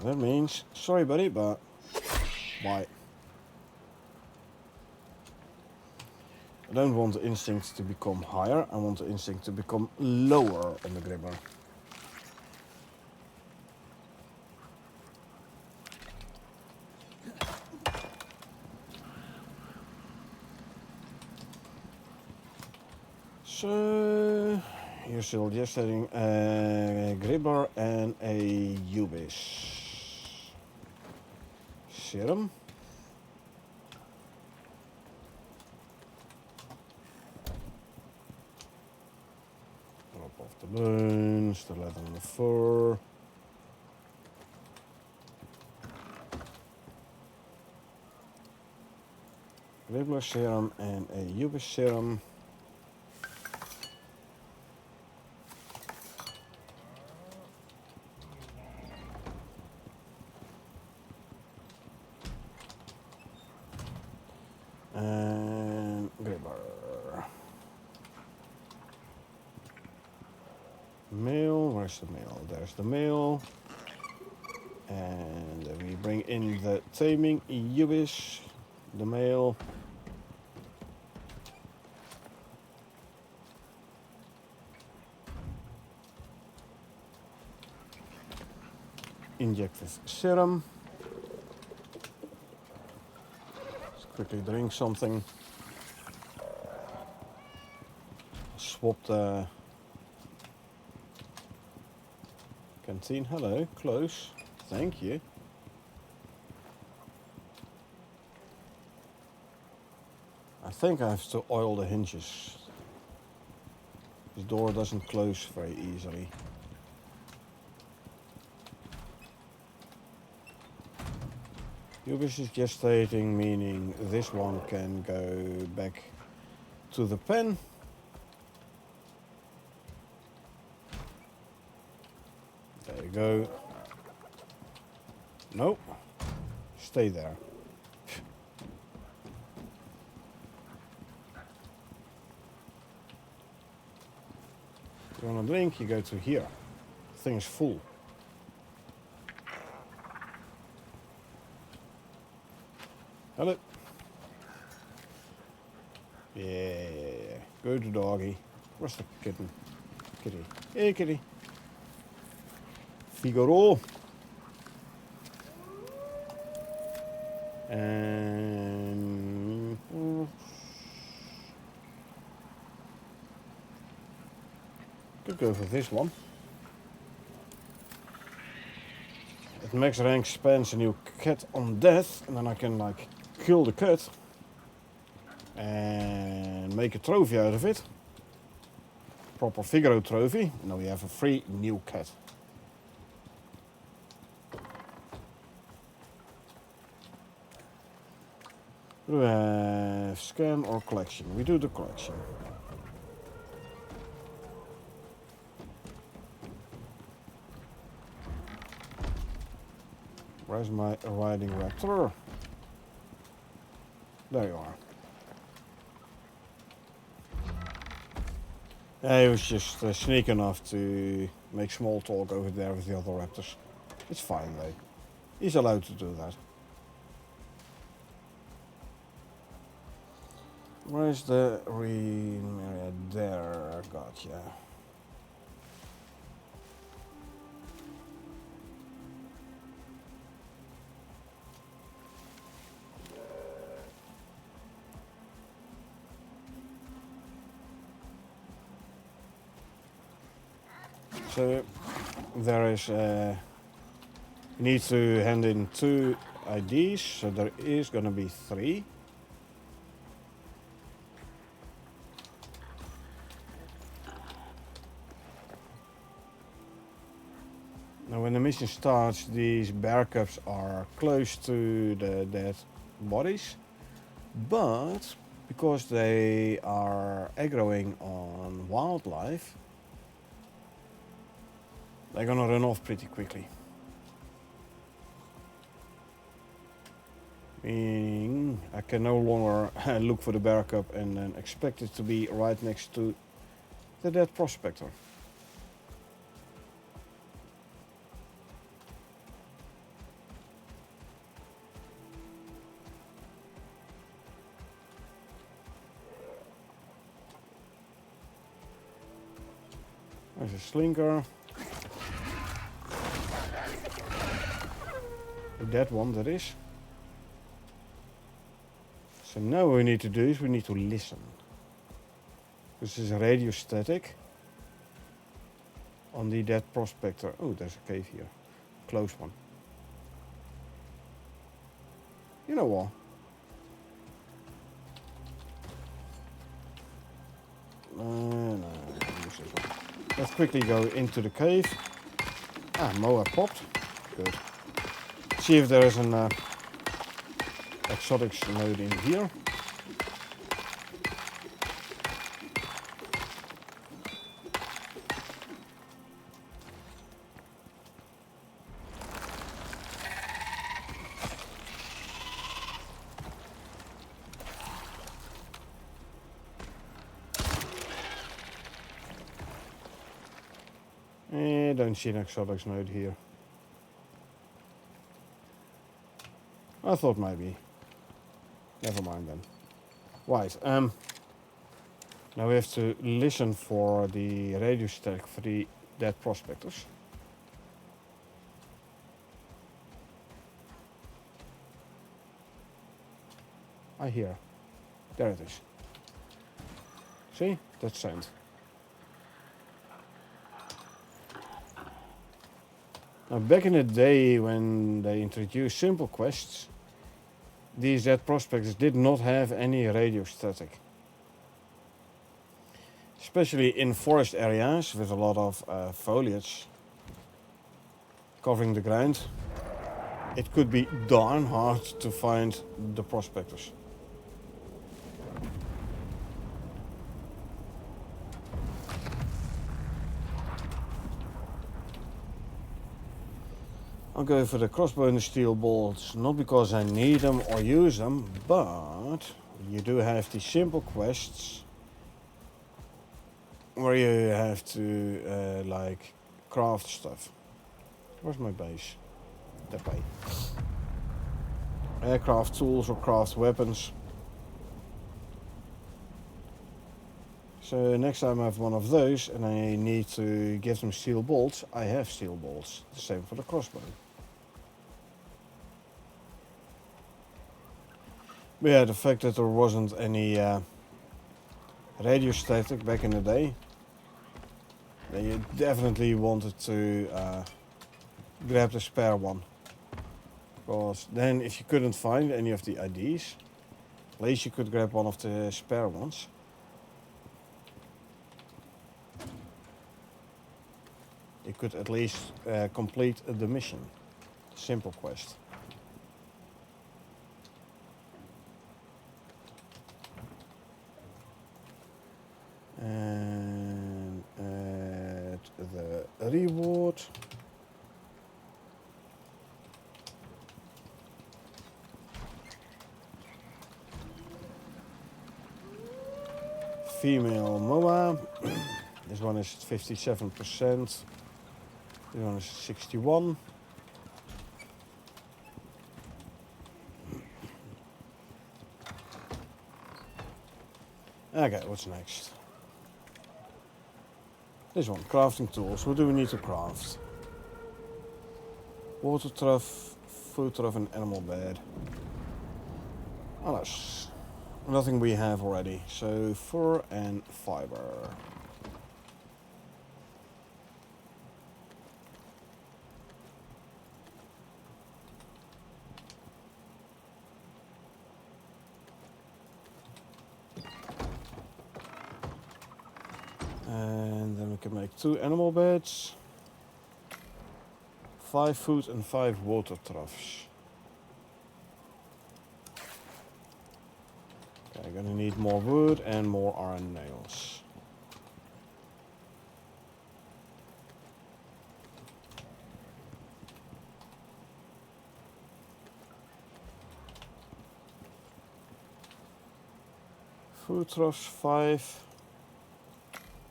That means, sorry buddy, but bye. I don't want the instinct to become higher, I want the instinct to become lower on the gripper. So, you're still just having a gribber and a Ubis serum. Drop off the bones, the leather and the fur. Gribbler serum and a Ubis serum. And gribber. Male, where's the male? There's the male. And then we bring in the taming Ubis, the male. Inject with serum. Let's quickly drink something. Swap the canteen. Hello, close. Thank you. think I have to oil the hinges. This door doesn't close very easily. Ubis is gestating, meaning this one can go back to the pen. There you go. Nope. Stay there. You want a drink, you go to here. The thing is full. Hello. Yeah. Good doggy. Where's the kitten? Kitty. Hey, kitty. Figaro. And could go for this one. At max rank spends a new cat on death, and then I can like kill the cat and make a trophy out of it. Proper Figaro trophy. Now we have a free new cat. We have scan or collection. We do the collection. Where's my riding raptor? There you are. Yeah, he was just sneak enough to make small talk over there with the other raptors. It's fine though. He's allowed to do that. Where's the green area? There, gotcha. So there is you need to hand in 2 IDs, so there is gonna be 3. Now when the mission starts, these bear cubs are close to the dead bodies, but because they are aggroing on wildlife, they're gonna run off pretty quickly. Meaning I can no longer look for the bear cub and then expect it to be right next to the dead prospector. There's a slinker. A dead one, that is. So now what we need to do is we need to listen. This is radio static on the dead prospector. Oh, there's a cave here. Close one. You know what? No, use this one. Let's quickly go into the cave. Ah, Moa popped. Good. See if there is an exotics node in here. Don't see an exotics node here. I thought maybe. Never mind then. Right, now we have to listen for the radio static for the dead prospectors. I hear. There it is. See? That's sound. Now back in the day when they introduced simple quests, these dead prospectors did not have any radio static. Especially in forest areas with a lot of foliage covering the ground, it could be darn hard to find the prospectors. I'll go for the crossbow and the steel bolts, not because I need them or use them, but you do have these simple quests where you have to like craft stuff. Where's my base? That way. Craft tools or craft weapons. So next time I have one of those and I need to give them steel bolts, I have steel bolts. The same for the crossbow. But yeah, the fact that there wasn't any radio static back in the day, then you definitely wanted to grab the spare one. Because then if you couldn't find any of the IDs, at least you could grab one of the spare ones. You could at least complete the mission. Simple quest. And add the reward. Female MOA. This one is 57%. This one is 61. Okay, what's next? This one, crafting tools. What do we need to craft? Water trough, food trough and animal bed. Alles. Nothing we have already. So fur and fiber. And then we can make 2 animal beds, 5 food and 5 water troughs. Okay, I'm gonna need more wood and more iron nails. Food troughs 5.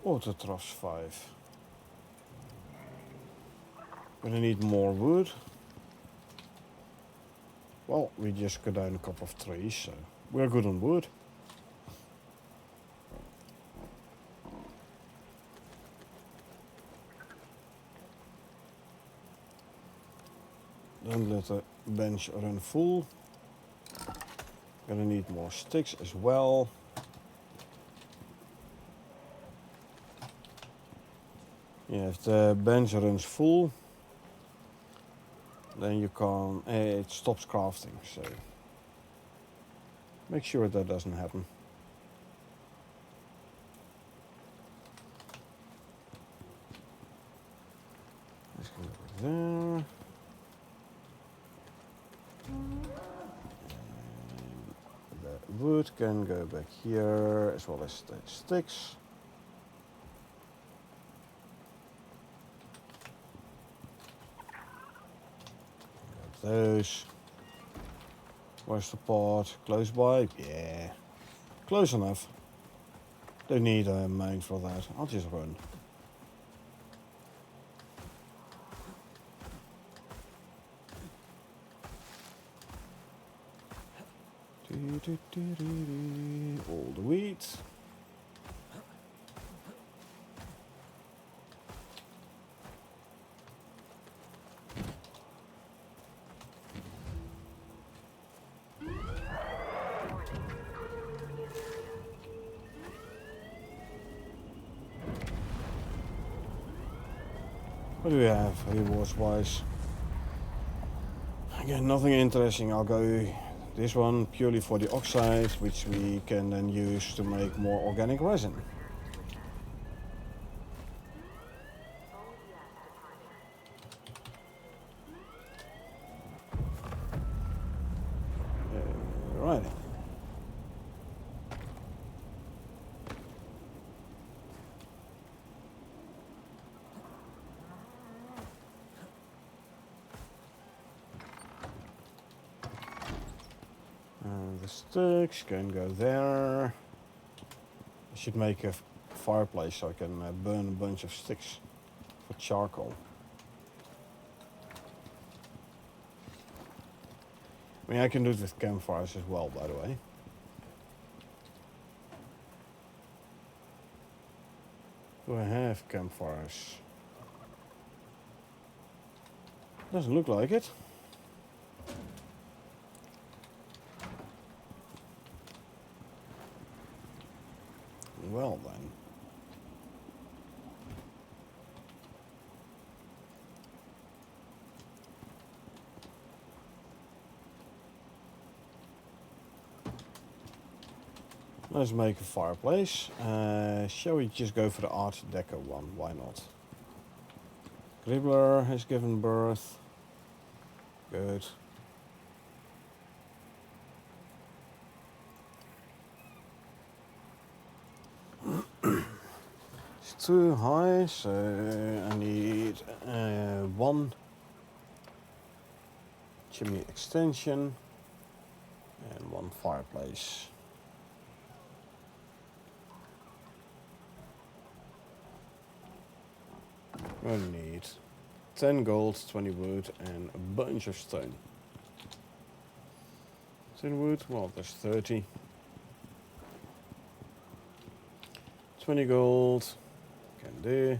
Water troughs 5. Gonna need more wood. Well, we just cut down a couple of trees, so we're good on wood. Don't let the bench run full. Gonna need more sticks as well. Yeah, if the bench runs full, then you can, it stops crafting, so make sure that doesn't happen. Let's go over there. And the wood can go back here, as well as the sticks. Those. Where's the pot? Close by? Yeah. Close enough. Don't need a mine for that. I'll just run. All the wheat. What do we have rewards wise? Again, nothing interesting. I'll go This one purely for the oxide, which we can then use to make more organic resin. Right. The sticks can go there. I should make a fireplace so I can burn a bunch of sticks for charcoal. I mean, I can do it with campfires as well, by the way. Do I have campfires? Doesn't look like it. Well then. Let's make a fireplace. Shall we just go for the Art Deco one? Why not? Gribbler has given birth. Good. It's too high, so I need one chimney extension and one fireplace. We need 10 gold, 20 wood, and a bunch of stone. 10 wood, well, there's 30. 20 gold, can do.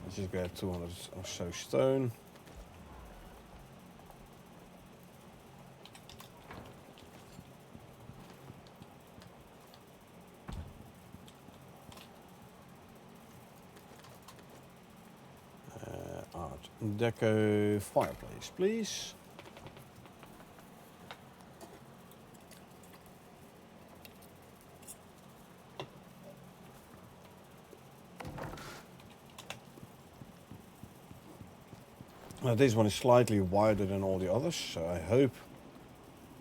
Let's just grab 200 or so stone. Art Deco fireplace, please. Now this one is slightly wider than all the others, so I hope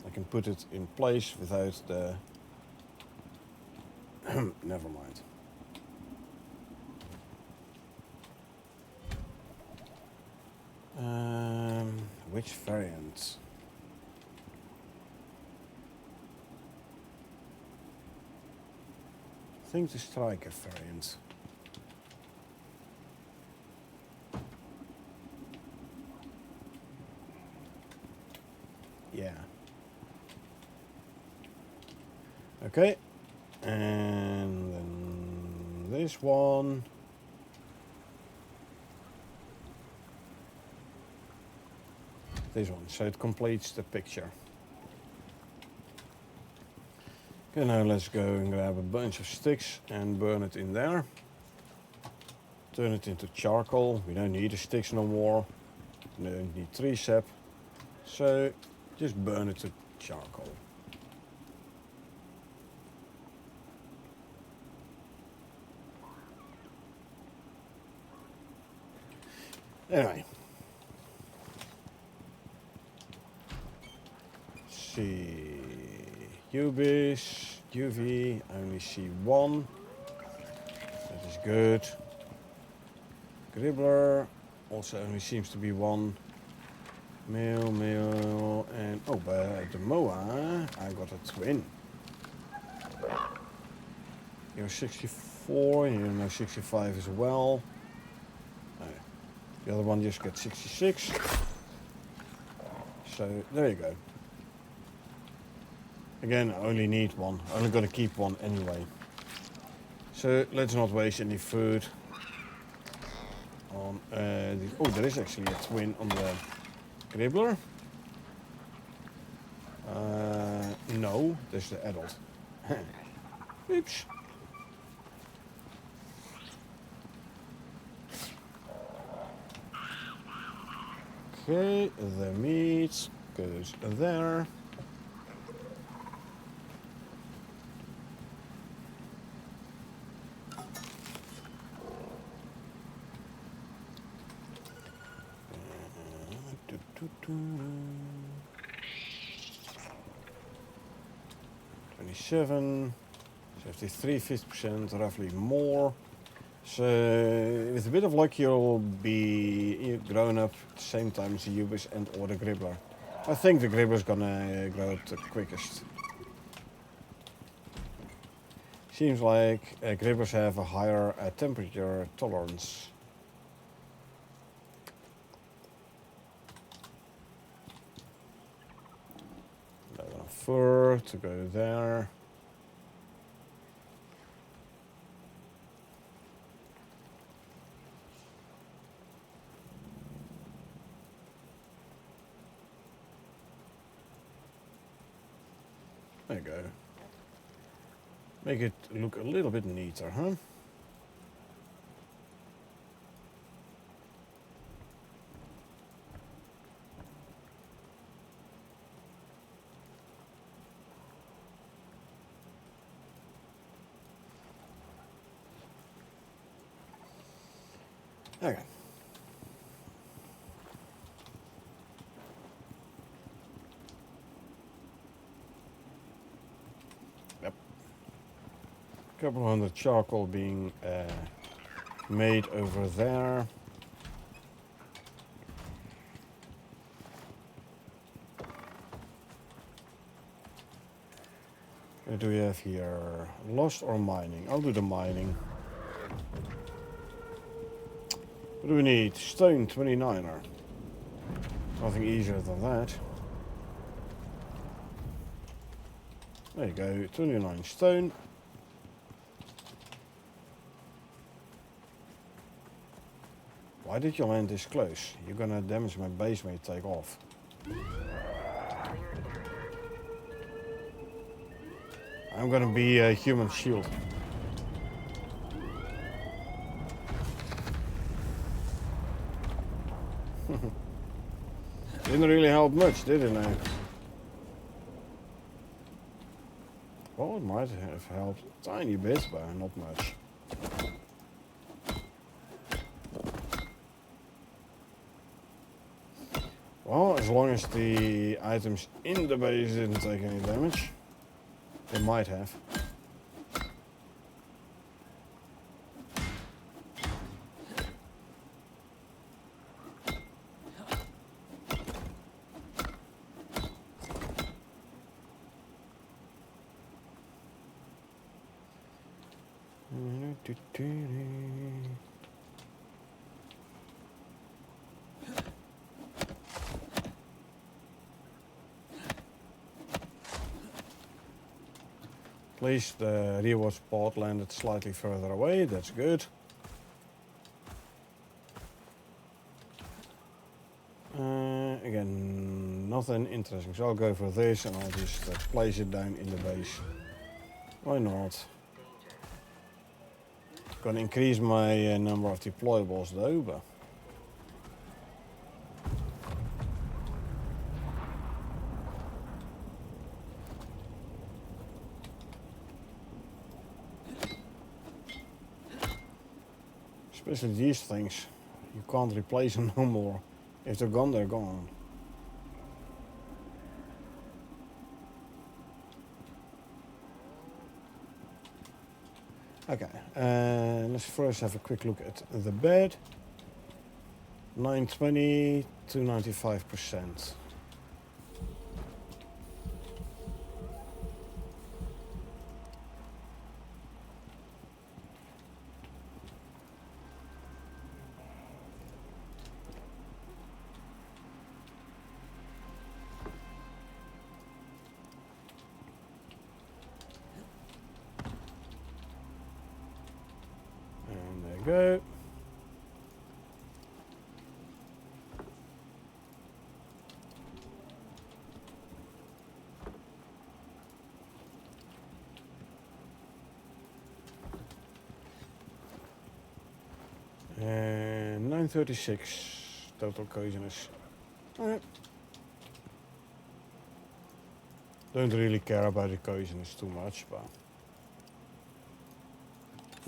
I can put it in place without the... Never mind. Which variant? I think the striker variant. Yeah. Okay. And then this one. This one, so it completes the picture. Okay, now let's go and grab a bunch of sticks and burn it in there. Turn it into charcoal. We don't need the sticks no more. We don't need tree sap. So just burn it to charcoal. Anyway. See, UV, I only see one. That is good. Gribbler also only seems to be one. Male, and oh, but the Moa, I got a twin. You're 64, you're now 65 as well. The other one just got 66. So there you go. Again, I only need one. I'm only going to keep one anyway. So let's not waste any food. On oh, there is actually a twin on the Gribbler. No, there's the adult. Oops. Okay, the meat. goes there. Uh, 27, 73, 50%, roughly more. So with a bit of luck you'll be grown up at the same time as the Ubis and or the Gribbler. I think the Gribbler's gonna grow up the quickest. Seems like Gribblers have a higher temperature tolerance. Enough fur to go there. There you go. Make it look a little bit neater, huh? Okay. Yep. Couple hundred charcoal being made over there. What do we have here? Lost or mining? I'll do the mining. What do we need? Stone 29er. Nothing easier than that. There you go, 29 stone. Why did you land this close? You're gonna damage my base when you take off. I'm gonna be a human shield. Didn't really help much, did it now? Well, it might have helped a tiny bit, but not much. Well, as long as the items in the base didn't take any damage, they might have. At least the reward spot landed slightly further away, that's good. Again, nothing interesting, so I'll go for this and I'll just place it down in the base. Why not? Gonna increase my number of deployables though, but especially these things, you can't replace them no more. If they're gone, they're gone. Okay, let's first have a quick look at the bed. 920 to 95%. Go. And 936 total coziness. Alright. Don't really care about the coziness too much, but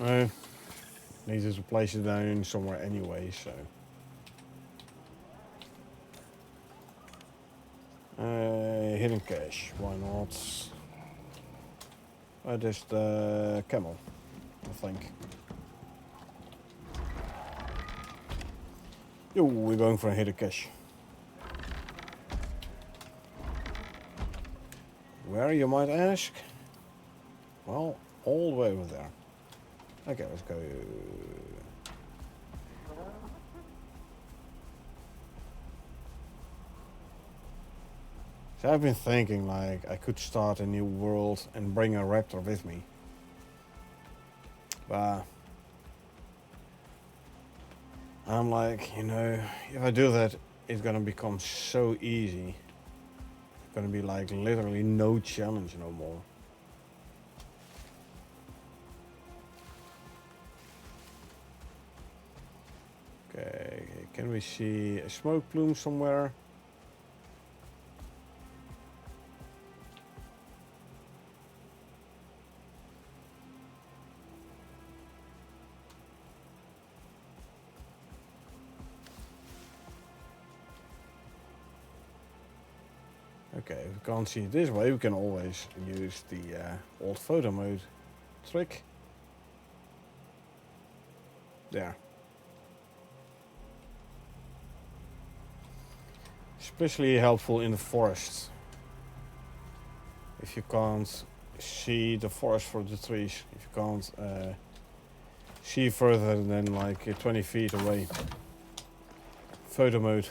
I need to place it down somewhere anyway, so. Hidden cache, why not? There's the camel, I think. Yo, we're going for a hidden cache. Where, you might ask? Well, all the way over there. Okay, let's go. So I've been thinking like I could start a new world and bring a raptor with me. But I'm like, you know, if I do that, it's gonna become so easy. It's gonna be like literally no challenge no more. Okay, can we see a smoke plume somewhere? Okay, if we can't see it this way, we can always use the old photo mode trick. There. Especially helpful in the forest. If you can't see the forest for the trees, if you can't see further than like 20 feet away. Photo mode.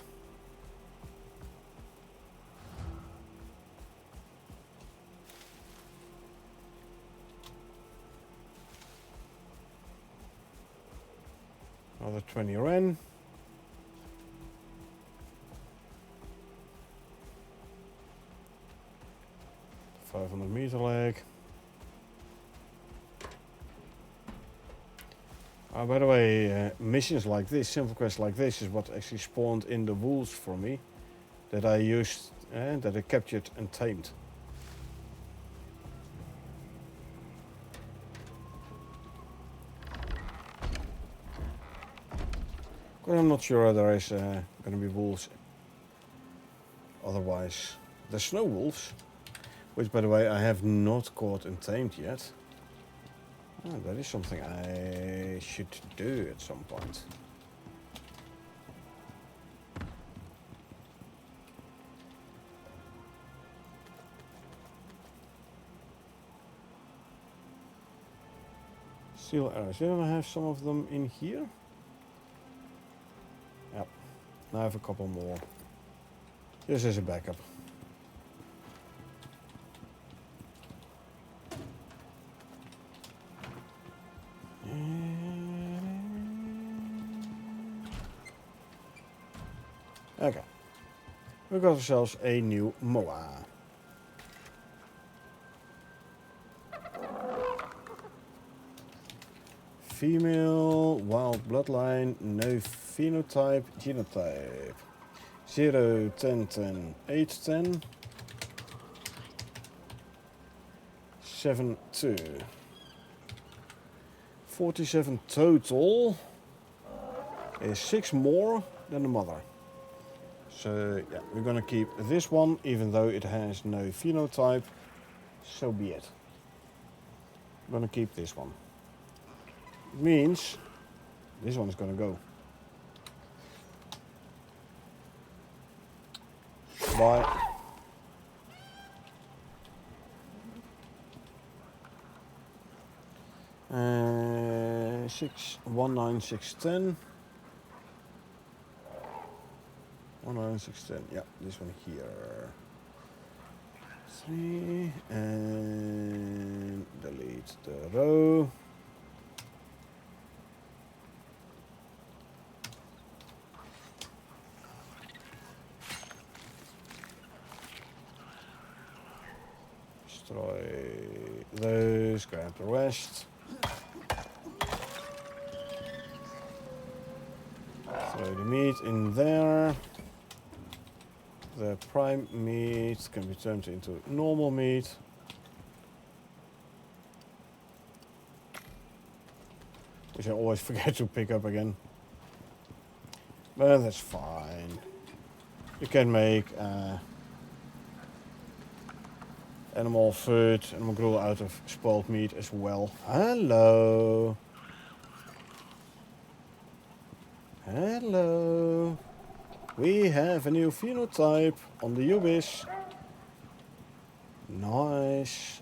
Another 20 ren. $500 leg. By the way, missions like this, simple quests like this, is what actually spawned in the wolves for me. That I used, that I captured and tamed. But I'm not sure there is gonna be wolves. Otherwise, the snow wolves, which by the way I have not caught and tamed yet. Oh, that is something I should do at some point. Steel arrows. Didn't I have some of them in here? Yep. Now I have a couple more. This is a backup. Okay. We got ourselves a new MOA. Female, wild bloodline, no phenotype, genotype. 0, 10, 10, 8, 10. 7, 2. 47 total. Is 6 more than the mother. So yeah, we're gonna keep this one, even though it has no phenotype. So be it. We're gonna keep this one. It means this one is gonna go. Bye. 19610. 19610. Yeah, this one here. 3 and delete the row. Destroy those, grab the rest. Throw the meat in there. The prime meat can be turned into normal meat. Which I always forget to pick up again. But that's fine. You can make animal food, animal gruel out of spoiled meat as well. Hello. Hello. We have a new phenotype on the Ubis. Nice.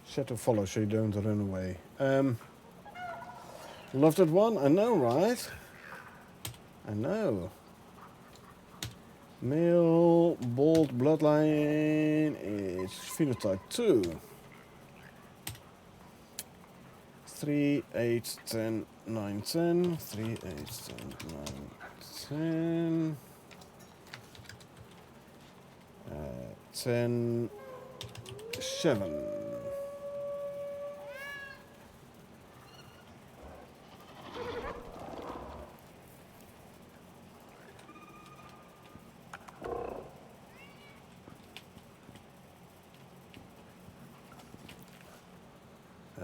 Set to follow so you don't run away. Love that one, I know, right? I know. Male, bold bloodline is phenotype 2. 3, 8, 10, 9, 10. 3, 8, 10, 9, 10. 10, 7.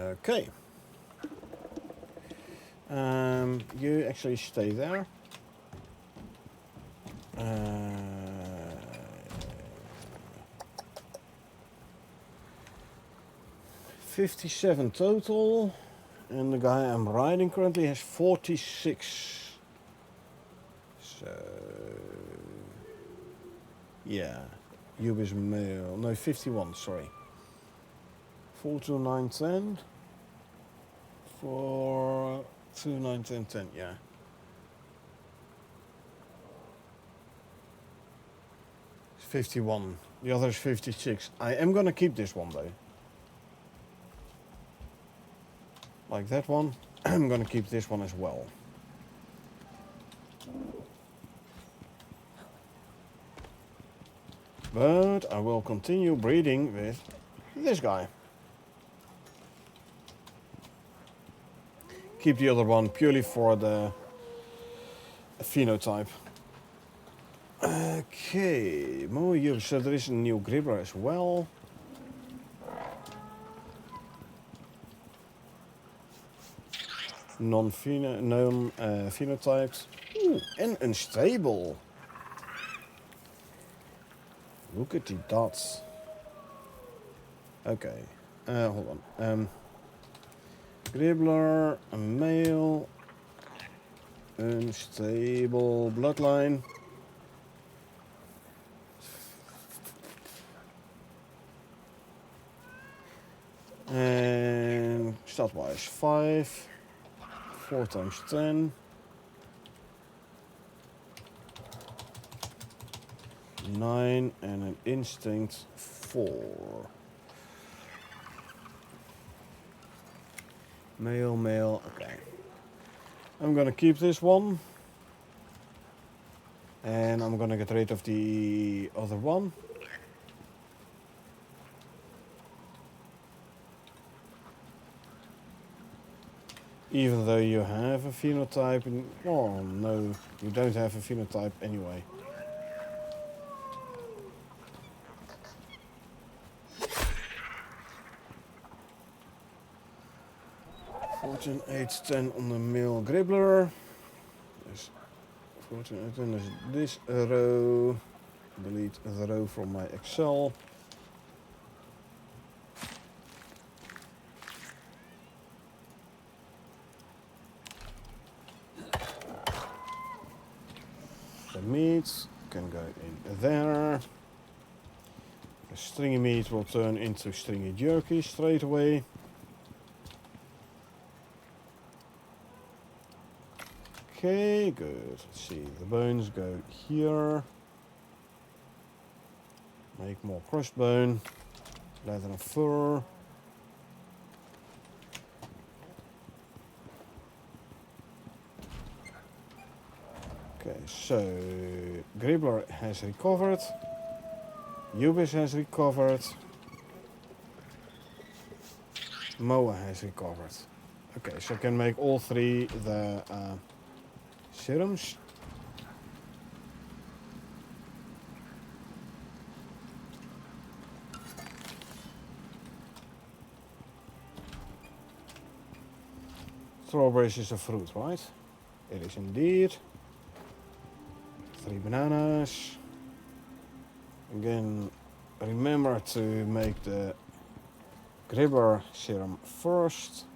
Okay. You actually stay there. 57 total, and the guy I'm riding currently has 46. So, yeah, Ubis male, no 51, sorry. 4, 2, 9, 10. 4, 2, 9, 10, 10, yeah. It's 51, the other is 56. I am gonna keep this one though. Like that one, I'm gonna keep this one as well. But I will continue breeding with this guy. Keep the other one purely for the phenotype. Okay, more Ubis. So there is a new Gribbler as well. Non-phenotyped. And unstable. Look at the dots. Okay, hold on. Gribbler, a male, unstable bloodline. And stat-wise 5. 4 times 10. 9 and an instinct 4. Male, okay. I'm gonna keep this one. And I'm gonna get rid of the other one. Even though you have a phenotype, oh no, you don't have a phenotype anyway. Fortune 810 on the male Gribbler. Yes. Fortune 810 is this row. Delete the row from my Excel. The meat can go in there. The stringy meat will turn into stringy jerky straight away. Okay, good. Let's see, the bones go here. Make more crushed bone, leather and fur. Okay, so Gribbler has recovered. Ubis has recovered. Moa has recovered. Okay, so I can make all three the serums. Strawberries is a fruit, right? It is indeed. 3 bananas. Again, remember to make the Gribber serum first.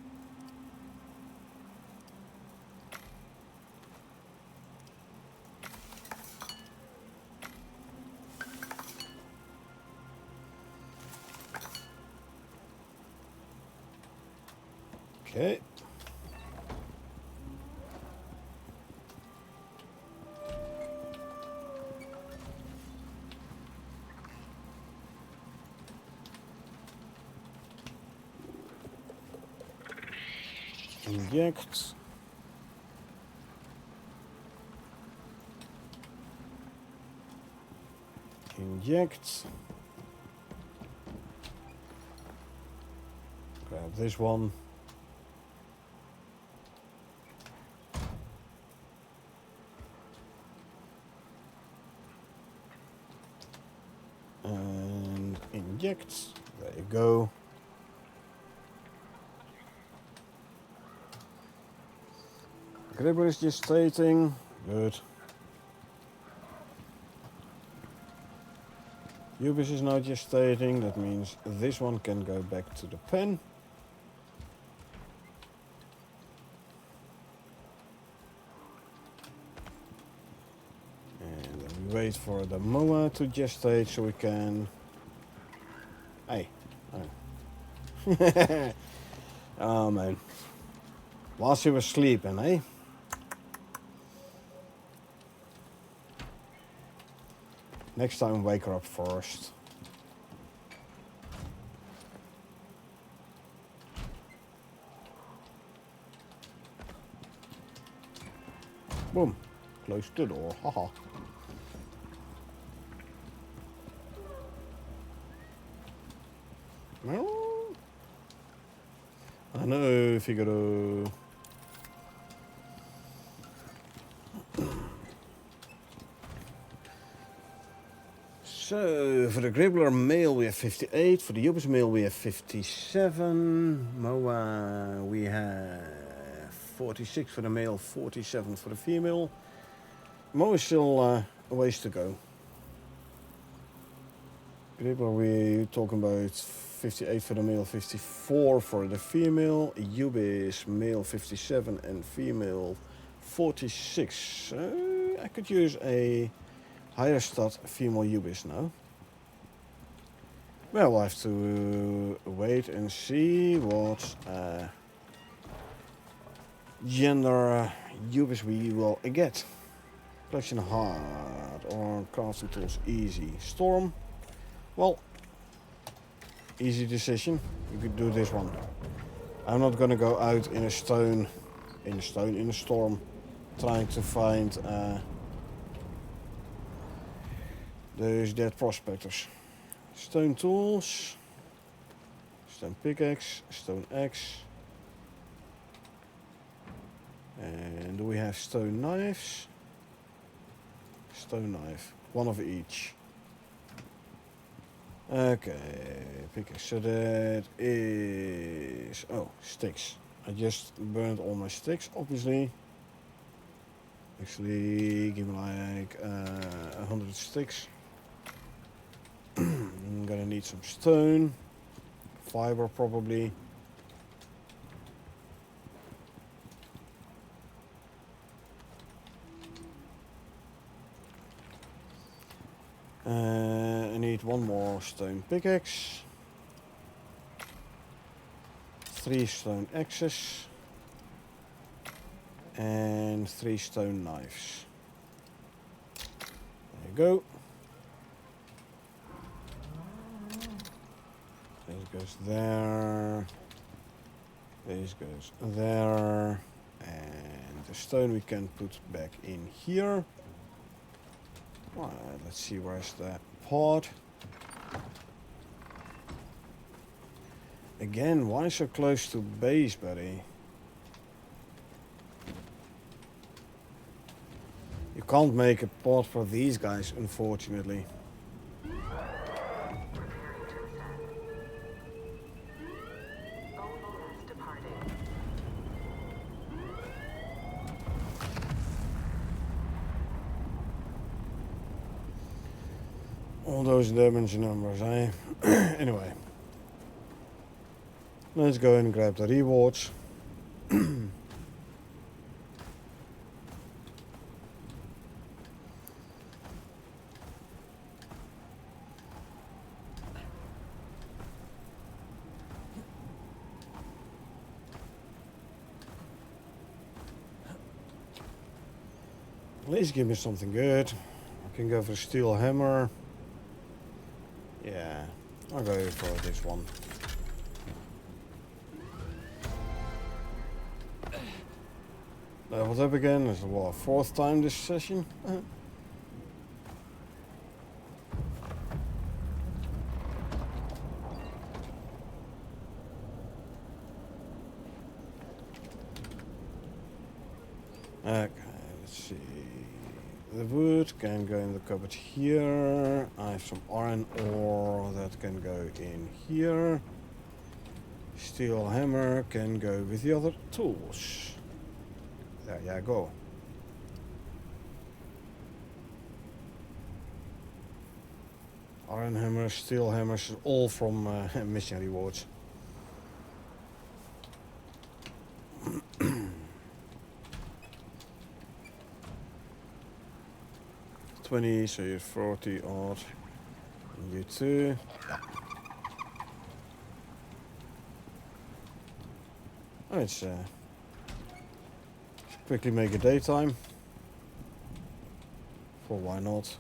Okay. Inject. Inject. Grab this one. And inject. There you go. Gribber is gestating. Good. Ubis is now gestating. That means this one can go back to the pen. And then we wait for the Moa to gestate so we can... Hey. Oh. Oh man. Whilst he was sleeping, eh? Next time wake her up first. Boom. Close the door. Haha. I know, Figaro. So, for the Gribbler male we have 58, for the Ubis male we have 57, Moa we have 46 for the male, 47 for the female. Moa is still a ways to go. Gribbler we talking about 58 for the male, 54 for the female, Ubis male 57 and female 46. I could use a higher stat female Ubis now. Well, we'll have to wait and see what gender Ubis we will get. Collection hard or casting tools easy. Storm. Well, easy decision. You could do this one. I'm not gonna go out in a storm, trying to find those dead prospectors. Stone tools, stone pickaxe, stone axe, and do we have stone knives? Stone knife, one of each. Okay, pickaxe. So that is sticks. I just burned all my sticks, obviously. Actually, give me like 100 sticks. I'm gonna need some stone, fiber probably. I need one more stone pickaxe, 3 stone axes, and 3 stone knives. There you go. This goes there. This goes there. And the stone we can put back in here. Well, let's see, where's the pod? Again, why so close to base, buddy? can't make a pod for these guys, unfortunately. All those dimension numbers, eh? Anyway. Let's go and grab the rewards. At least give me something good. I can go for a steel hammer. Yeah, I'll go for this one. Leveled up again. This is what, 4th time this session? Okay, let's see. The wood can go in the cupboard here. I have some iron ore that can go in here. Steel hammer can go with the other tools. There you go. Iron hammers, steel hammers, all from mission rewards. $20, so you're 40 odd. And you too. Oh, it's quickly make a daytime. For why not?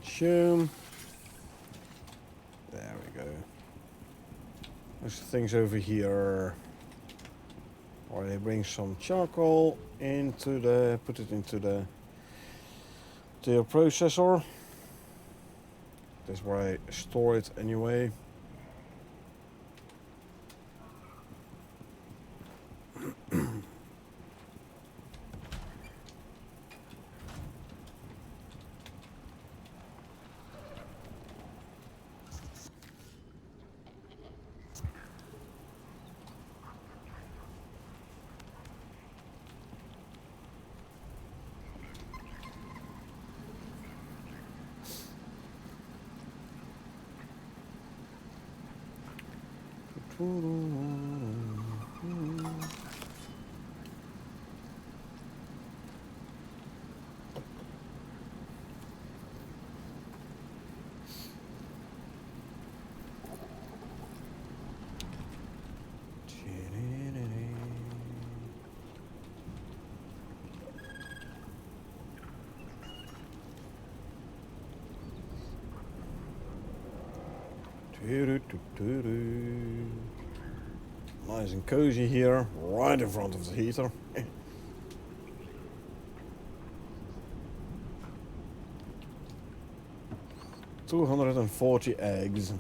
Consume. There we go. There's things over here. Or they bring some charcoal into the, put it into the processor. That's where I store it anyway. Nice and cozy here, right in front of the heater. 240 eggs.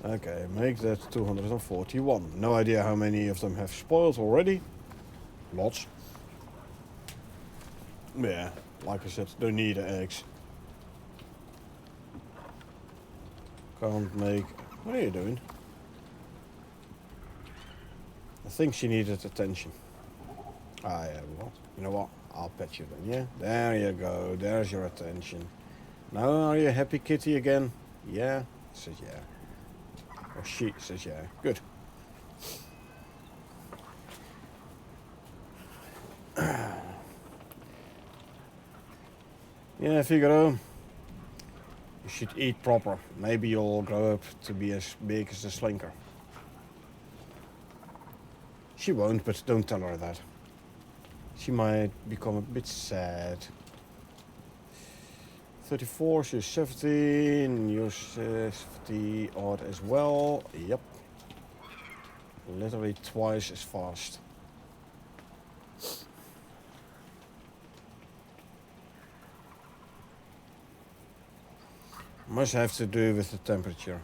Okay, make that 241. No idea how many of them have spoiled already. Lots. Yeah, like I said, don't need the eggs. Can't make... What are you doing? I think she needed attention. Ah, yeah, well, you know what? I'll pet you then, yeah? There you go, there's your attention. Now, are you happy, kitty, again? Yeah? Says yeah. Or she says yeah. Good. Yeah, Figaro. You should eat proper. Maybe you'll grow up to be as big as a slinker. She won't, but don't tell her that. She might become a bit sad. 34, she's 17, you're 70 odd as well. Yep. Literally twice as fast. Must have to do with the temperature.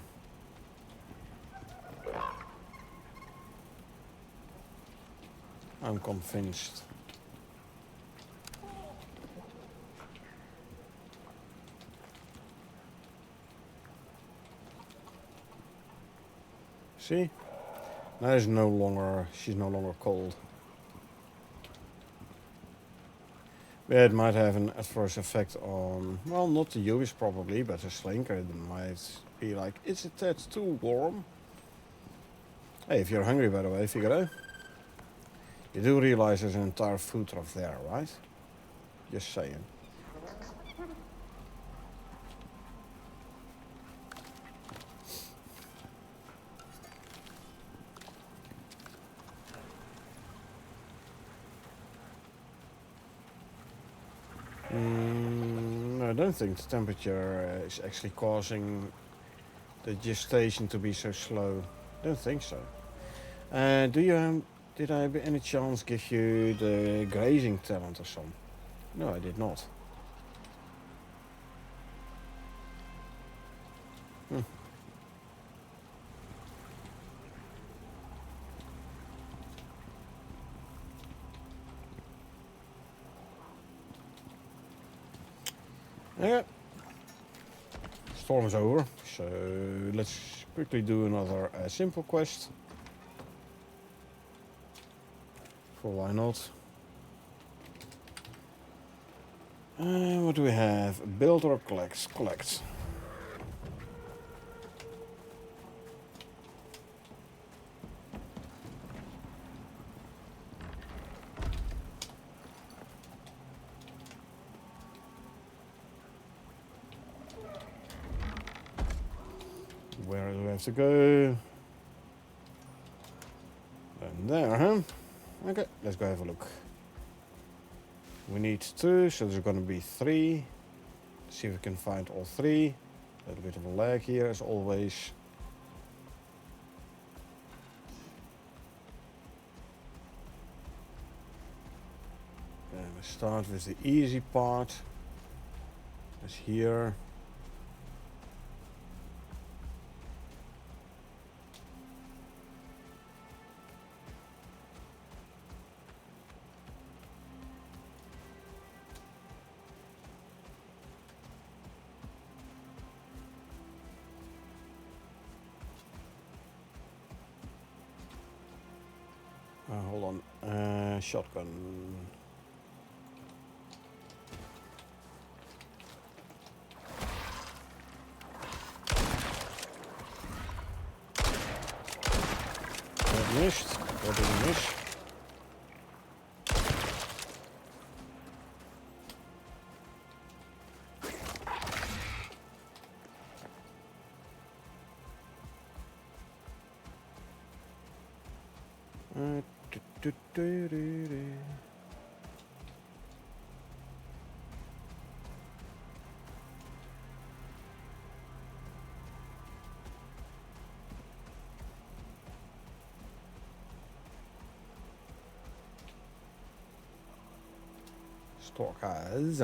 Oh, I'm convinced. See? Now she's no longer cold. Yeah, it might have an adverse effect on, well, not the ewes probably, but the slinker. It might be like, is it that too warm? Hey, if you're hungry, by the way, figure out. You do realize there's an entire food trough there, right? Just saying. No, I don't think the temperature is actually causing the gestation to be so slow. Don't think so. Did I by any chance give you the grazing talent or something? No, I did not. Yeah. Storm is over, so let's quickly do another simple quest. For why not? What do we have? Build or collect? Collect. Where do we have to go? And there, huh? Okay, let's go have a look. We need 2, so there's going to be 3. Let's see if we can find all 3. A little bit of a lag here, as always. And we start with the easy part. That's here. Hold on. Shotgun. That missed. That didn't miss. Stalkers.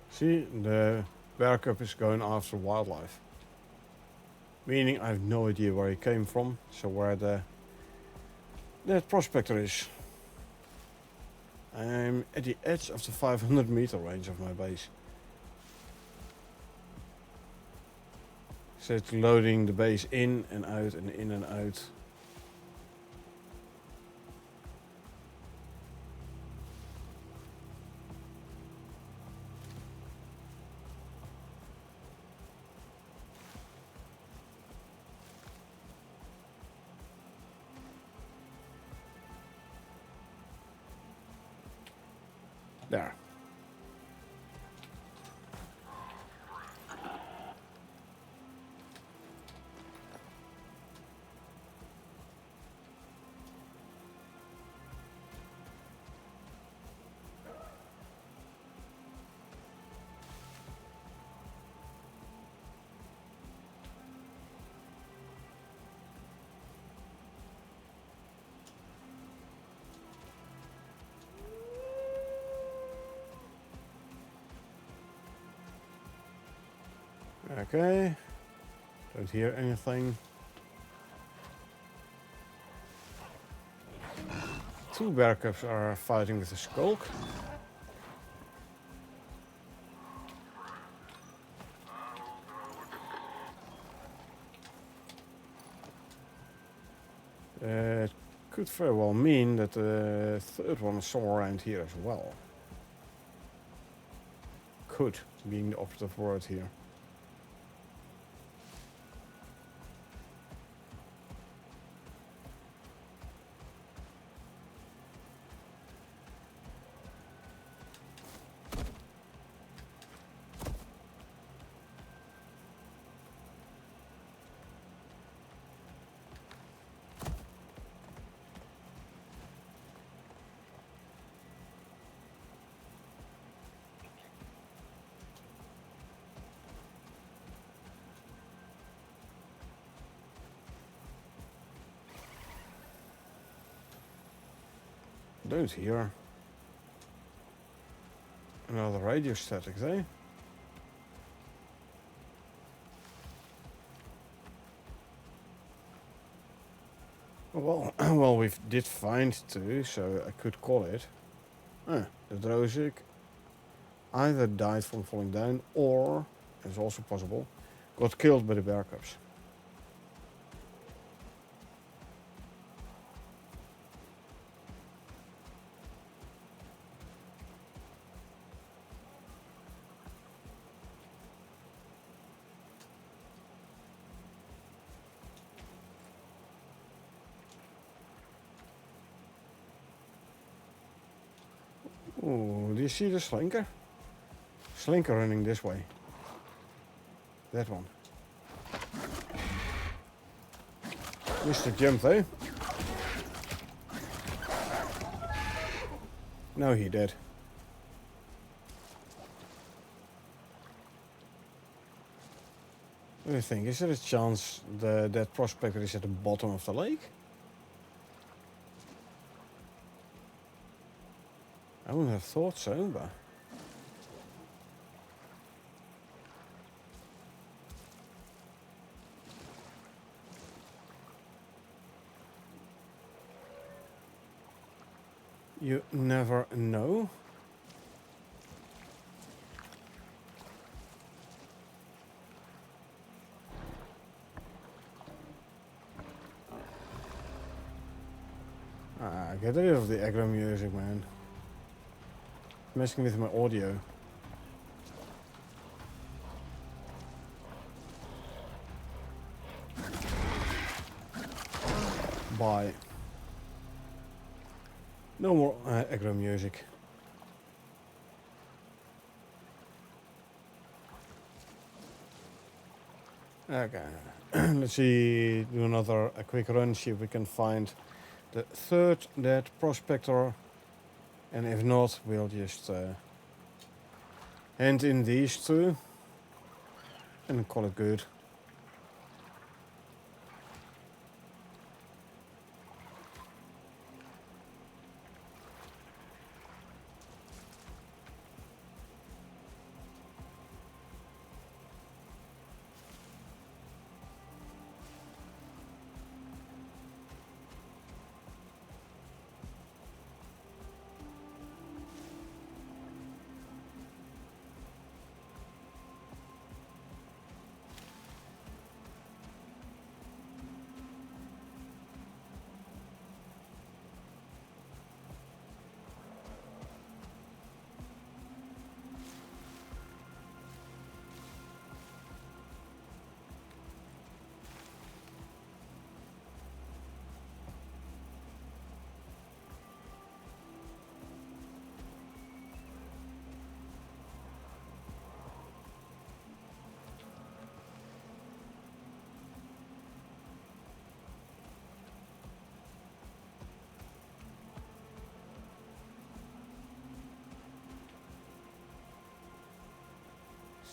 See, the bear cub is going after wildlife. Meaning I have no idea where he came from, so where that prospector is. I'm at the edge of the 500 meter range of my base. So it's loading the base in and out and in and out. There. Okay. Don't hear anything. Two bear cubs are fighting with a skulk. It could very well mean that the third one is somewhere around here as well. Could, being the operative word here. Don't hear. Another radio statics, eh? Well, well, we did find two, so I could call it. The Drozik either died from falling down or, it's also possible, got killed by the bear cubs. Oh, do you see the slinker? Slinker running this way. That one. Mr. Jump though. No, he did. What do you think? Is there a chance that prospector is at the bottom of the lake? I wouldn't have thought so, but... You never know. Get rid of the aggro music, man. Messing with my audio. Bye. No more aggro music. Okay. Let's see, do another quick run, see if we can find the third dead prospector. And if not, we'll just hand in these two and call it good.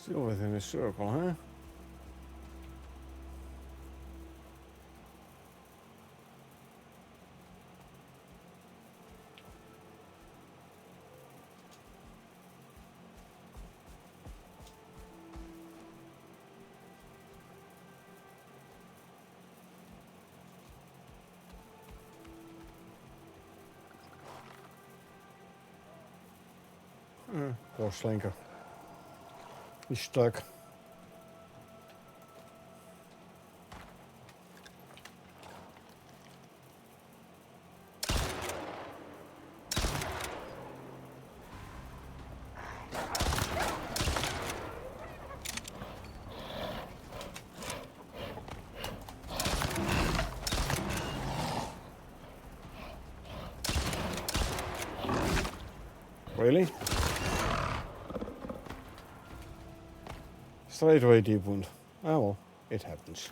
Still within a circle, huh? Poor Slinker. He's stuck. Really? Straight away deep wound. Ah well, it happens.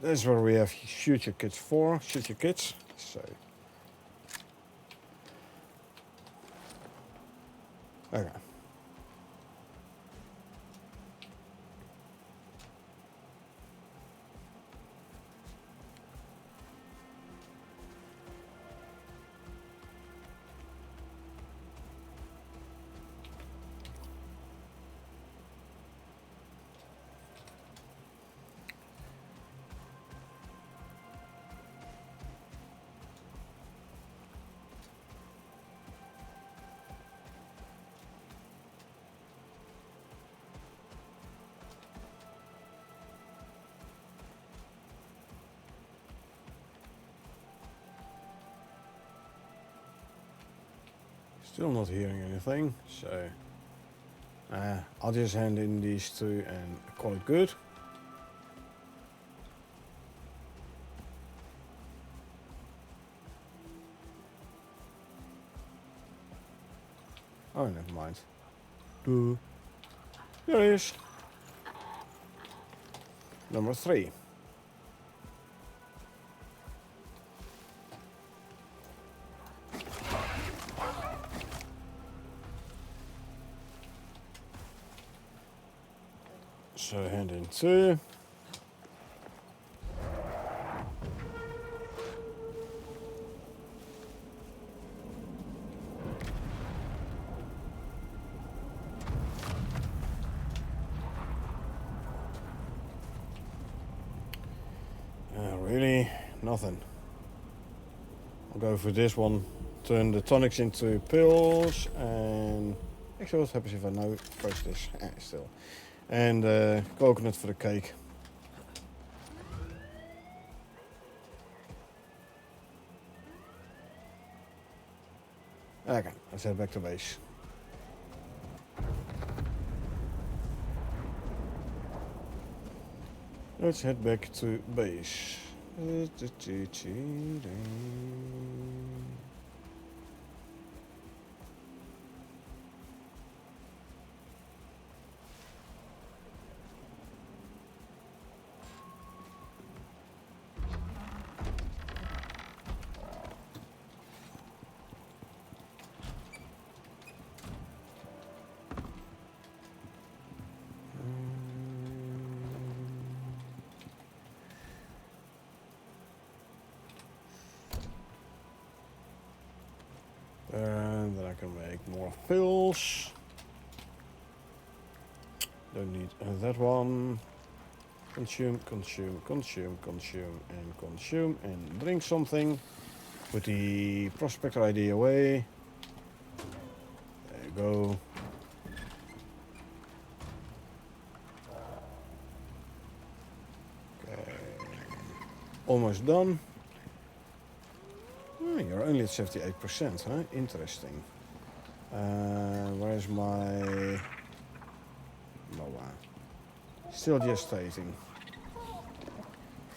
That's where we have future kids for. Shoot your kids. So. Okay. Still not hearing anything, so I'll just hand in these two and call it good. Oh, never mind. There it is. Number 3. So hand in 2. Really? Nothing. I'll go for this one. Turn the tonics into pills and actually what happens if I now press this? Still. And coconut for the cake. Okay, let's head back to base. Let's head back to base. And then I can make more pills. Don't need that one. Consume, consume, consume, consume, and consume, and drink something. Put the prospector ID away. There you go. Okay. Almost done. Oh, you're only at 78%, huh? Interesting. Where's my Moa? Still gestating.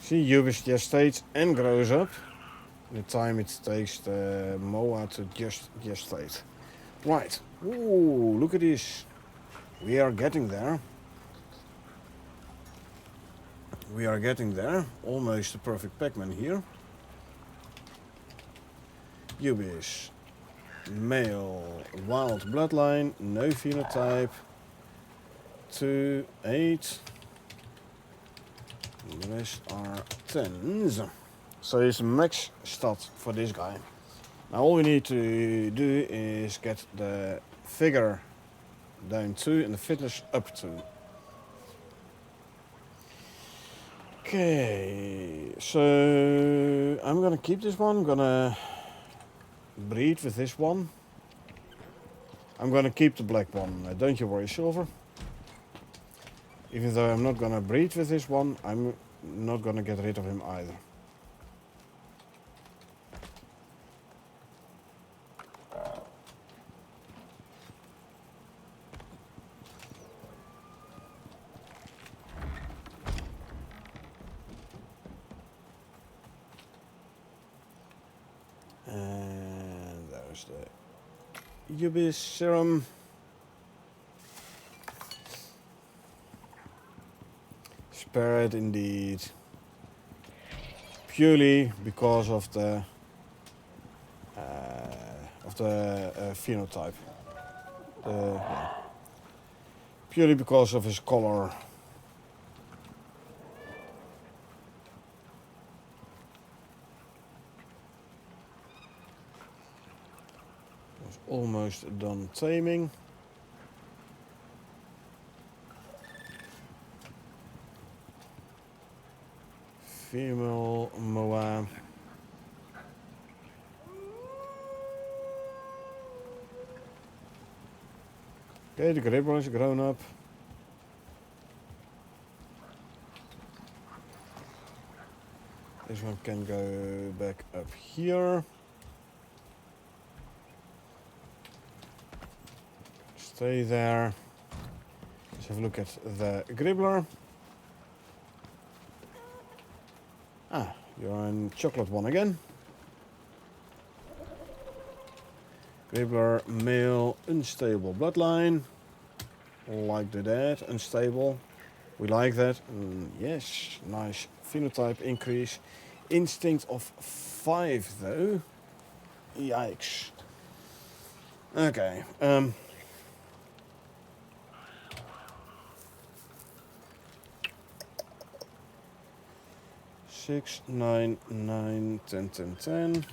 See, Ubis gestates and grows up. The time it takes the Moa to just gestate. Right. Ooh, look at this. We are getting there. We are getting there. Almost a perfect Pac-Man here. Ubis. Male. Wild bloodline. No phenotype. 2, 8. The rest are 10s. So it's max stat for this guy. Now all we need to do is get the figure down 2 and the fitness up 2. Okay, so I'm gonna keep this one. I'm gonna breed with this one. I'm gonna keep the black one. Don't you worry, Silver. Even though I'm not gonna breed with this one, I'm not gonna get rid of him either. And there's the Ubis serum. Spare it indeed. Purely because of the phenotype. Yeah. Purely because of his color. Was almost done taming. Female Moa. Okay, the Gribbler is grown up. This one can go back up here. Stay there. Let's have a look at the Gribbler. Ah, you're in chocolate one again. Gribbler, male, unstable bloodline. Like the dad, unstable. We like that. Yes, nice phenotype increase. Instinct of 5 though. Yikes. Okay. 6, 9, 9, 10, 10, 10.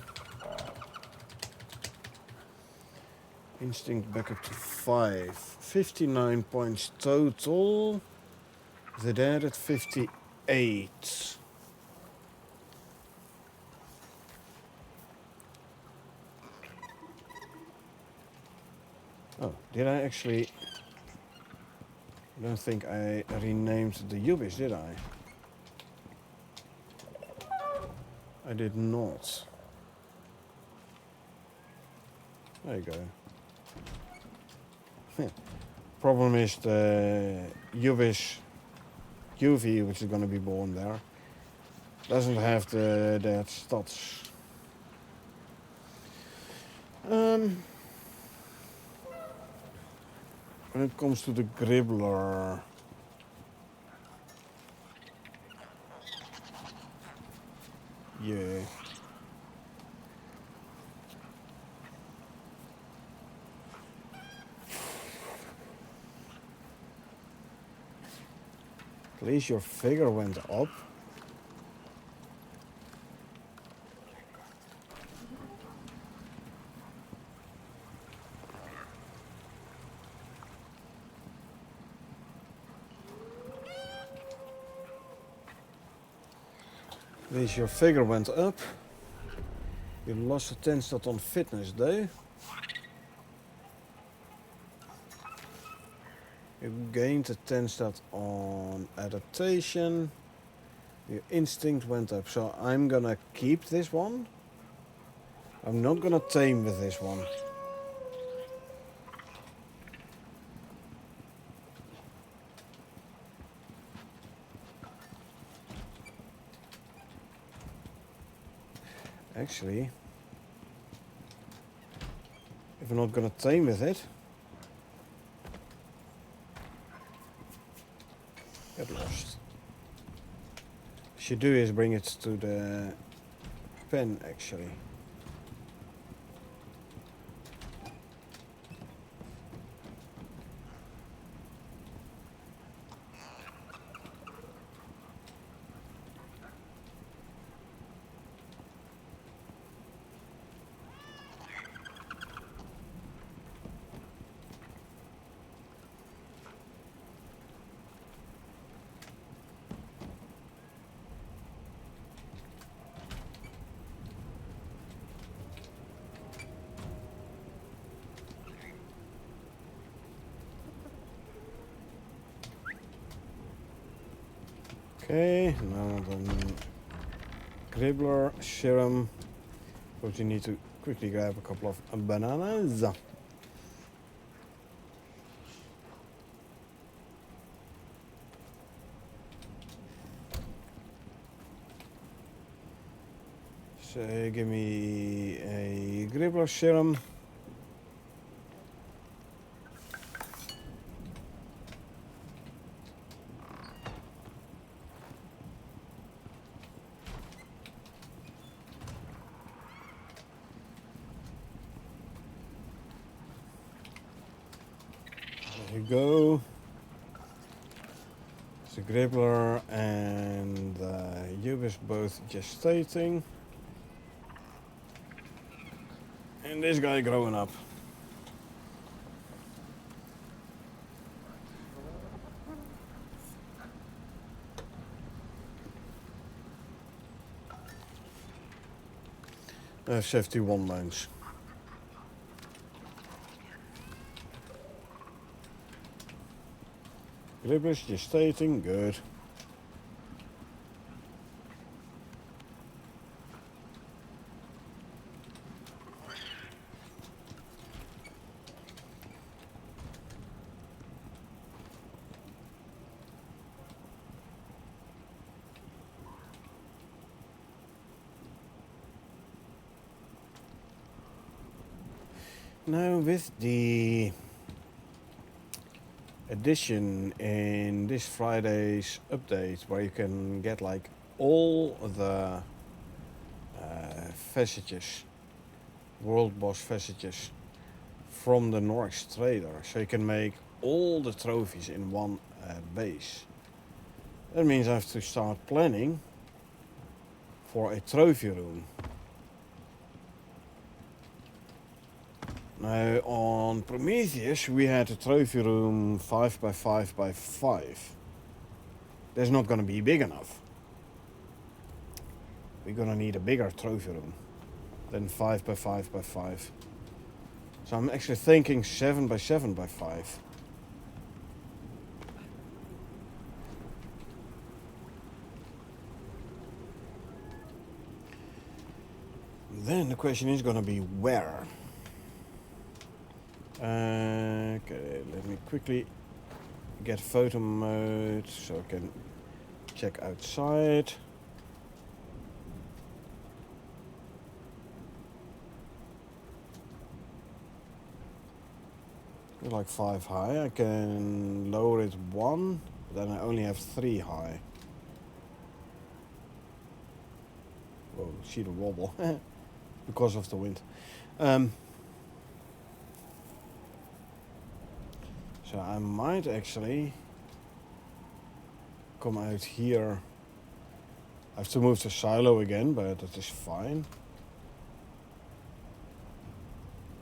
Instinct back up to 5. 59 points total. The dad at 58. Oh, did I actually... I don't think I renamed the Ubis, did I? I did not. There you go. Problem is the Ubis UV, which is going to be born there, doesn't have that stats. When it comes to the Gribbler, yeah. At least your figure went up. At least your figure went up. You lost a 10 stat on fitness though. You gained a 10 stat on adaptation. Your instinct went up, so I'm gonna keep this one. I'm not gonna tame with this one. Actually, if I'm not gonna tame with it, get lost. What you do is bring it to the pen actually. Okay, now then Gribbler, Serum, but you need to quickly grab a couple of bananas. So give me a Gribbler Serum. There you go. The Gribbler and Ubis both gestating. And this guy growing up. I have 71 lines. Gribbler's gestating, good. Now with the addition in this Friday's update where you can get like all the messages, world boss messages from the Norx trader, so you can make all the trophies in one base. That means I have to start planning for a trophy room. Now on Prometheus we had a trophy room 5x5x5. That's not gonna be big enough. We're gonna need a bigger trophy room than 5x5x5. So I'm actually thinking 7x7x5. Then the question is gonna be where. Okay, let me quickly get photo mode so I can check outside. Like 5 high. I can lower it 1, but then I only have 3 high. Whoa, see the wobble because of the wind. So I might actually come out here. I have to move to silo again, but that is fine.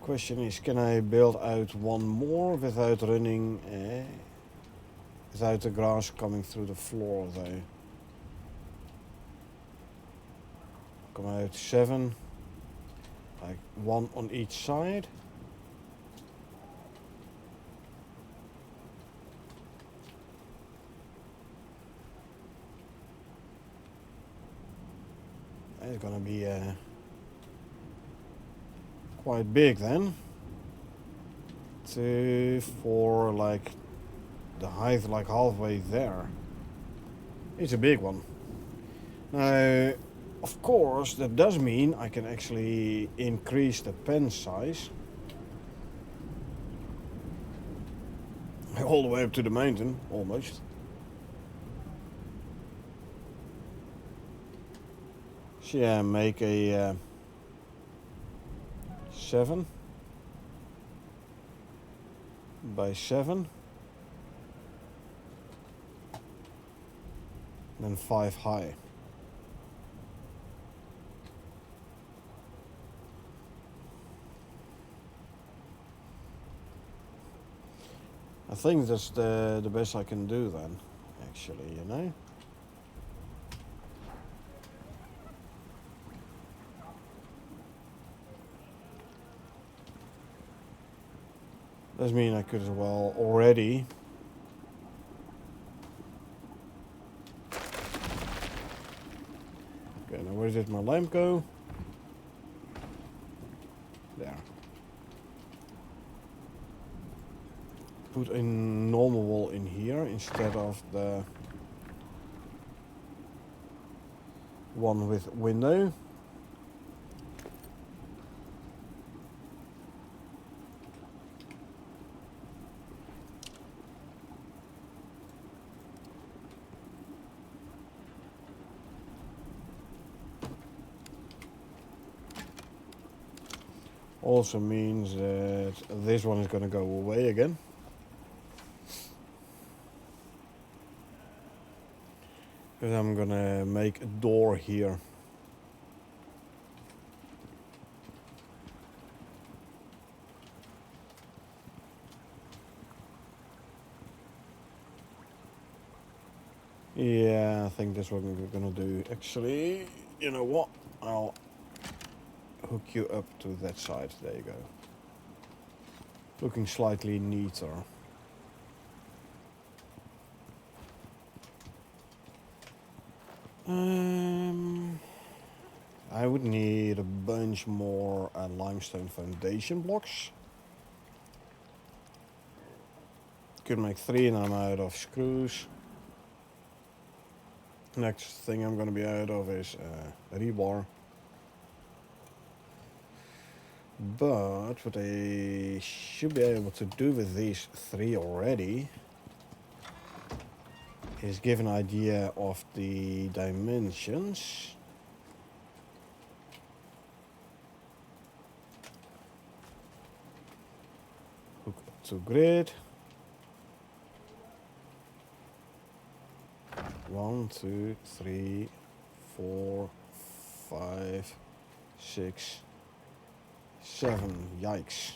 Question is, can I build out one more without running, without the grass coming through the floor though? Come out 7, like 1 on each side. It's gonna be quite big then. 2, 4, like the height like halfway there. It's a big one. Now, of course, that does mean I can actually increase the pen size all the way up to the mountain, almost. So yeah, make a 7 by 7, then 5 high. I think that's the best I can do then, actually, you know. Does mean I could as well already Where did my lamp go? There. Put a normal wall in here instead of the one with window. Also means that this one is going to go away again. Because I'm going to make a door here. Yeah, I think that's what we're going to do. Actually, you know what? I'll hook you up to that side. There you go. Looking slightly neater. I would need a bunch more limestone foundation blocks. Could make 3 and I'm out of screws. Next thing I'm gonna be out of is rebar. But what I should be able to do with these 3 already is give an idea of the dimensions. Hook up to grid. 1, 2, 3, 4, 5, 6, 7. Yikes.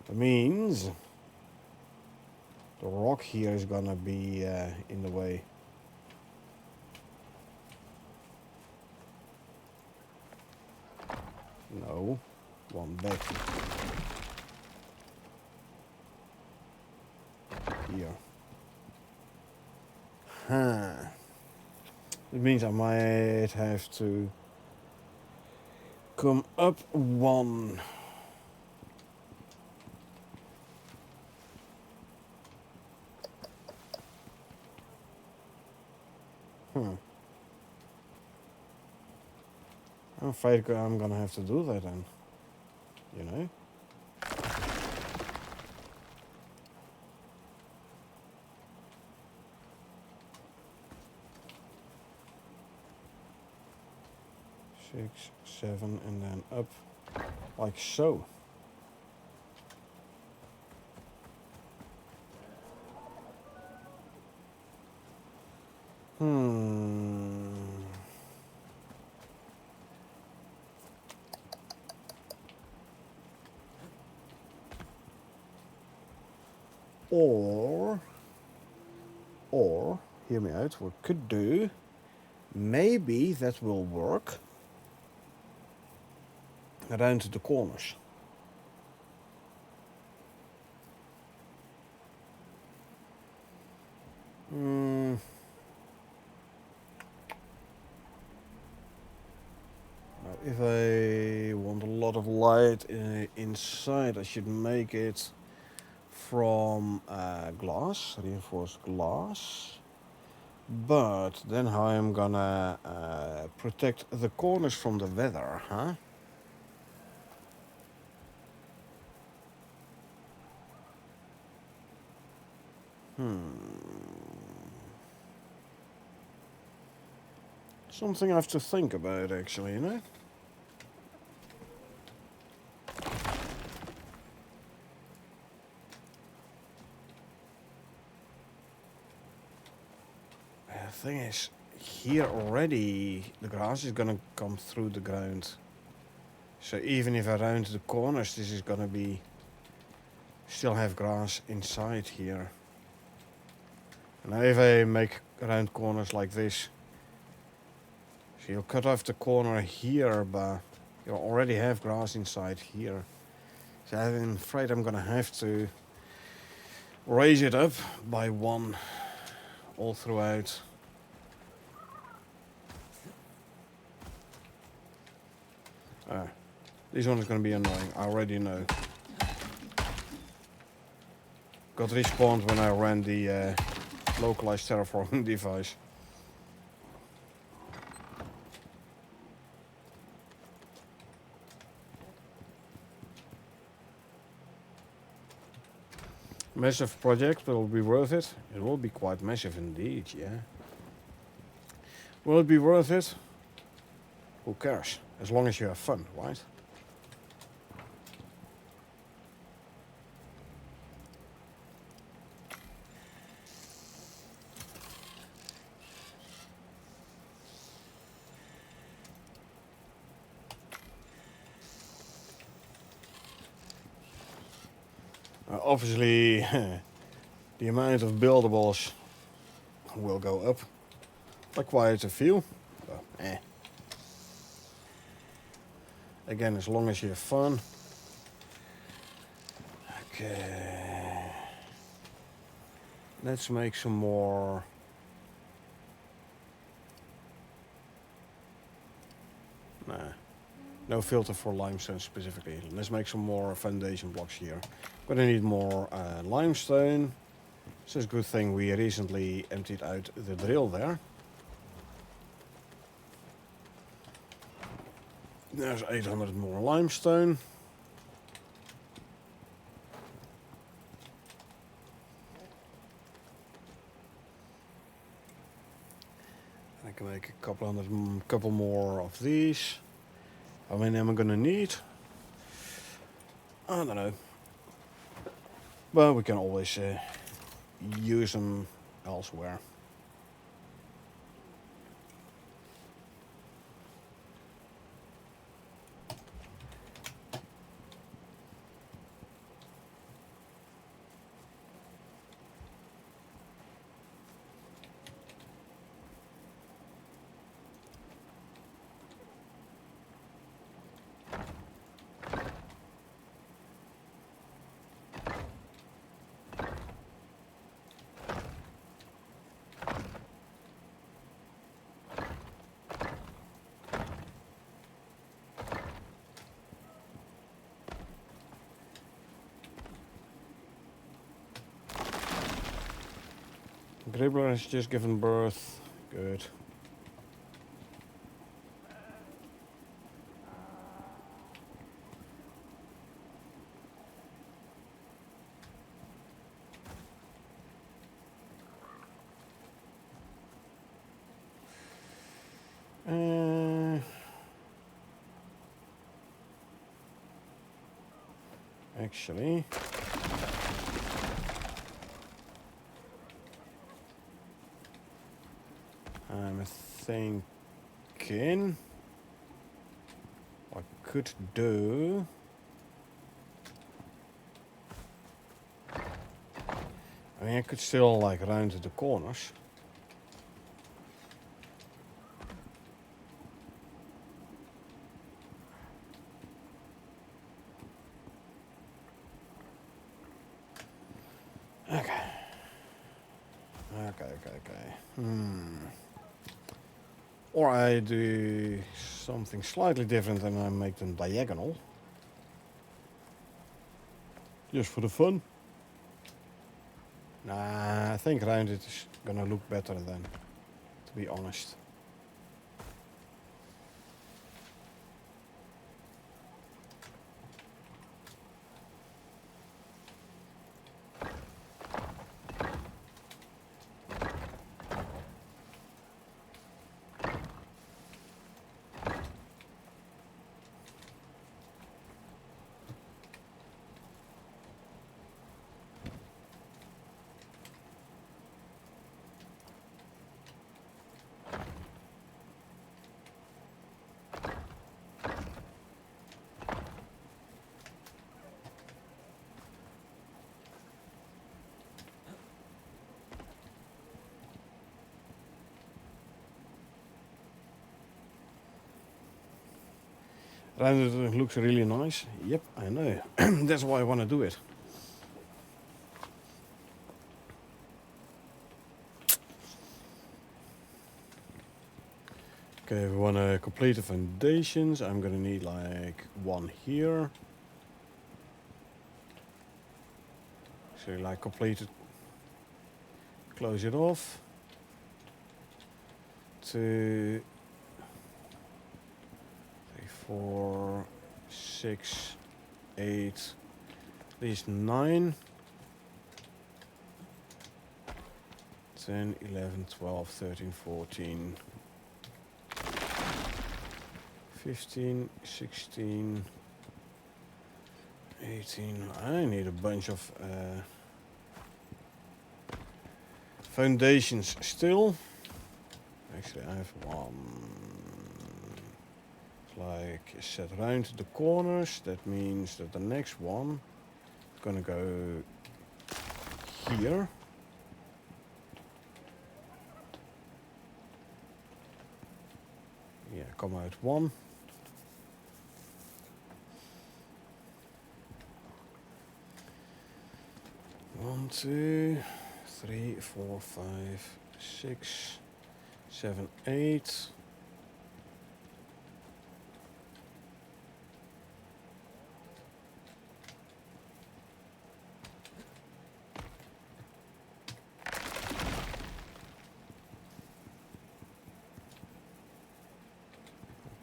That means the rock here is gonna be in the way. No, one back. Here. Huh. It means I might have to come up 1. I'm afraid I'm gonna have to do that then. You know? Six, 7, and then up like so. Or, hear me out, what could do, maybe that will work around the corners. If I want a lot of light inside, I should make it from glass, reinforced glass. But then how I'm gonna protect the corners from the weather, huh? Something I have to think about, actually, you know? The thing is, here already the grass is gonna come through the ground. So even if I round the corners, this is gonna be still have grass inside here. And if I make round corners like this, so you'll cut off the corner here, but you already have grass inside here. So I'm afraid I'm gonna have to raise it up by 1 all throughout. This one is going to be annoying, I already know. Got respawned when I ran the localized terraforming device. Massive project, but it will be worth it. It will be quite massive indeed, yeah. Will it be worth it? Who cares? As long as you have fun, right? Obviously, the amount of buildables will go up by quite a few. But, Again, as long as you have fun. Okay. Let's make some more. Nah. No filter for limestone specifically. Let's make some more foundation blocks here. Gonna need more limestone. It's a good thing we recently emptied out the drill there. There's 800 more limestone. I can make a couple more of these. How many am I gonna need? I don't know. But we can always use them elsewhere. Gribbler has just given birth. Good. Actually, I'm thinking I could do. I mean, I could still like round the corners. Okay. Or I do something slightly different and I make them diagonal. Just for the fun. Nah, I think rounded is gonna look better then, to be honest. Rounded looks really nice. Yep, I know. That's why I want to do it. Okay, if we want to complete the foundations, I'm gonna need like one here. So like complete it, close it off. 2, 3, 4, 6, 8, at least 9, 10, 11, 12, 13, 14, 15, 16, 18. I need a bunch of foundations still. Actually, I have one. It's like set around the corners. That means that the next one is gonna go here. Yeah, come out one. One, 2, 3, 4, 5, 6, 7, 8.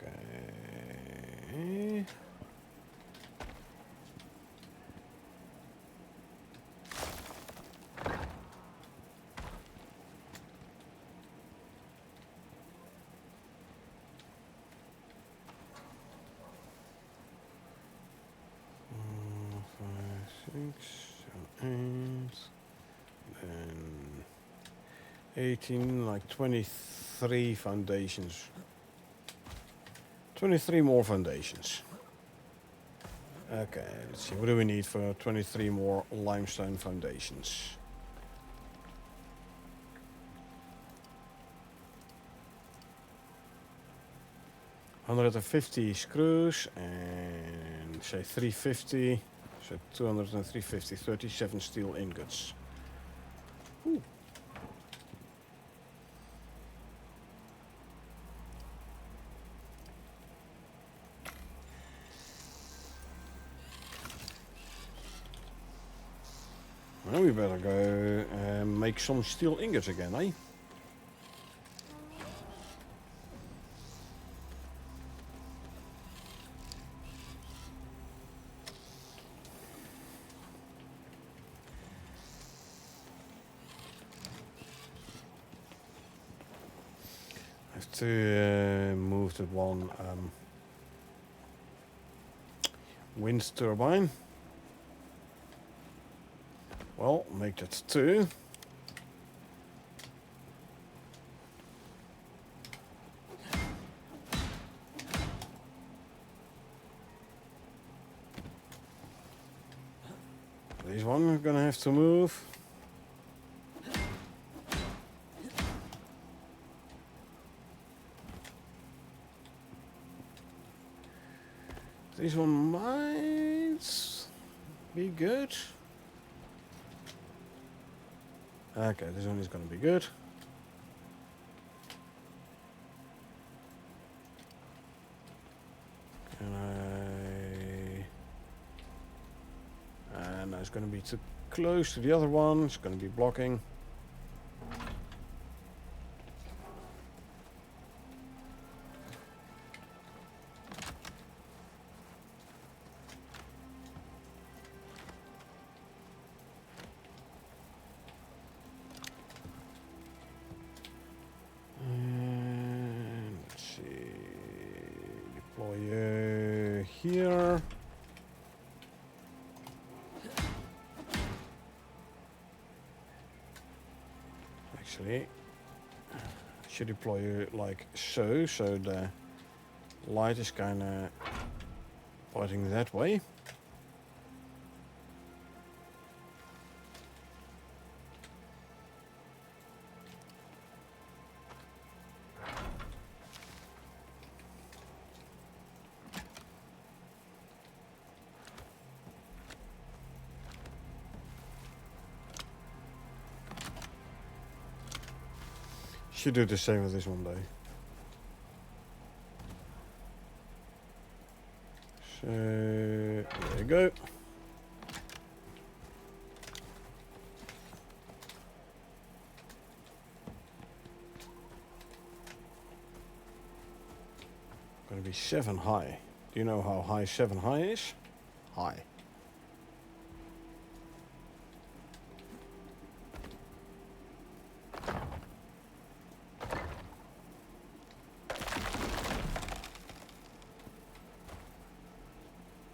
Okay. Five, 6, 7, 8, and 18, like 23 foundations. 23 more foundations. Okay, let's see, what do we need for 23 more limestone foundations? $150 screws and say 350, so 200 and 350, 37 steel ingots. Ooh. Well, we better go and make some steel ingots again, eh? I have to move that one wind turbine. Well, make that 2. This one we're gonna have to move. This one might be good. Okay, this one is gonna be good. And it's gonna be too close to the other one. It's gonna be blocking. Let's see. Deploy here. Actually, I should deploy it like so, so the light is kind of pointing that way. Should do the same with this one though. So there you go. Gonna be 7 high. Do you know how high 7 high is? High.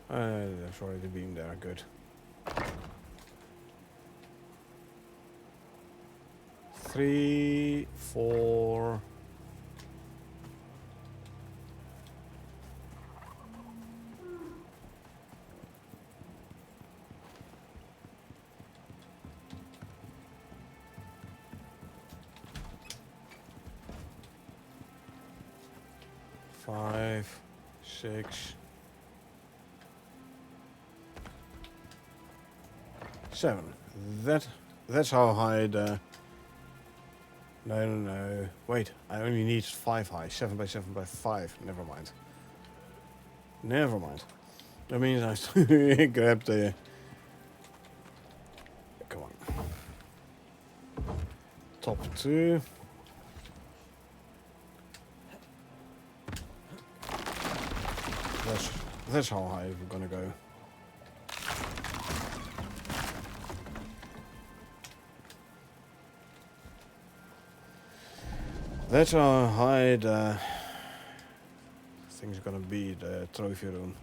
There's already the beam there, good. 3, 4. Five, 6, 7. That's how high the... No. Wait, I only need 5 high. 7 by 7 by 5. Never mind. That means I have to grab the... Come on. Top 2. That's how high we're gonna go. That's how high the thing's gonna be, the trophy room.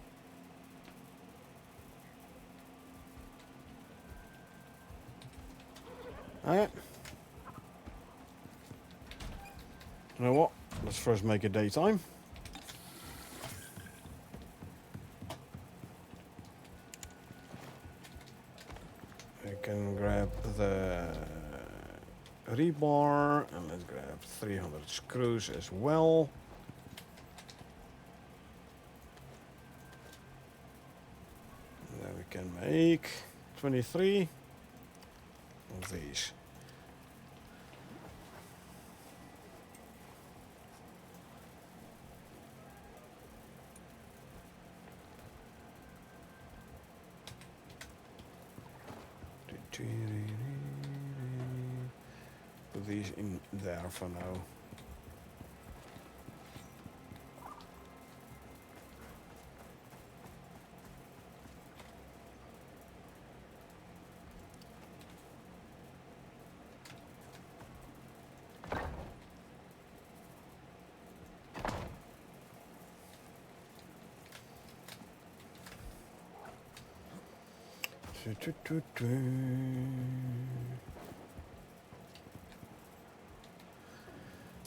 Alright. You know what? Let's first make it daytime. I can grab the rebar and let's grab 300 screws as well. And then we can make 23 of these. Put these in there for now.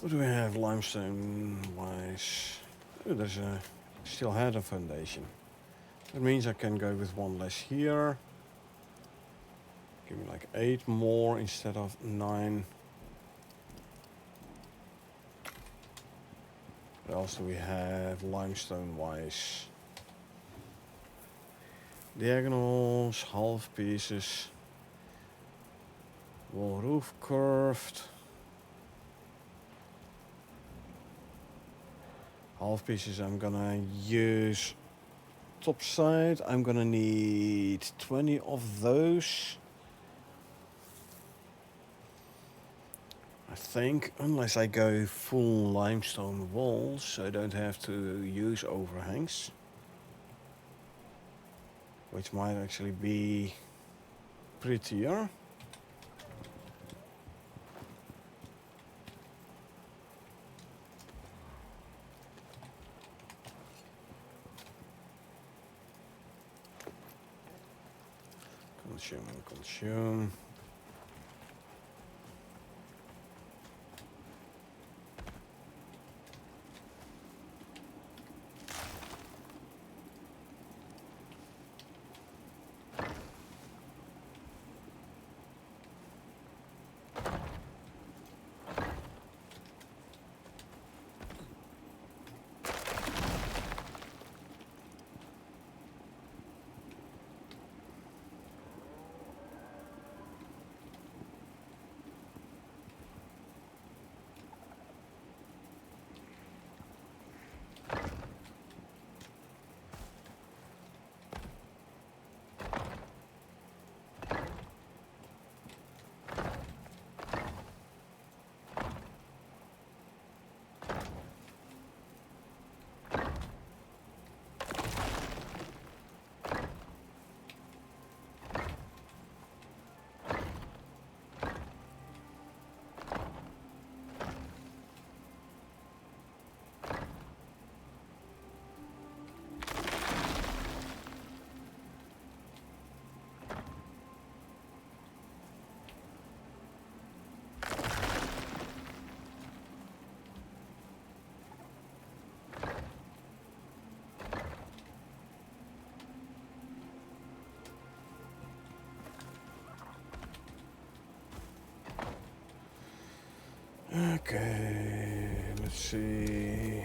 What do we have limestone wise? Oh, there's a still had a foundation. That means I can go with 1 less here. Give me like 8 more instead of 9. What else do we have limestone wise? Diagonals, half pieces, wall roof curved, half pieces I'm gonna use top side. I'm gonna need 20 of those. I think, unless I go full limestone walls, so I don't have to use overhangs. Which might actually be prettier. Consume. Okay, let's see.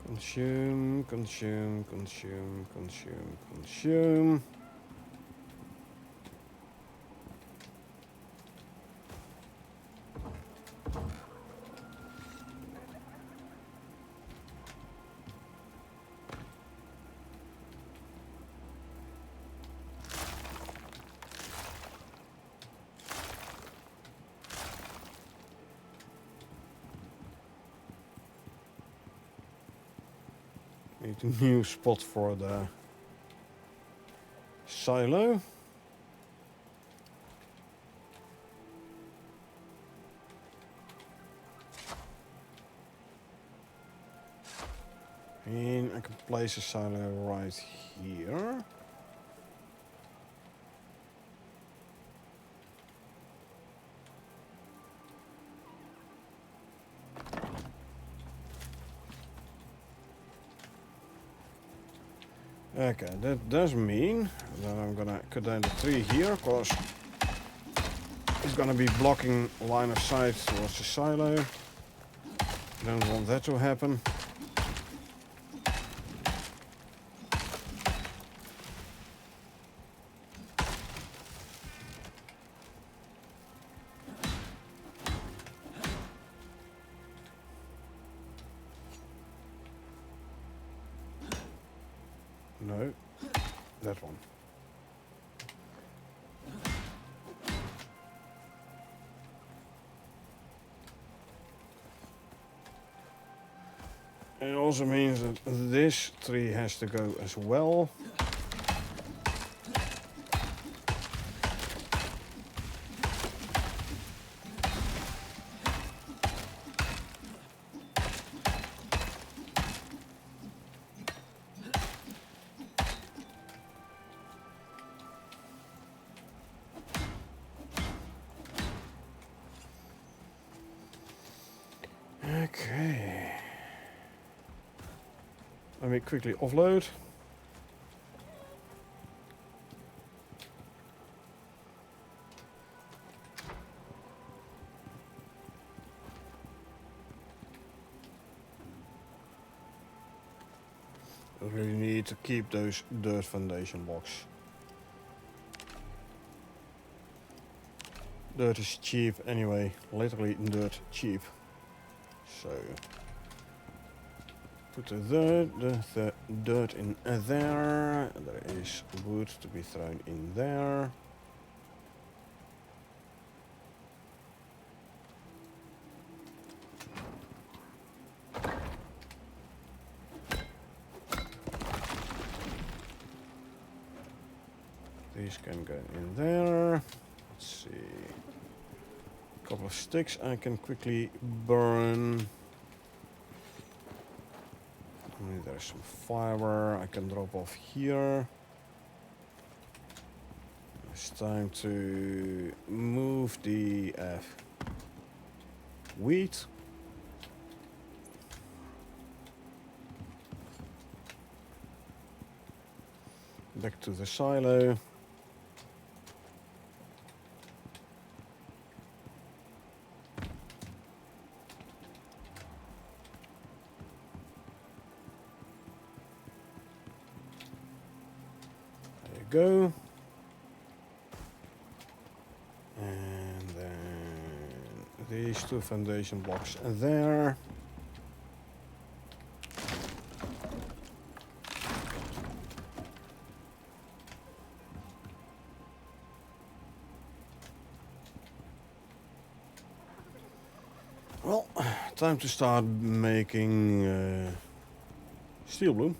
Consume, consume, consume, consume, consume. Need a new spot for the silo. And I can place a silo right here. Okay, that does mean that I'm gonna cut down the tree here, cause it's gonna be blocking line of sight towards the silo. Don't want that to happen. No, that one. It also means that this tree has to go as well. Okay. Let me quickly offload. I really need to keep those dirt foundation blocks. Dirt is cheap anyway, literally dirt cheap. So put the dirt in there. There is wood to be thrown in there. These can go in there. Let's see. A couple of sticks I can quickly burn. There's some fiber I can drop off here. It's time to move the wheat. Back to the silo. Go. And then these two foundation blocks there. Well, time to start making steel bloom.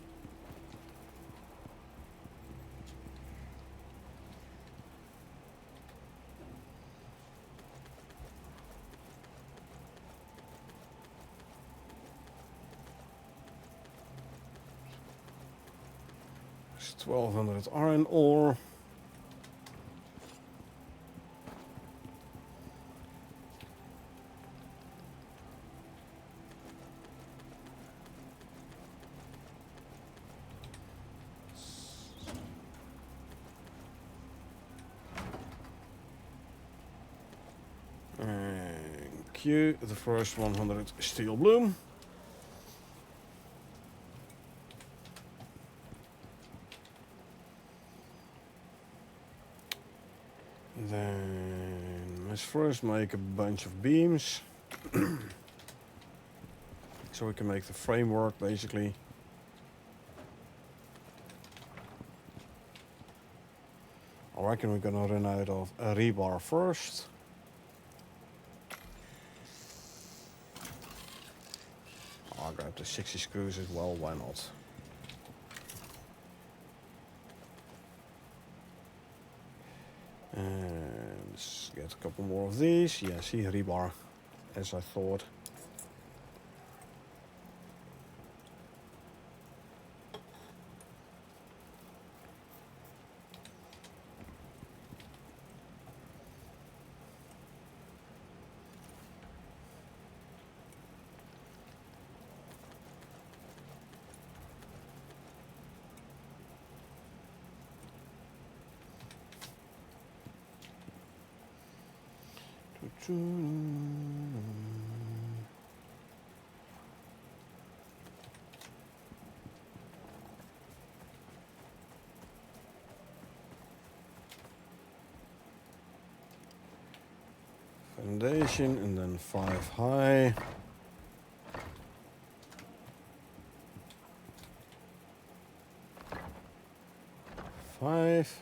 It's 1200 iron ore. you. The first 100 steel bloom. Then let's first make a bunch of beams. So we can make the framework basically. I reckon we're gonna run out of a rebar first. I'll grab the 60 screws as well, why not? And let's get a couple more of these. Yeah, see, rebar, as I thought. Foundation and then 5 high. Five.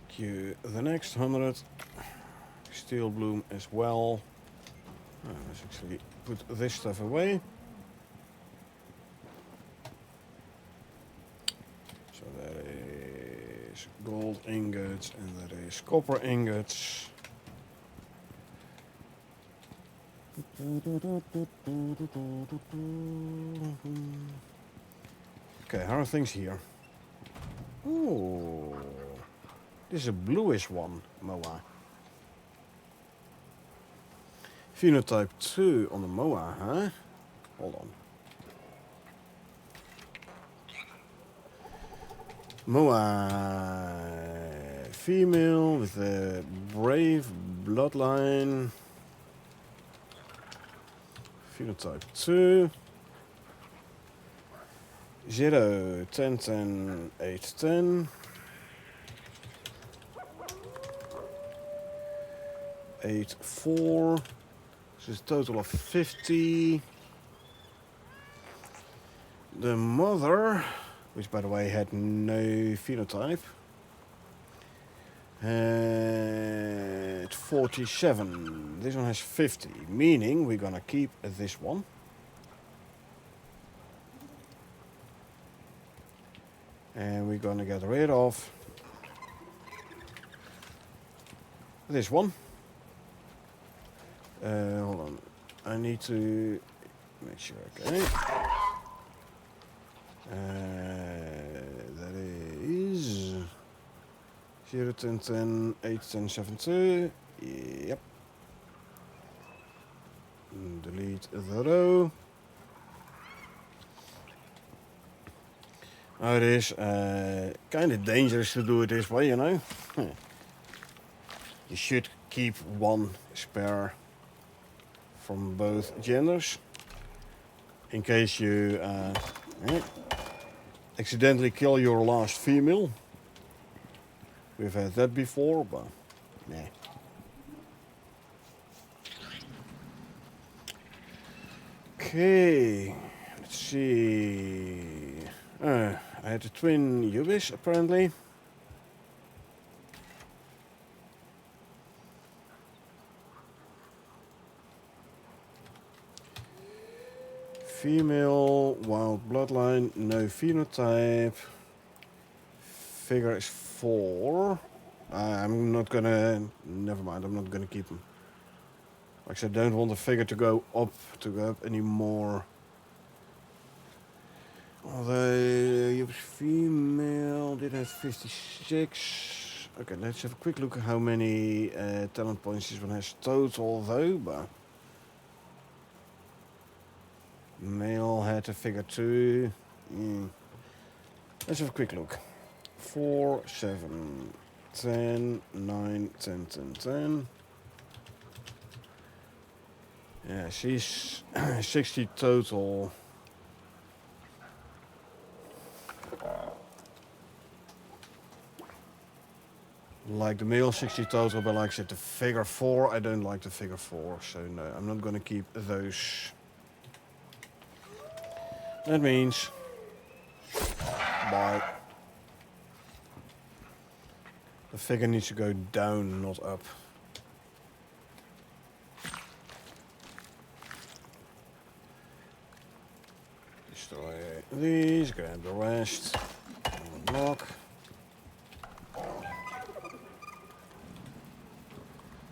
Cue the next 100 steel bloom as well. Let's actually put this stuff away. So there is gold ingots and there is copper ingots. Okay, how are things here? Ooh, this is a bluish one, Moa. Phenotype 2 on the Moa, huh? Hold on. Moa female with a brave bloodline. Phenotype 2. 0, 10, 10, 8, 10. 8, 4. So it's a total of 50. The mother, which by the way had no phenotype, had 47. This one has 50, meaning we're gonna keep this one. And we're gonna get rid of this one. Hold on, I need to make sure, okay. That is 0, 10, 10, 8, 10, 7, 2. Yep. Delete the row. Now it is kind of dangerous to do it this way, you know. You should keep one spare from both genders in case you accidentally kill your last female. We've had that before, but nah. Okay, let's see. I had a twin Ubis apparently. Female, wild bloodline, no phenotype. figure is 4. I'm not gonna... Never mind, I'm not gonna keep him. Like I said, don't want the figure to go up anymore. Although you was female, did have 56. Okay, let's have a quick look at how many talent points this one has total though. But male had a figure 2. Let's have a quick look. 4, 7, 10, 9, 10, 10, 10. Yeah, she's 60 total. Like the male 60 total, but like I said, the figure 4, I don't like the figure 4, so no, I'm not gonna keep those. That means bye. The figure needs to go down, not up. Destroy these, grab the rest, unlock.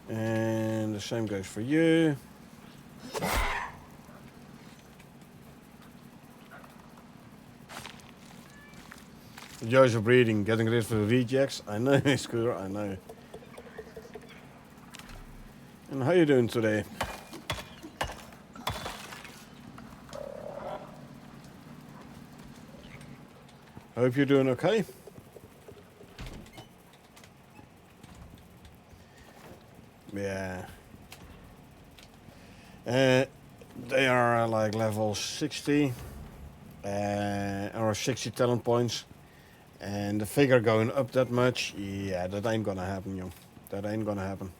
And the same goes for you. Joys of breeding, getting rid of the rejects. I know, Scooter, I know. And how you doing today? Hope you're doing okay. Yeah. They are like level 60 or 60 talent points, and the figure going up that much, yeah, that ain't gonna happen, yo. That ain't gonna happen.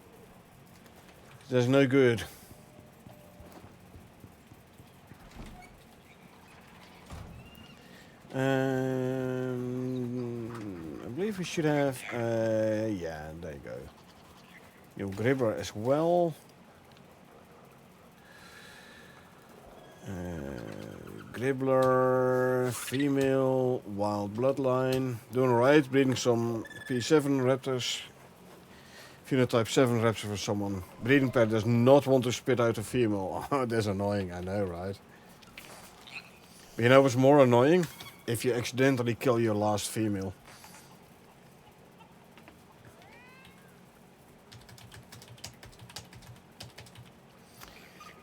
That's no good. I believe we should have, yeah, there you go. New Gribber as well. Gribbler, female, wild bloodline. Doing alright, breeding some P7 raptors. Phenotype 7 raptor for someone. Breeding pair does not want to spit out a female. Oh, that's annoying, I know, right? But you know what's more annoying? If you accidentally kill your last female.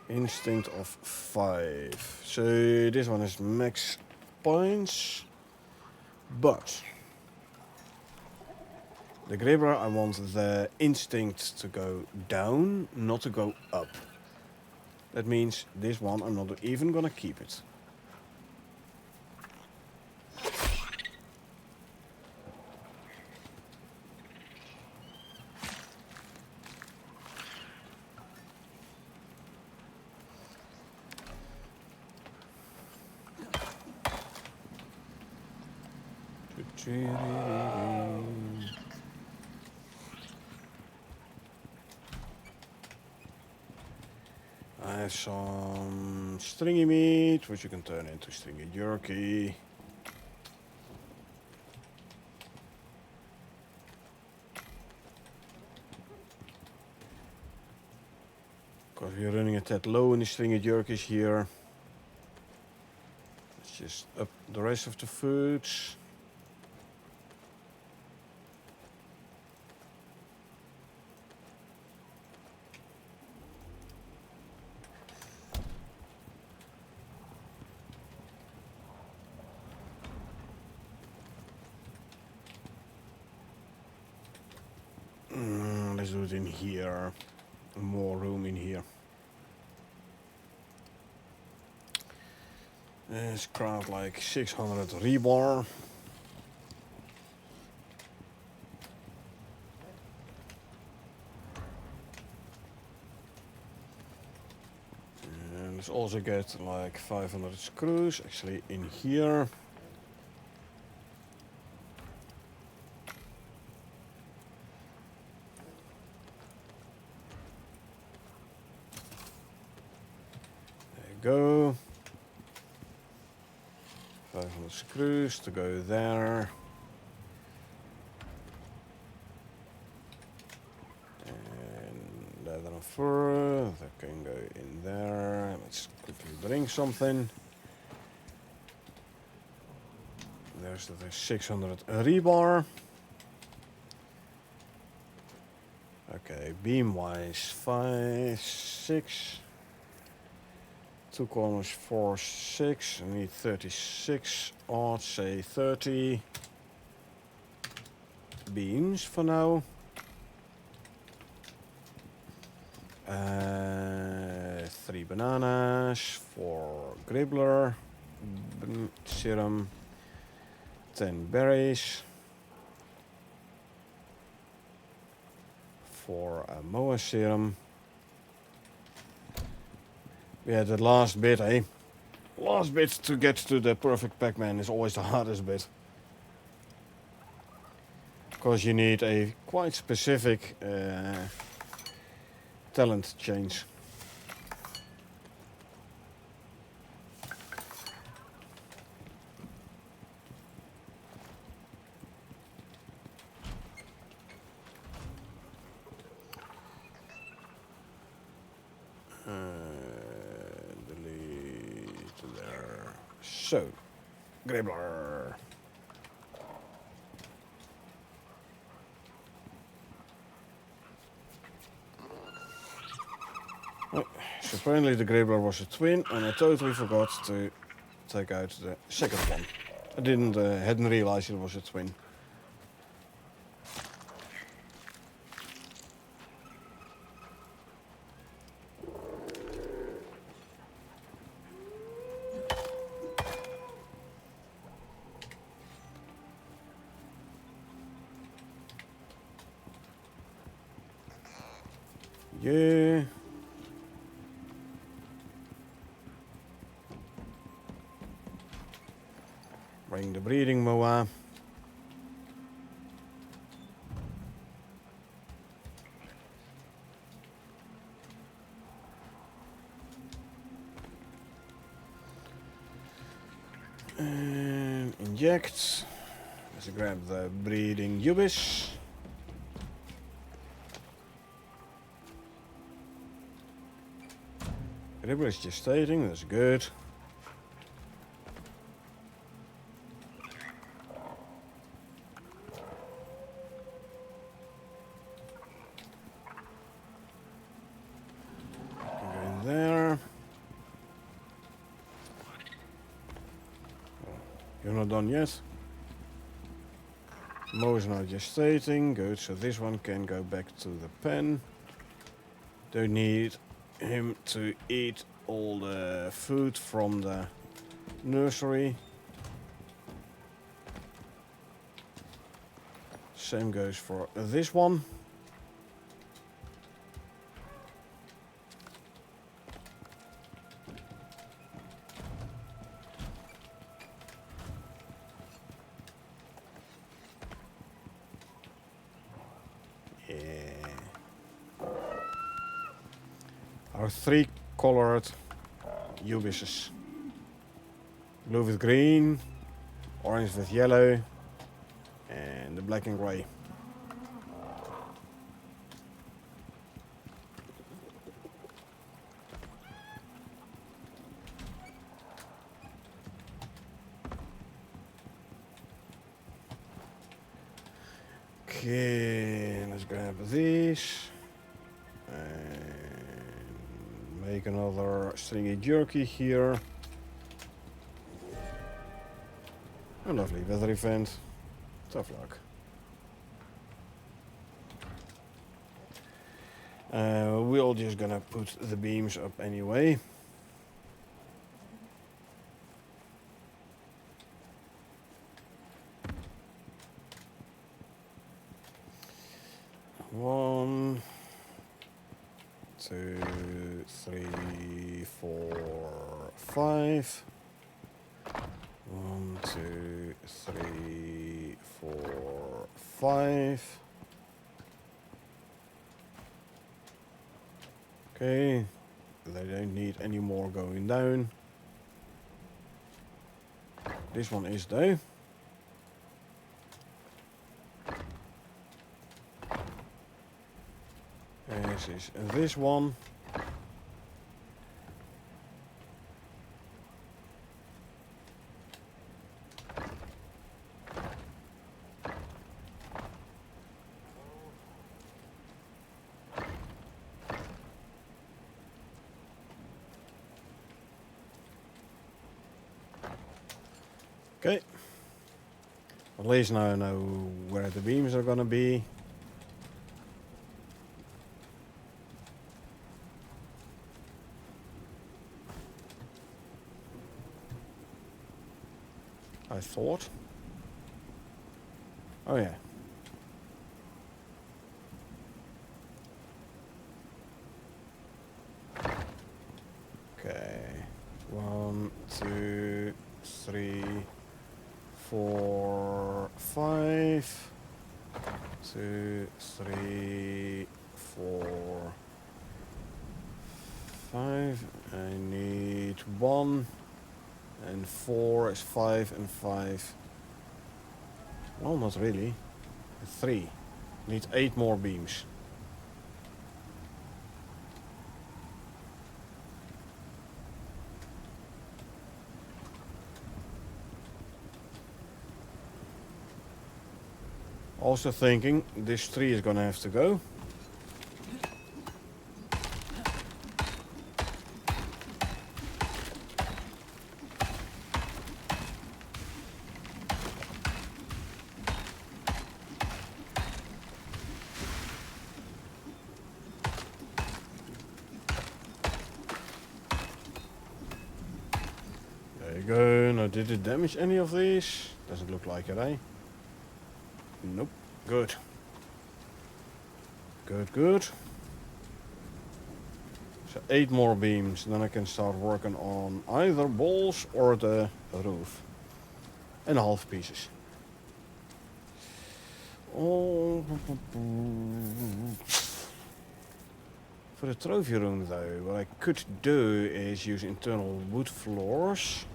Instinct of 5. So this one is max points. But the Gribber, I want the instinct to go down, not to go up. That means this one I'm not even gonna keep it. I have some stringy meat, which you can turn into stringy jerky. Because we're running a tad low in the stringy jerkies here. Let's just up the rest of the foods. Let's do it in here. More room in here. Let's craft like 600 rebar. And let's also get like 500 screws actually in here. Go. 500 screws to go there. of fur, that can go in there. Let's quickly drink something. There's the 600 rebar. Okay, beam wise 5, 6. 2 corners 4, 6. I need 36. I'd say 30 beams for now. 3 bananas, 4 gribbler serum, 10 berries, 4 moa serum. Yeah, the last bit, eh? Last bit to get to the perfect Pac-Man is always the hardest bit. Because you need a quite specific talent change. Delete there. So, Gribbler. So apparently the Gribbler was a twin, and I totally forgot to take out the second one. I hadn't realized it was a twin. Yeah. Bring the breeding moa. And inject. Let's grab the breeding ubis. Gribbler is gestating, that's good. Go in there. You're not done yet. Mo is not gestating, good, so this one can go back to the pen. Don't need him to eat all the food from the nursery. Same goes for this one. Our 3 colored ubises. Blue with green, orange with yellow, and the black and grey. Okay, let's grab these. Make another stringy jerky here. A lovely weather event. Tough luck. We're just gonna put the beams up anyway. One, 2, 3, 4, 5. 1, 2, 3, 4, 5. Okay, they don't need any more going down. This one is though. This is this one. Okay. At least now I know where the beams are gonna be. I thought. Oh yeah. Okay. 1, 2, 3, 4, 5. 2, 3, 4, 5. I need 1. And 4 is 5 and 5. Well, not really. 3. Need 8 more beams. Also thinking this tree is gonna have to go. There you go. Now did it damage any of these? Doesn't look like it, eh? Nope. Good. Good, good. So 8 more beams, then I can start working on either walls or the roof. And half pieces. Oh. For the trophy room though, what I could do is use internal wood floors.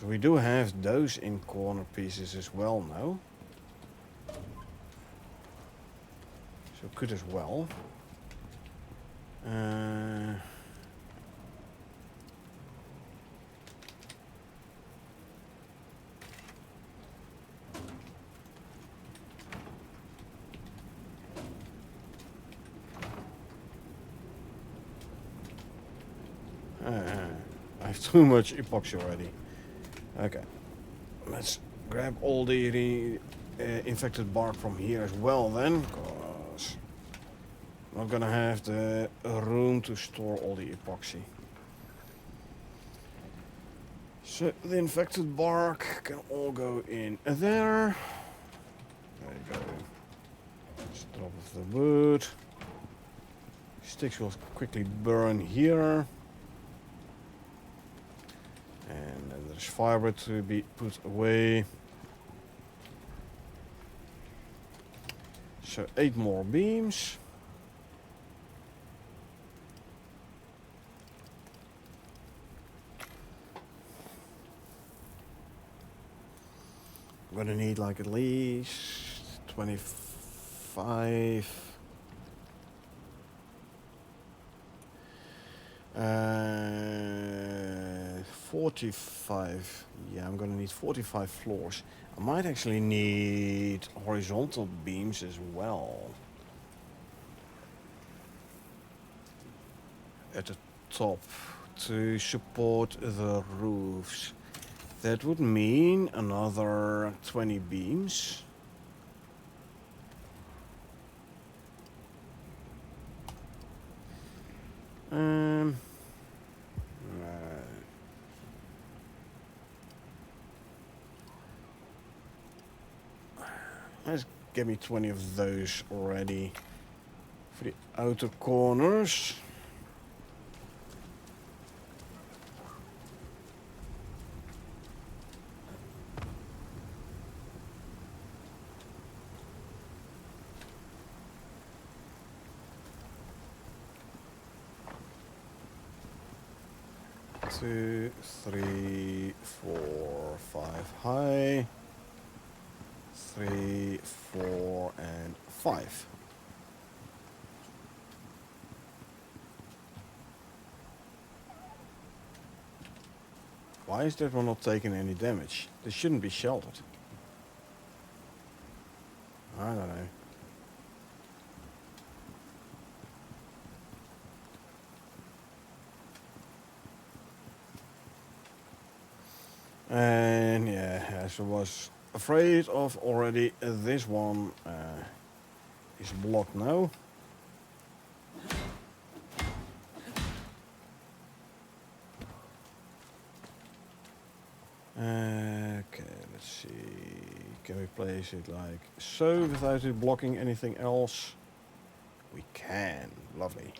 So we do have those in corner pieces as well now. So could as well. I have too much epoxy already. Okay, let's grab all the infected bark from here as well then, because I'm not gonna have the room to store all the epoxy. So the infected bark can all go in there. There you go. Let's drop off the wood. Sticks will quickly burn here. And then there's fiber to be put away. So 8 more beams. I'm gonna need like at least 25. 45. Yeah, I'm gonna need 45 floors. I might actually need horizontal beams as well. At the top to support the roofs. That would mean another 20 beams. Let's give me 20 of those already for the outer corners. Two, three, 4, 5, high. 3, 4, and 5. Why is that one not taking any damage? This shouldn't be sheltered. I don't know. And yeah, as I was afraid of already, this one is blocked now. Okay, let's see. Can we place it like so without it blocking anything else? We can. Lovely.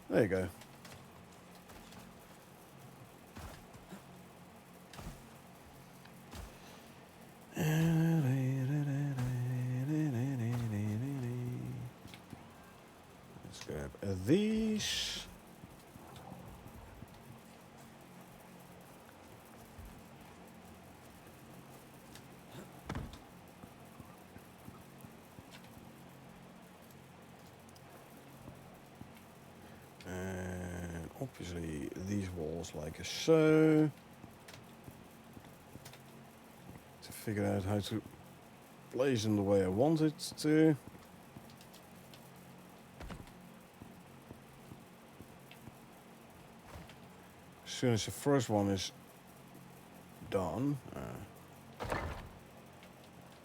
There you go. Let's grab these. And obviously these walls like so. To figure out how to place them the way I want it to. As soon as the first one is done,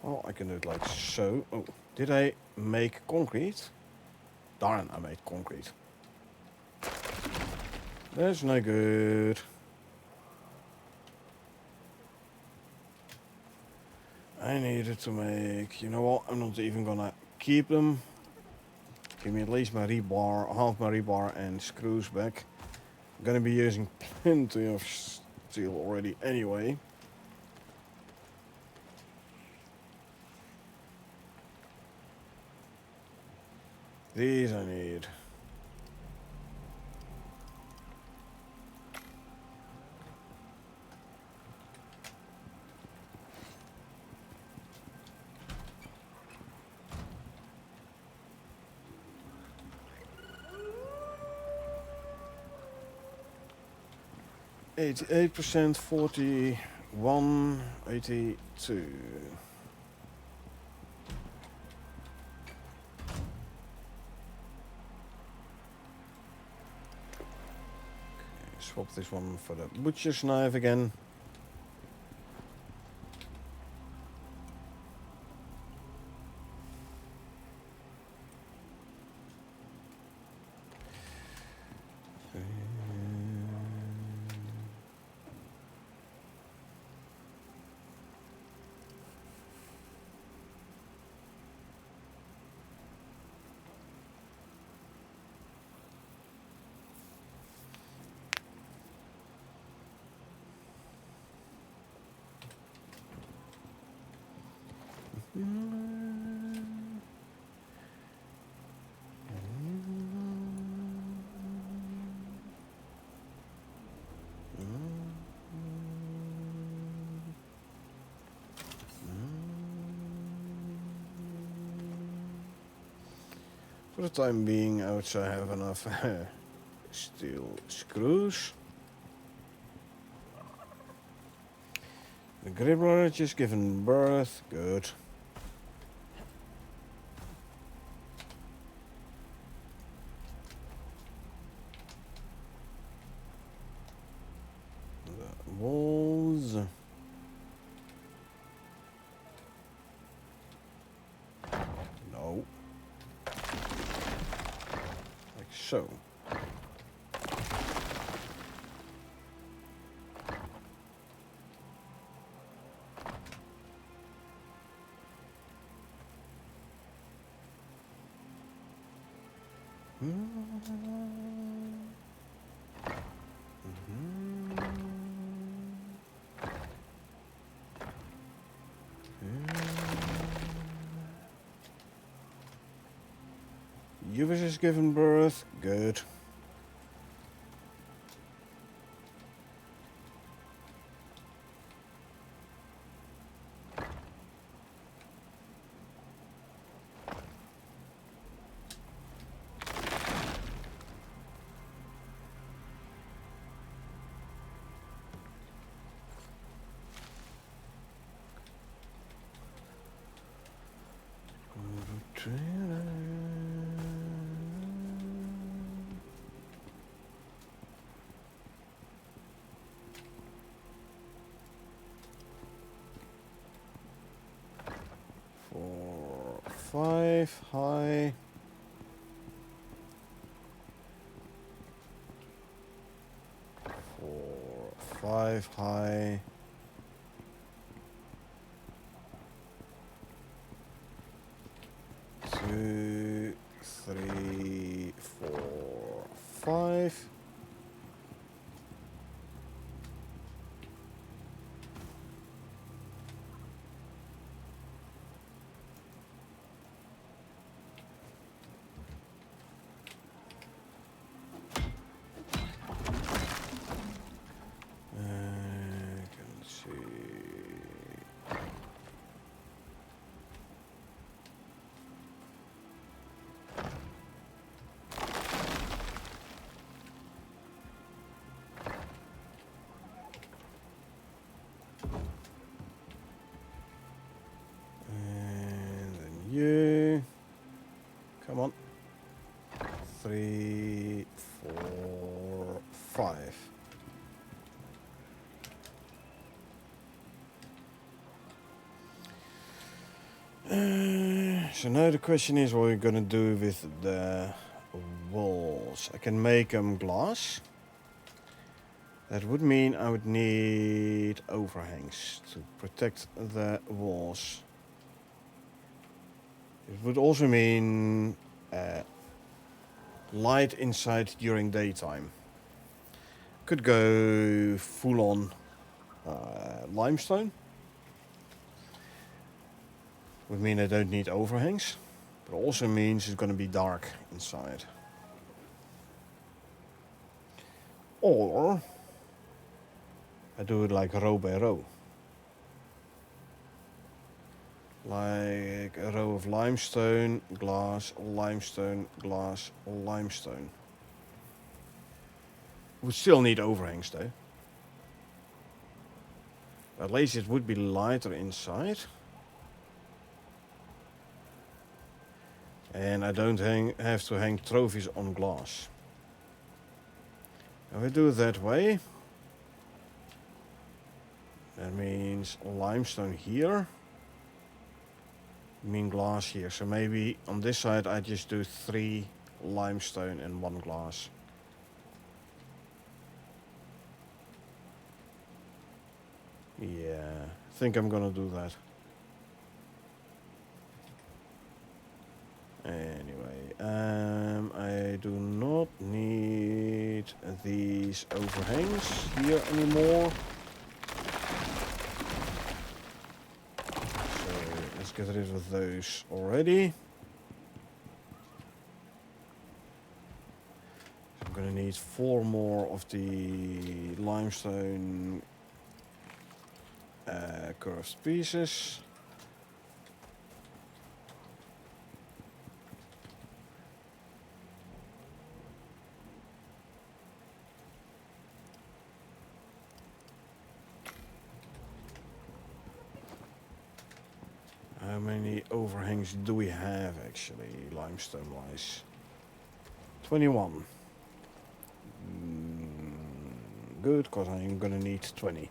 well, I can do it like so. Oh, did I make concrete? Darn, I made concrete. That's no good. I needed to make, you know what, I'm not even gonna keep them. Give me at least my rebar, half my rebar and screws back. I'm gonna be using plenty of steel already anyway. These I need. %, 41, 82. Swap this one for the butcher's knife again. For the time being, I would say I have enough steel screws. The gribbler just given birth, good. The walls. No. Like so. Uvis has given birth, good. Four, 5 high. 4, 5 high. 2, 3, 4, 5. Let's see. And then you. Come on. 3, 4, 5. So now the question is what we're gonna do with the walls. I can make them glass. That would mean I would need overhangs to protect the walls. It would also mean light inside during daytime. Could go full on limestone. Would mean I don't need overhangs, but also means it's going to be dark inside. Or I do it like row by row. Like a row of limestone, glass, limestone, glass, limestone. Would still need overhangs though. At least it would be lighter inside. And I don't have to hang trophies on glass. If I do it that way, that means limestone here. I mean glass here. So maybe on this side I just do 3 limestone and 1 glass. Yeah, I think I'm gonna do that. Anyway, I do not need these overhangs here anymore. So let's get rid of those already. So I'm gonna need 4 more of the limestone curved pieces. How many overhangs do we have actually, limestone wise? 21. Good, because I'm gonna need 20.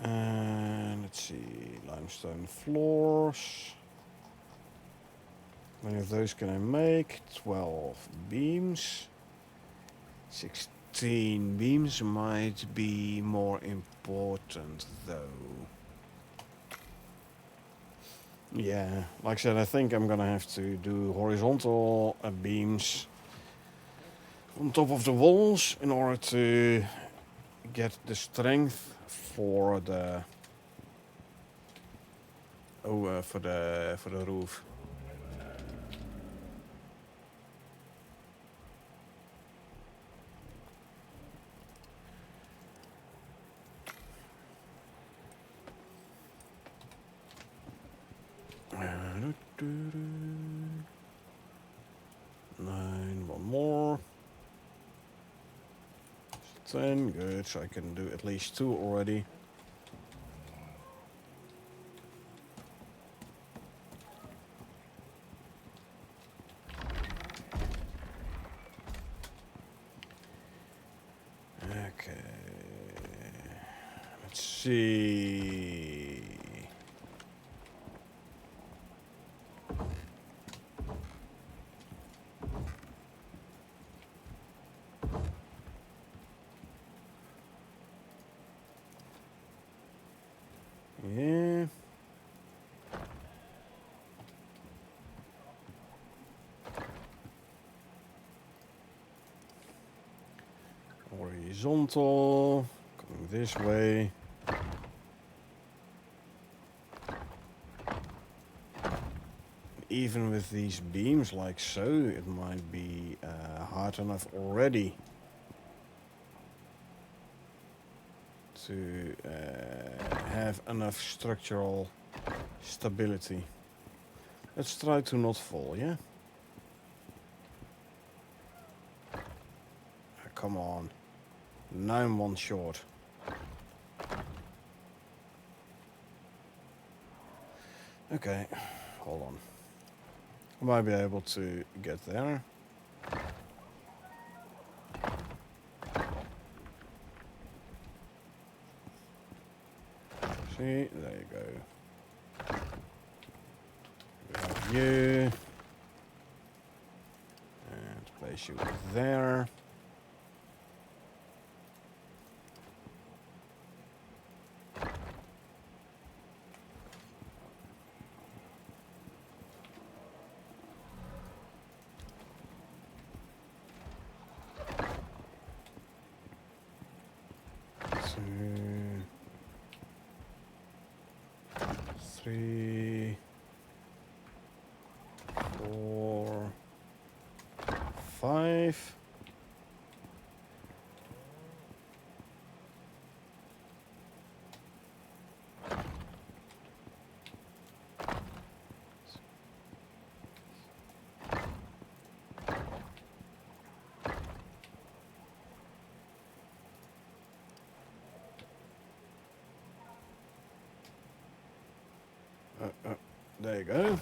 And let's see, limestone floors. How many of those can I make? 12 beams. 16 beams might be more important though. Yeah, like I said, I think I'm gonna have to do horizontal beams on top of the walls in order to get the strength for the for the roof. Nine, one more. Nothing. Good, so I can do at least 2 already. Okay. Let's see. Yeah. Horizontal. Coming this way. Even with these beams like so, it might be hard enough already to have enough structural stability. Let's try to not fall, yeah? Come on. Now I'm 1 short. Okay, hold on. I might be able to get there. See, there you go. We have you. And place you there. Three, 4, 5. There you go.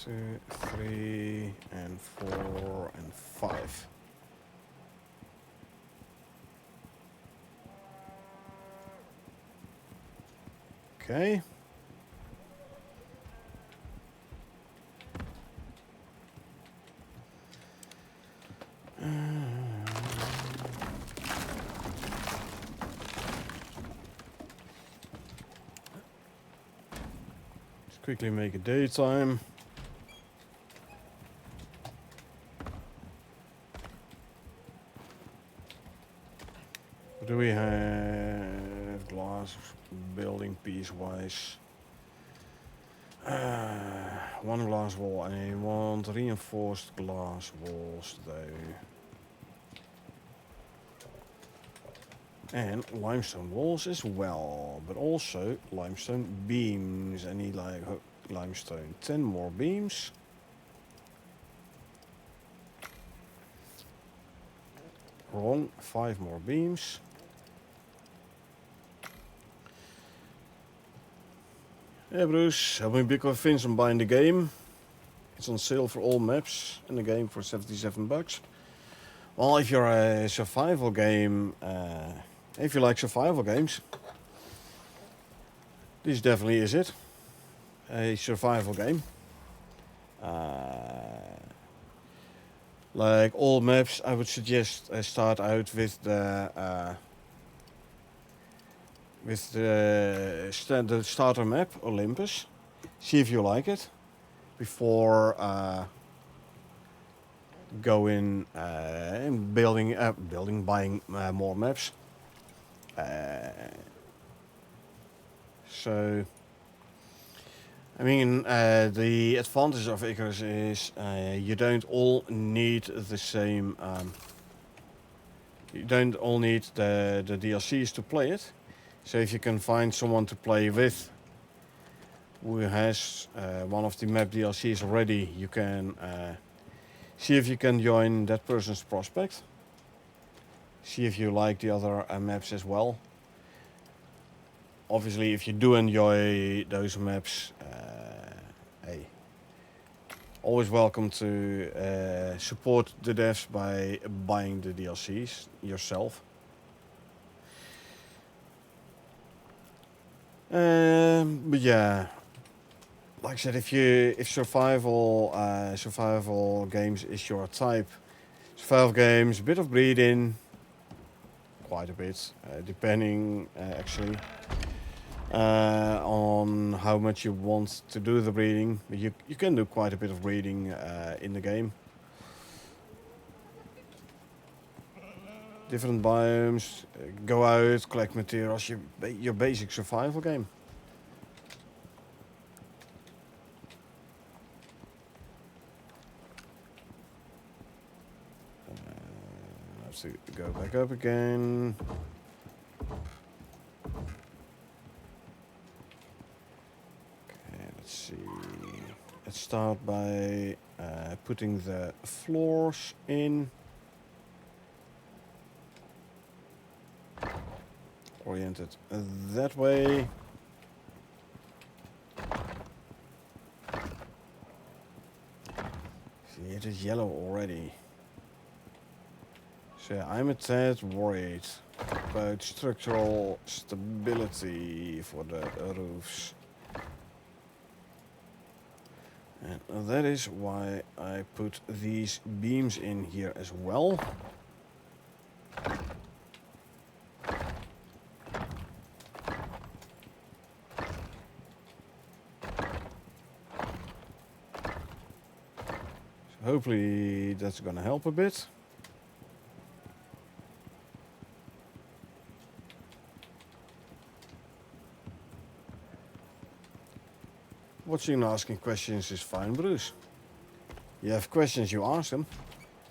Two, 3, and 4, and 5. Okay. Let's quickly make a daytime. What do we have? Glass building piece-wise. 1 glass wall. I want reinforced glass walls though. And limestone walls as well. But also limestone beams. I need like limestone. 10 more beams. Wrong. 5 more beams. Yeah, Bruce, help me be convinced on buying the game. It's on sale for all maps in the game for $77. Well, if you're a survival game, if you like survival games, this definitely is it. A survival game. Like all maps, I would suggest start out with the standard starter map, Olympus. See if you like it before going and buying more maps. So, I mean, the advantage of Icarus is you don't all need the same. You don't all need the DLCs to play it. So if you can find someone to play with who has one of the map DLCs already, you can see if you can join that person's prospect. See if you like the other maps as well. Obviously, if you do enjoy those maps, hey, always welcome to support the devs by buying the DLCs yourself. But yeah, like I said, if survival games is your type, survival games, a bit of breeding, quite a bit, depending actually on how much you want to do the breeding. But you can do quite a bit of breeding in the game. Different biomes, go out, collect materials, your basic survival game. Let's go back up again. Okay, let's see. Let's start by putting the floors in. Oriented that way. See, it is yellow already. So yeah, I'm a tad worried about structural stability for the roofs. And that is why I put these beams in here as well. Hopefully that's gonna help a bit. Watching and asking questions is fine, Bruce. You have questions, you ask them.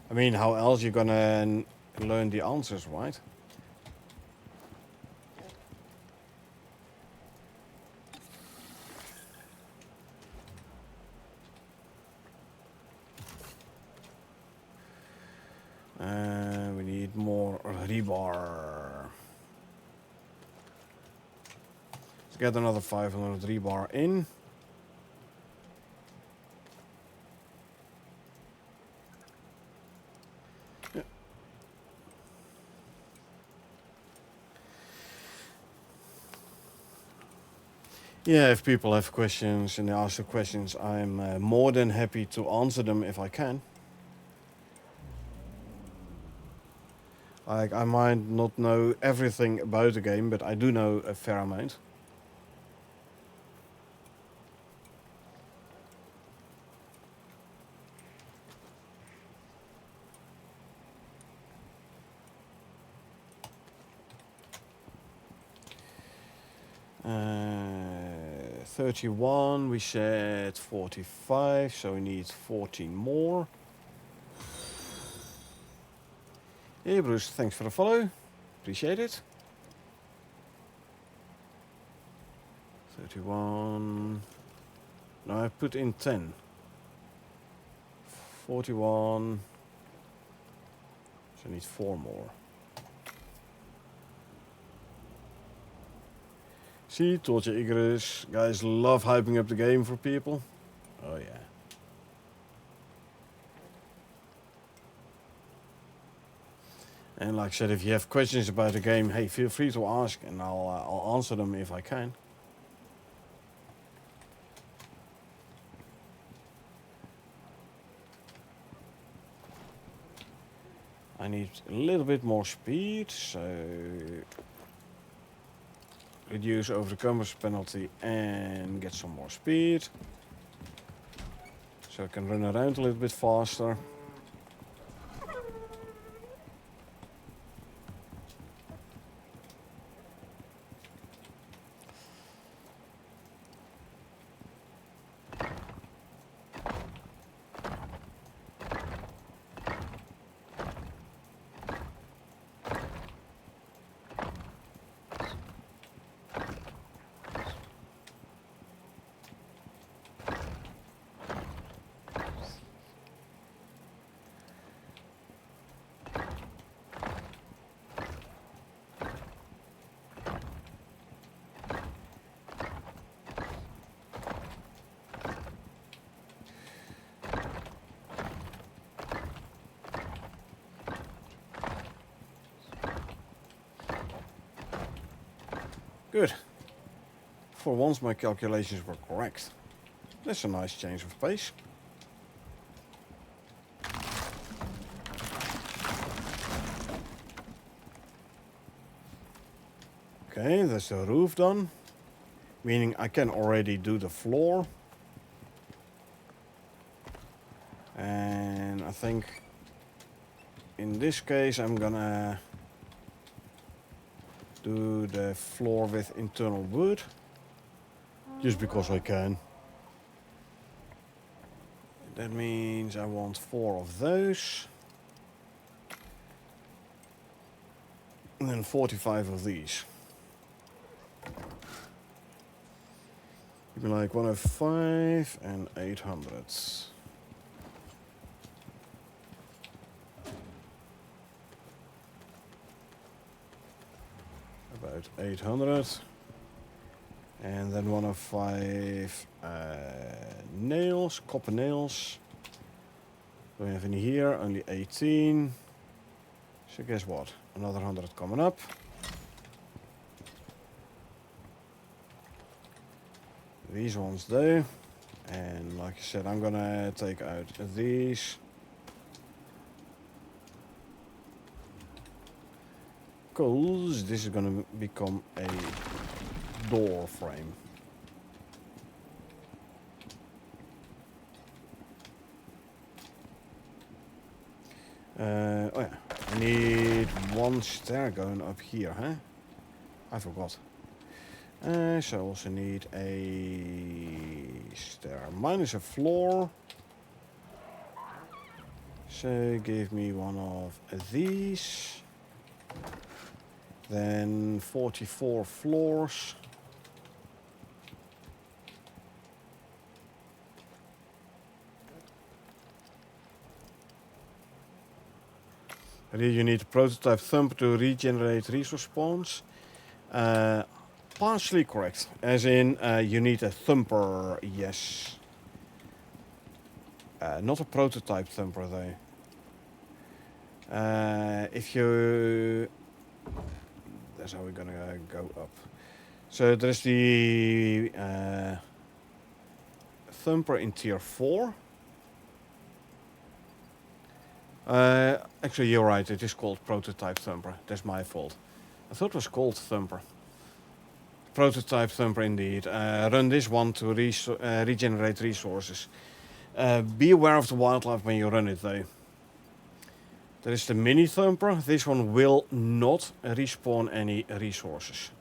I mean, how else you gonna learn the answers, right? We need more rebar. Let's get another 500 rebar in. Yeah, if people have questions and they ask the questions, I'm more than happy to answer them if I can. Like, I might not know everything about the game, but I do know a fair amount. Uh, 31, we said 45, so we need 14 more. Hey Bruce, thanks for the follow. Appreciate it. 31. No, I put in 10. 41. So I need 4 more. See, told you Icarus. Guys love hyping up the game for people. Oh yeah. And like I said, if you have questions about the game, hey, feel free to ask and I'll answer them if I can. I need a little bit more speed, so reduce over the compass penalty and get some more speed. So I can run around a little bit faster. Good. For once my calculations were correct. That's a nice change of pace. Okay, that's the roof done. Meaning I can already do the floor. And I think in this case I'm gonna do the floor with internal wood. Just because I can. That means I want 4 of those. And then 45 of these. Give me like 105 and 800. About 800. And then 105 nails, copper nails. Don't have any here, only 18. So guess what? Another 100 coming up. These ones though. And like I said, I'm gonna take out these. Because this is gonna become a door frame. Oh yeah, I need 1 stair going up here, huh? I forgot. So I also need a stair minus a floor. So give me 1 of these. Then 44 floors. You need a prototype thumper to regenerate resource spawns. Partially correct. As in, you need a thumper, yes. Not a prototype thumper though. If you... That's how we're gonna go up. So there's the thumper in tier 4. Actually, you're right, it is called prototype thumper. That's my fault. I thought it was called thumper. Prototype thumper indeed. Run this one to regenerate resources. Be aware of the wildlife when you run it though. There is the mini thumper. This one will not respawn any resources.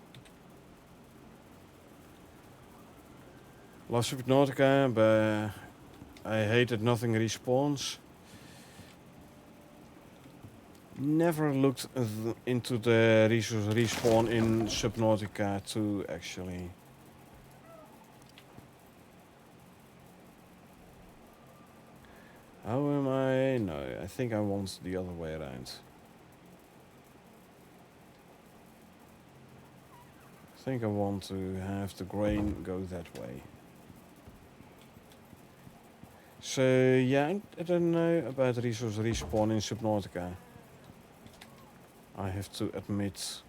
Love Subnautica, but I hate that nothing respawns. Never looked into the resource respawn in Subnautica 2 actually. How am I? No, I think I want the other way around. I think I want to have the grain go that way. So yeah, I don't know about resource respawn in Subnautica. I have to admit.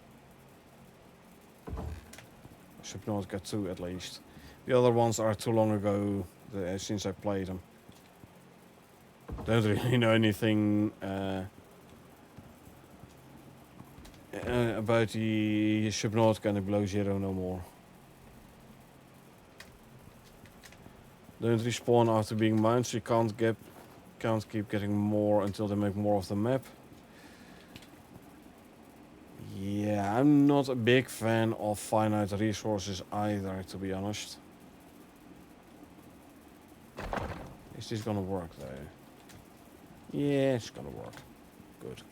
Subnautica 2 at least. The other ones are too long ago since I played them. Don't really know anything about the Subnautica and the Below Zero no more. Don't respawn after being mined, so you can't keep getting more until they make more of the map. Yeah, I'm not a big fan of finite resources either, to be honest. Is this gonna work though? Yeah, it's gonna work. Good.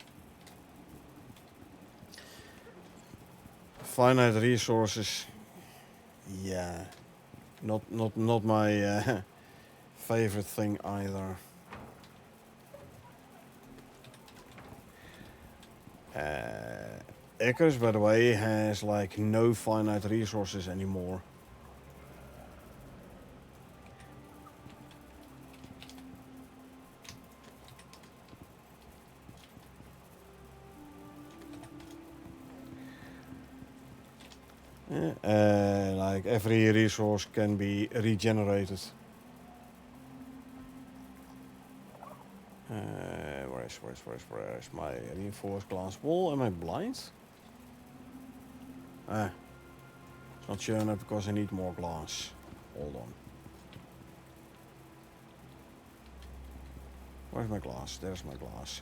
Finite resources. Yeah. Not my favorite thing either. Icarus, by the way, has like no finite resources anymore. Like every resource can be regenerated. Where's my reinforced glass wall? Am I blind? It's not showing up because I need more glass. Hold on. Where's my glass? There's my glass.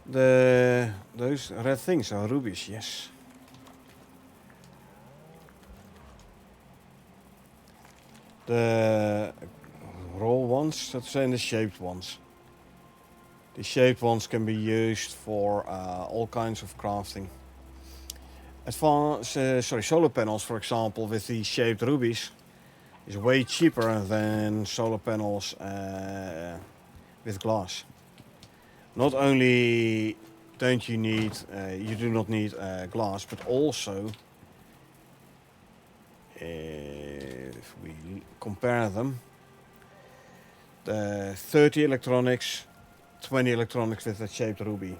Those red things are rubies, yes. The raw ones, so to say, and the shaped ones. The shaped ones can be used for all kinds of crafting. Solar panels, for example, with the shaped rubies, is way cheaper than solar panels with glass. Not only don't you need, you do not need glass, but also if we compare them, the 30 electronics, 20 electronics with a shaped ruby.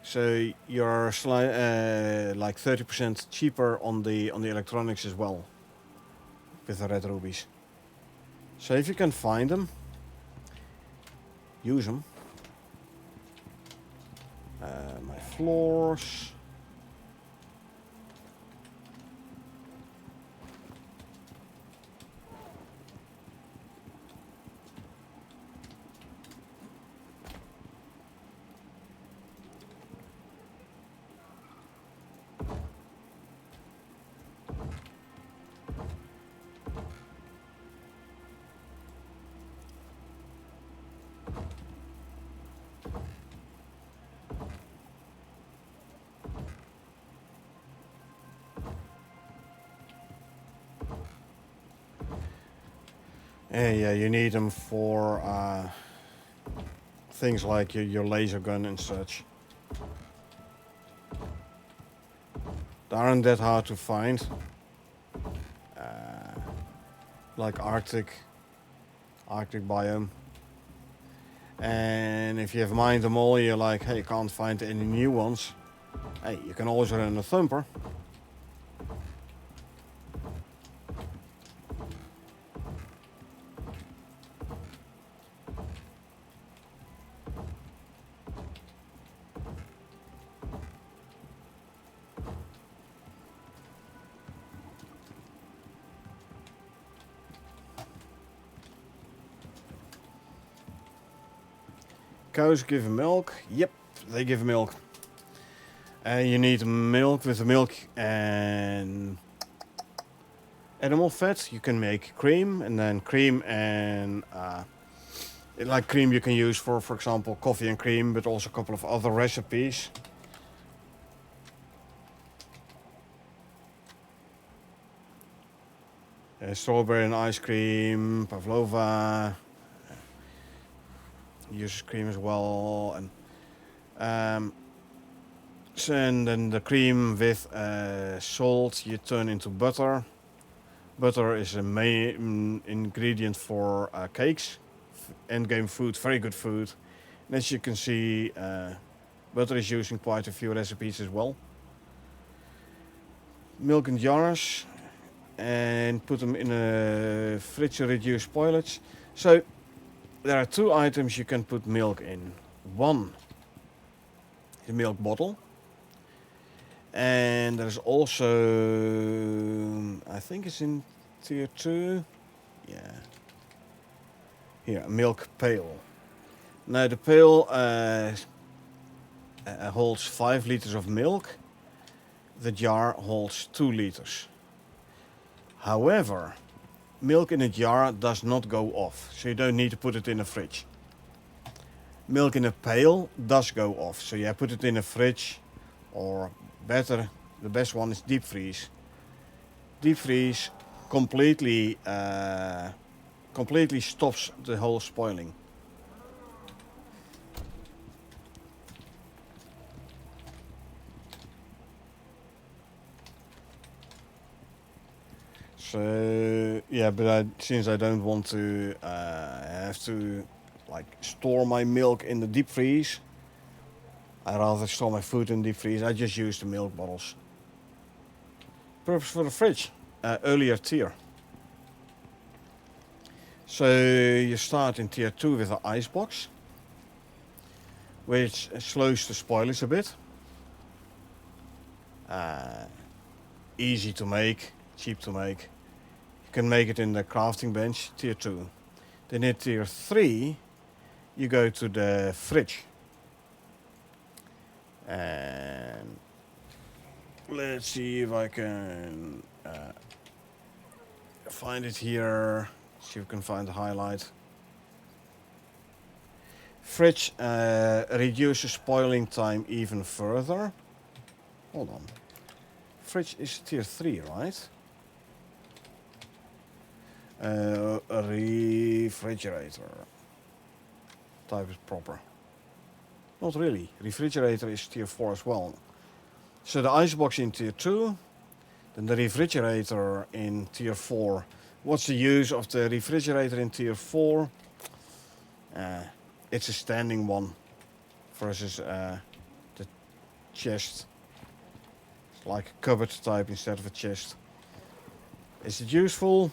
So you're like 30% cheaper on the electronics as well with the red rubies. So if you can find them, use them. My floors. Yeah, you need them for things like your laser gun and such. They aren't that hard to find. Like Arctic biome. And if you have mined them all, you're like, hey, can't find any new ones. Hey, you can always run a thumper. Cows give milk. Yep, they give milk. You need milk. With the milk and animal fat, you can make cream, and then cream and like cream you can use for example, coffee and cream, but also a couple of other recipes. Strawberry and ice cream, pavlova. Uses cream as well, and then the cream with salt you turn into butter. Butter is a main ingredient for cakes, endgame food, very good food. And as you can see, butter is used in quite a few recipes as well. Milk in jars and put them in a fridge to reduce spoilage. So there are two items you can put milk in. One, the milk bottle. And there's also, I think it's in tier 2. Yeah. Here, a milk pail. Now the pail holds 5 liters of milk. The jar holds 2 liters. However, milk in a jar does not go off, so you don't need to put it in a fridge. Milk in a pail does go off, so yeah, put it in a fridge, or better, the best one is deep freeze. Deep freeze completely stops the whole spoiling. So yeah, but since I don't want to have to like store my milk in the deep freeze. I rather store my food in deep freeze. I just use the milk bottles. Purpose for the fridge, earlier tier. So you start in tier 2 with an ice box, which slows the spoilage a bit. Easy to make, cheap to make. You can make it in the crafting bench, tier 2. Then in tier 3, you go to the fridge. And let's see if I can find it here. See if we can find the highlight. Fridge reduces spoiling time even further. Hold on. Fridge is tier 3, right? A refrigerator. Type is proper. Not really. Refrigerator is tier 4 as well. So the icebox in tier 2, then the refrigerator in tier 4. What's the use of the refrigerator in tier 4? It's a standing one versus the chest. It's like a cupboard type instead of a chest. Is it useful?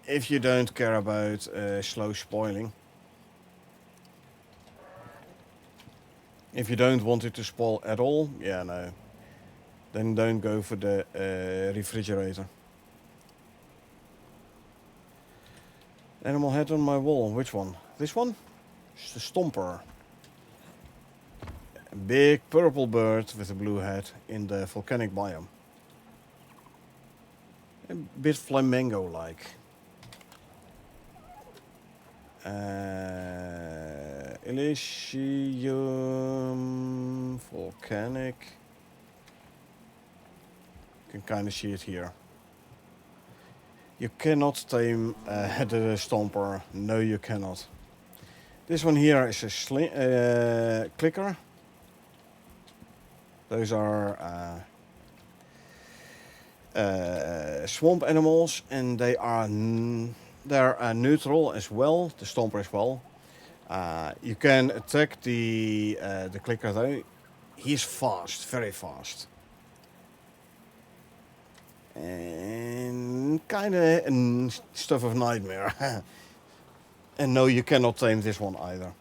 If you don't care about slow spoiling. If you don't want it to spoil at all, yeah, no. Then don't go for the refrigerator. Animal head on my wall. Which one? This one? It's the Stomper. A big purple bird with a blue head in the volcanic biome. A bit flamingo-like. Elysium volcanic. You can kind of see it here. You cannot tame the Stomper. No, you cannot. This one here is a clicker. Those are swamp animals, and they're neutral as well. The Stomper as well. You can attack the clicker though. He's fast, very fast. And kinda stuff of nightmare. And no, you cannot tame this one either.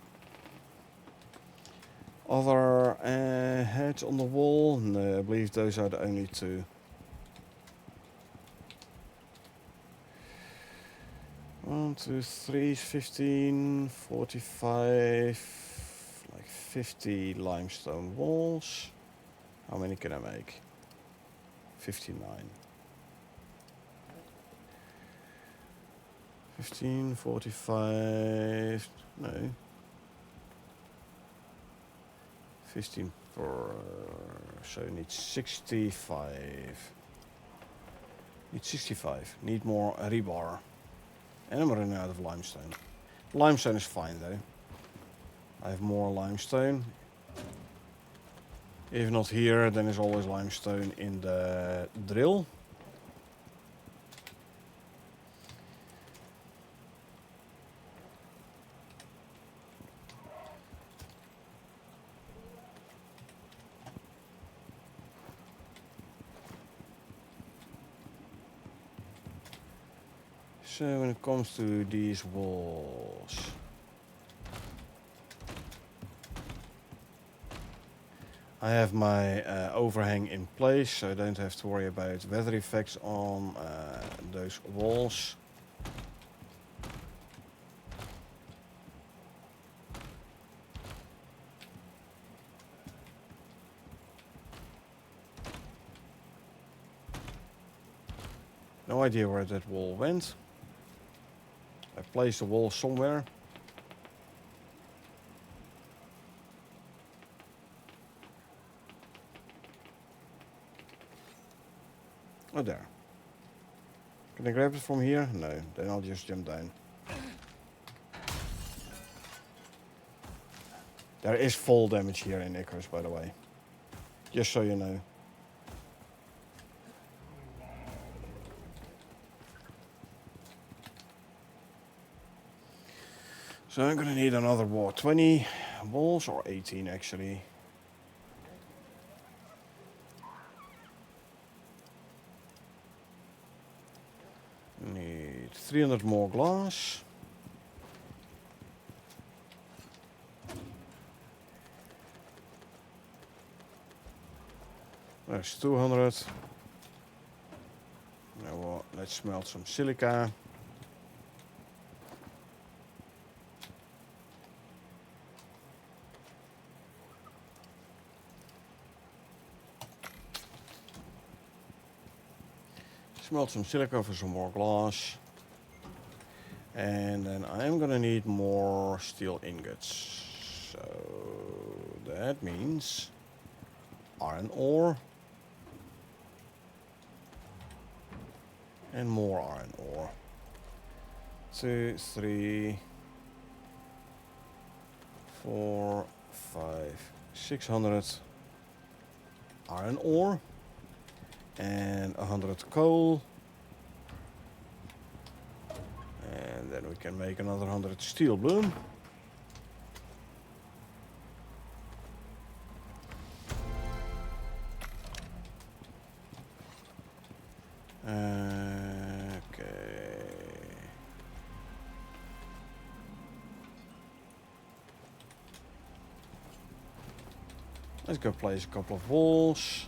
Other heads on the wall? No, I believe those are the only two. One, two, 3, 15, 45, like 50 limestone walls. How many can I make? 59. 15, 45, no. 15 per, so you need 65. Need 65, need more rebar. And I'm running out of limestone. Limestone is fine though. I have more limestone. If not here, then there's always limestone in the drill. So when it comes to these walls, I have my overhang in place, so I don't have to worry about weather effects on those walls. No idea where that wall went. I placed the wall somewhere. Oh, there. Can I grab it from here? No, then I'll just jump down. There is fall damage here in Icarus, by the way. Just so you know. So I'm gonna need another wall. 20 walls or 18 actually. Need 300 more glass. There's 200. Now well, let's smelt some silica. Smelt some silica for some more glass. And then I'm gonna need more steel ingots. So that means iron ore. And more iron ore. 2, 3, 4, 5, 600 iron ore. And 100 coal. And then we can make another 100 steel bloom. Okay. Let's go place a couple of walls.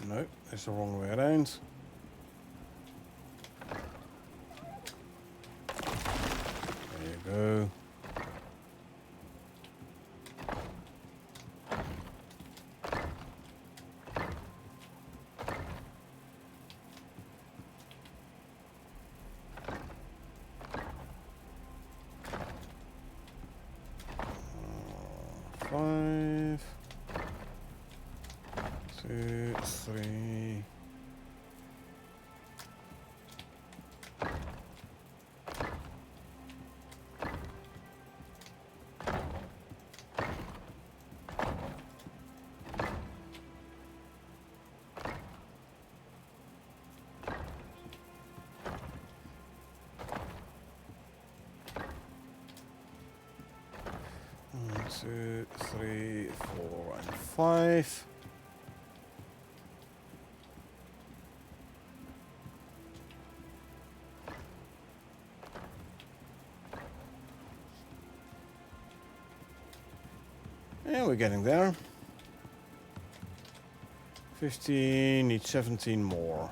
No, that's the wrong way around. There you go. Five, 2, 3. One, 2, 3, 4, and 5. And we're getting there. 15, need 17 more.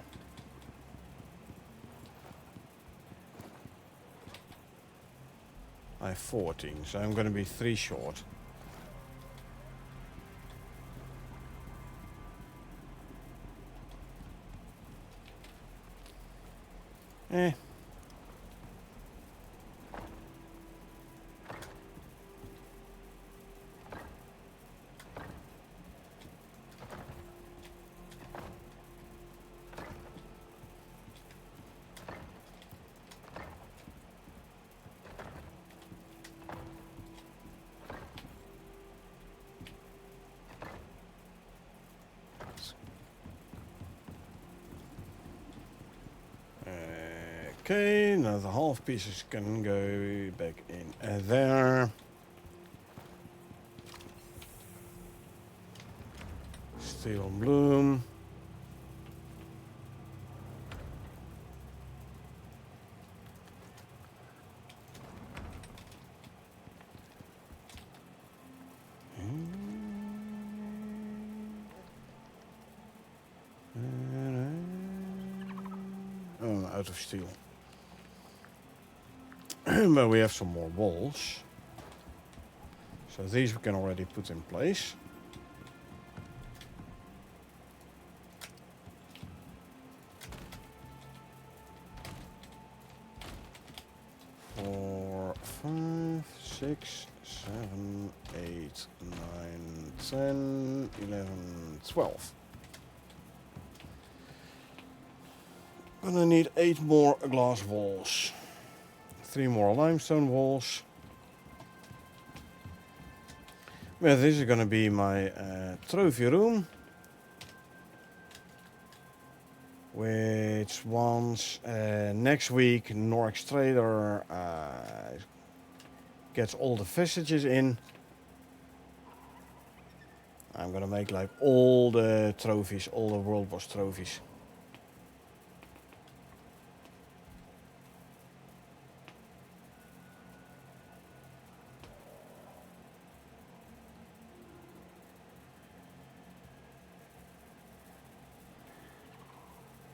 I have 14, so I'm gonna be 3 short. Eh. Okay, now the half pieces can go back in there. Steel bloom. Oh, I'm out of steel. But we have some more walls. So these we can already put in place. 10, 11, 12. Gonna need 8 more glass walls. 3 more limestone walls. Well, this is gonna be my trophy room. Which once next week Norix Trader gets all the vestiges in, I'm gonna make like all the trophies, all the World Boss trophies.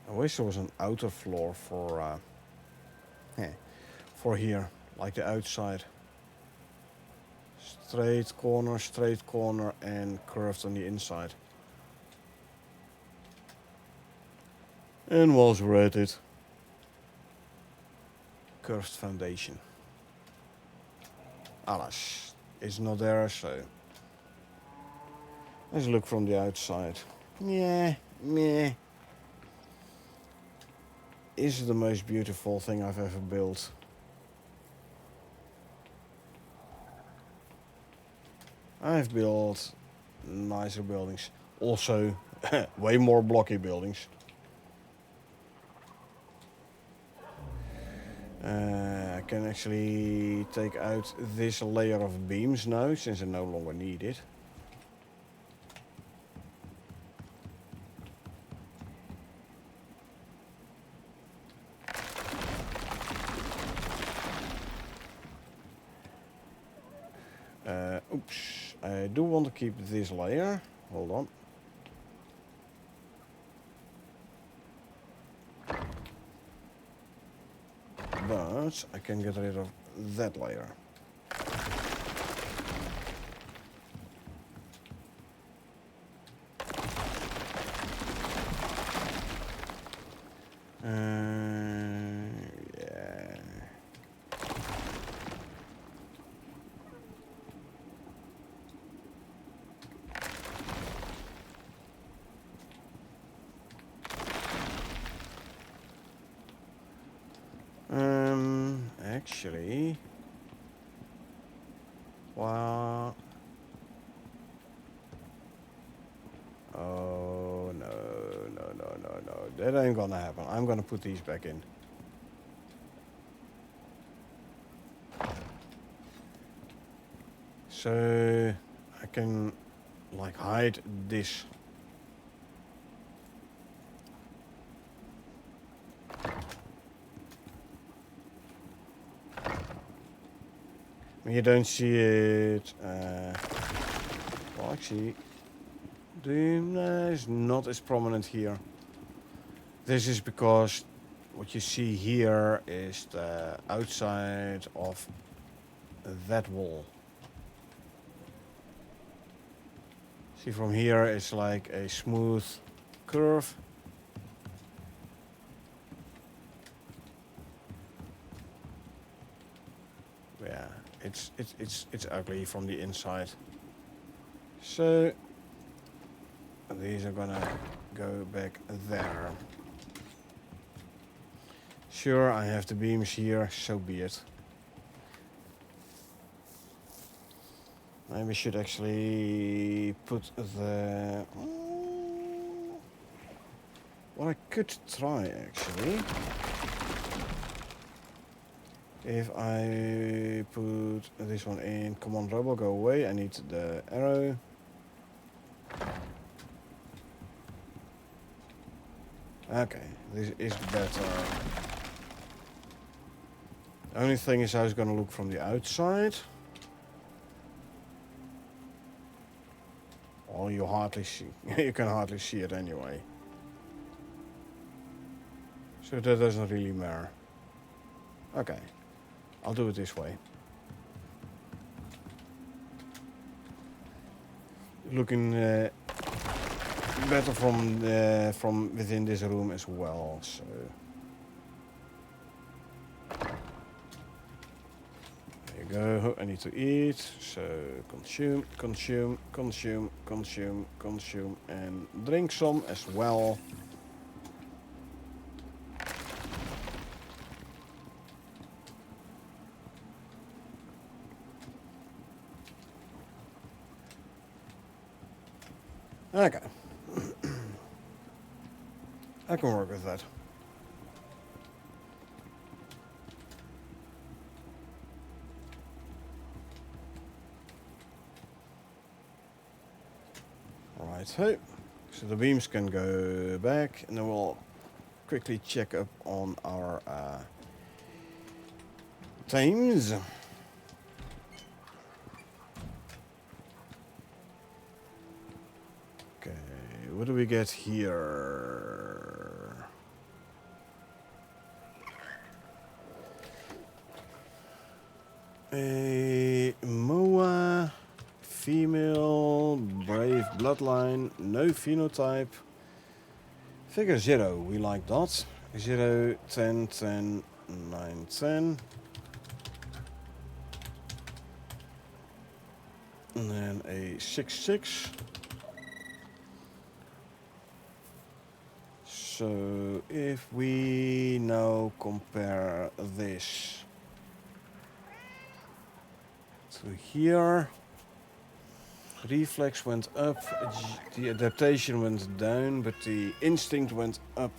I wish there was an outer floor for here, like the outside. Straight corner, and curved on the inside. And walls were at it. Curved foundation. Alas, it's not there, so let's look from the outside. Yeah, meh. Is it the most beautiful thing I've ever built? I've built nicer buildings. Also, way more blocky buildings. I can actually take out this layer of beams now, since I no longer need it. Oops, I do want to keep this layer. Hold on. But I can get rid of that layer. Yeah. Actually, well, oh no, that ain't gonna happen. I'm gonna put these back in. So I can like hide this. You don't see it. Well, actually, it's not as prominent here. This is because what you see here is the outside of that wall. See, from here it's like a smooth curve. Yeah. It's ugly from the inside. So these are gonna go back there. Sure, I have the beams here, so be it. Maybe I should actually put the... What I could try actually, if I put this one in, come on Robo, go away, I need the arrow. Okay, this is better. The only thing is how it's gonna look from the outside. Well, you hardly see, you can hardly see it anyway. So that doesn't really matter. Okay. I'll do it this way. Looking better from within this room as well. So there you go. I need to eat. So consume, consume, consume, consume, consume, and drink some as well. Okay. I can work with that. Right, so the beams can go back, and then we'll quickly check up on our times. Okay, what do we get here? A Moa, female, brave bloodline, no phenotype. Figure 0, we like that. 0, 10, 10, 9, 10. And then a 6, 6. So if we now compare this to here, reflex went up, the adaptation went down, but the instinct went up.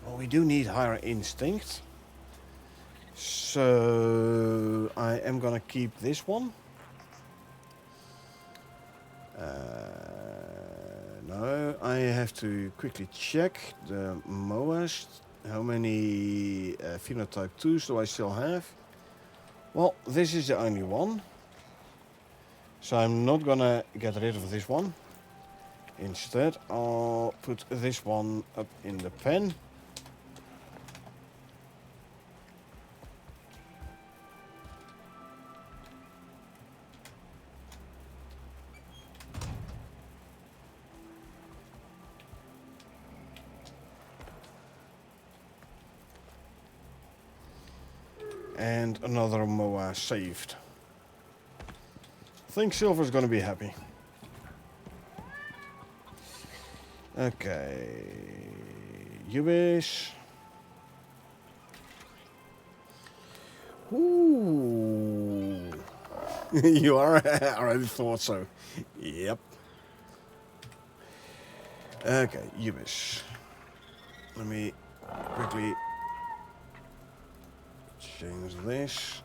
Well, we do need higher instinct. So I am gonna keep this one. No, I have to quickly check the MOAs. How many phenotype 2s do I still have? Well, this is the only one. So I'm not gonna get rid of this one. Instead, I'll put this one up in the pen. And another MOA saved. I think Silver's gonna be happy. Okay, Ubis. Ooh, you are. I already thought so. Yep. Okay, Ubis. Let me quickly change this.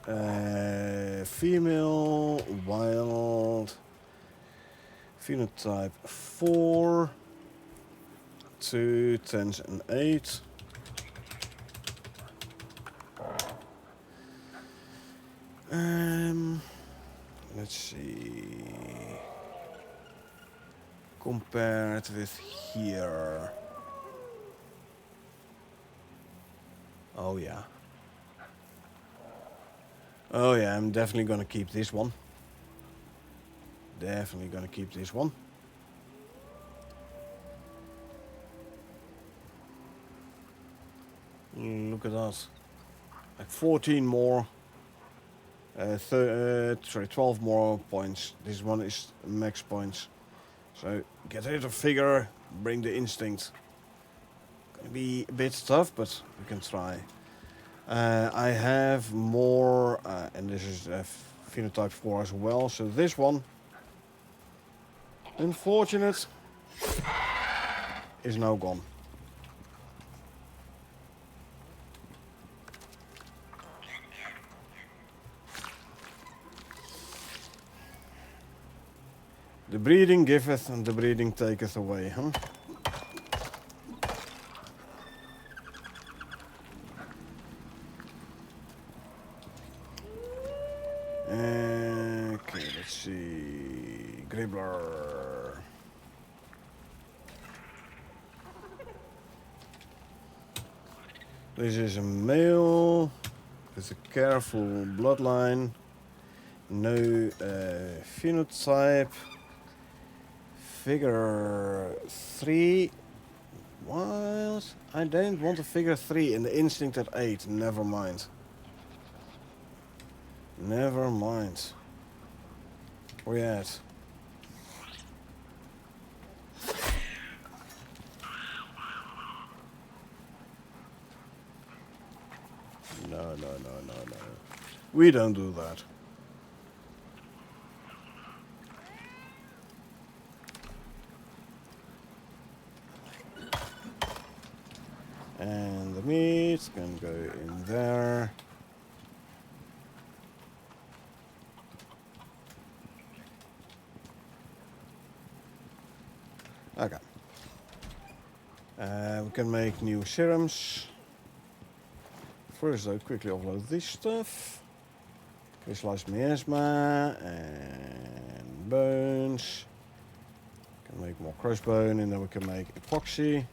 Female, wild, phenotype 4, 2, 10s and 8. Let's see. Compared with here. Oh yeah. Oh yeah, I'm definitely gonna keep this one. Definitely gonna keep this one. Look at that. Like 14 more. 12 more points. This one is max points. So get rid of figure, bring the instinct. Gonna be a bit tough, but we can try. I have more, and this is phenotype 4 as well. So this one, unfortunate, is now gone. The breeding giveth and the breeding taketh away, huh? Okay, let's see. Gribbler. This is a male with a careful bloodline. No phenotype. Figure 3. What? I don't want a figure 3 and the instinct at 8. Never mind. Never mind. Where you at? No. We don't do that. And the meat can go in there. Okay. We can make new serums. First, I'll quickly offload this stuff. Crystallized miasma and bones. Can make more crossbone, and then we can make epoxy.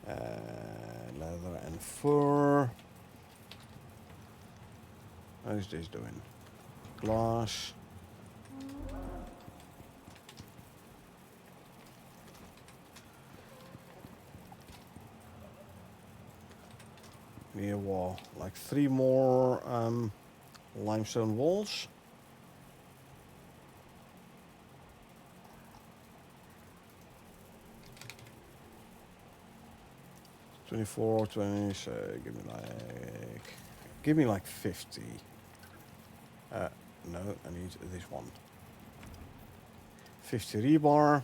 Leather and fur. How's this doing? Glass. Near wall, like 3 more limestone walls. $24, 20, so give me like 50. No, I need this one. 50 rebar.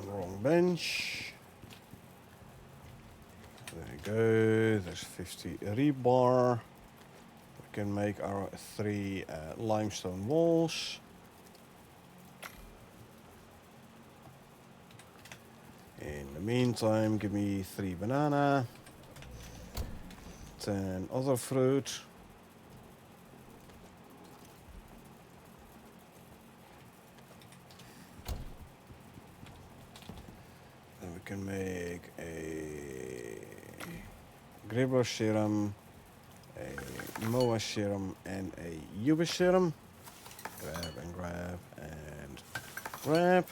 Wrong bench. There you go. There's 50 rebar. We can make our 3 limestone walls. In the meantime, give me 3 banana, 10 other fruit. Then we can make a Gribber serum, a Moa serum, and a Yuba serum. Grab and grab and grab.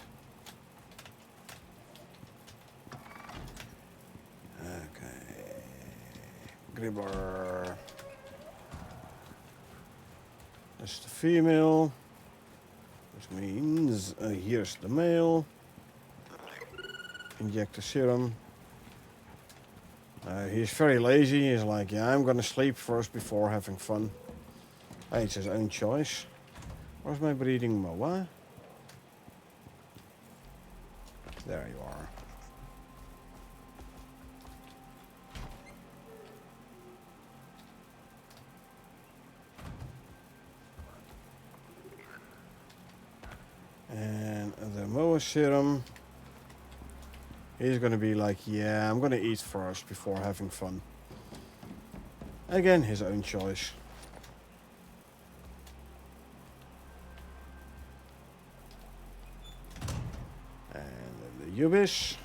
Okay. Gribber. That's the female. Which means here's the male. Inject the serum. He's very lazy. He's like, yeah, I'm gonna sleep first before having fun. Hey, it's his own choice. Where's my breeding Moa? There you are. And the Moa serum. He's gonna be like, yeah, I'm gonna eat first before having fun. Again, his own choice. And then the Ubis.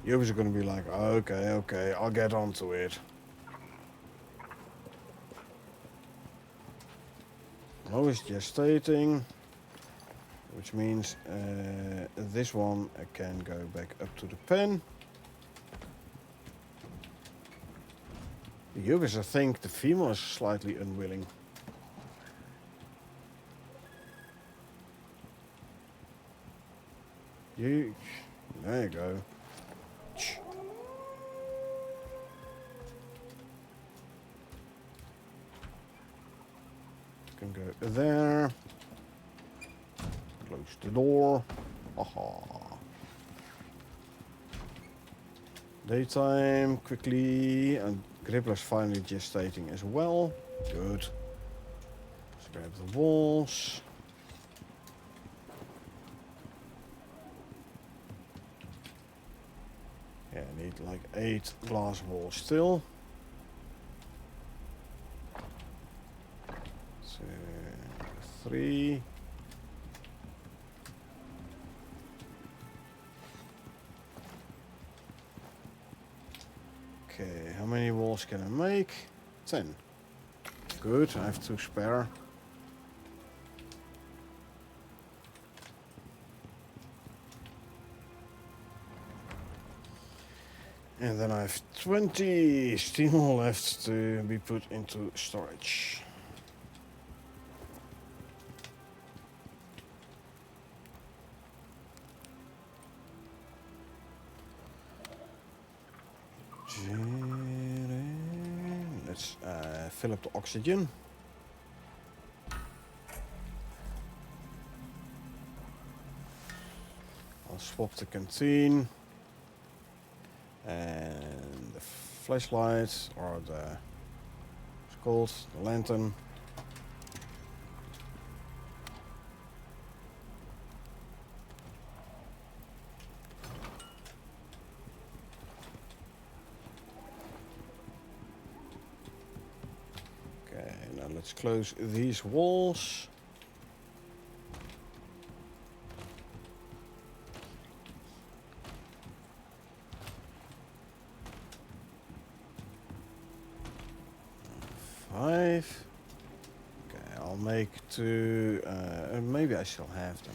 Ubis are gonna be like, okay, I'll get onto it. Always gestating, which means this one can go back up to the pen. The Yugis, I think the female is slightly unwilling. There you go. Can go there. Close the door. Aha. Daytime, quickly. And Gribbler's finally gestating as well. Good. Let's grab the walls. Yeah, I need like 8 glass walls still. So, 3. Okay, how many walls can I make? 10. Good, I have 2 spare. And then I have 20 steel left to be put into storage. Let's fill up the oxygen. I'll swap the canteen and the flashlight, or it's called the lantern. Okay, now let's close these walls. Okay, I'll make 2, maybe I still have them.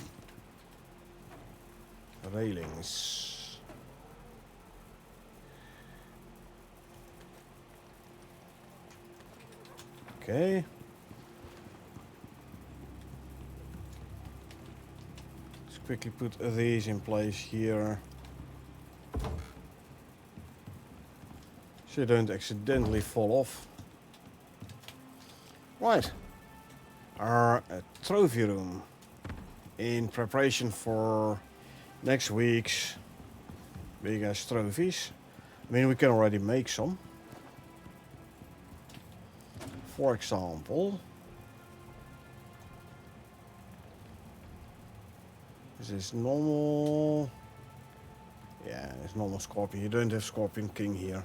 Railings. Okay. Let's quickly put these in place here. So you don't accidentally fall off. Right. Our trophy room. In preparation for next week's big ass trophies. I mean, we can already make some. For example, this is normal. Yeah, it's normal Scorpion. You don't have Scorpion King here.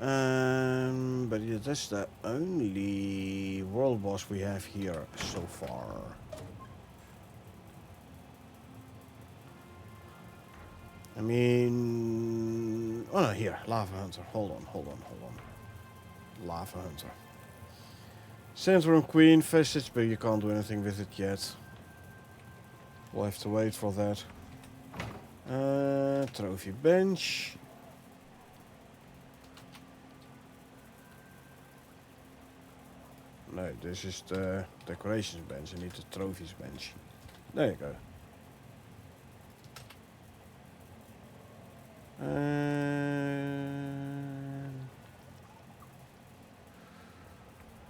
But yeah, that's the only world boss we have here so far. I mean, oh no, here, Lava Hunter. Hold on. Lava Hunter. Centrum Queen, Vestige, but you can't do anything with it yet. We'll have to wait for that. Trophy bench. No, this is the decorations bench. I need the trophies bench. There you go.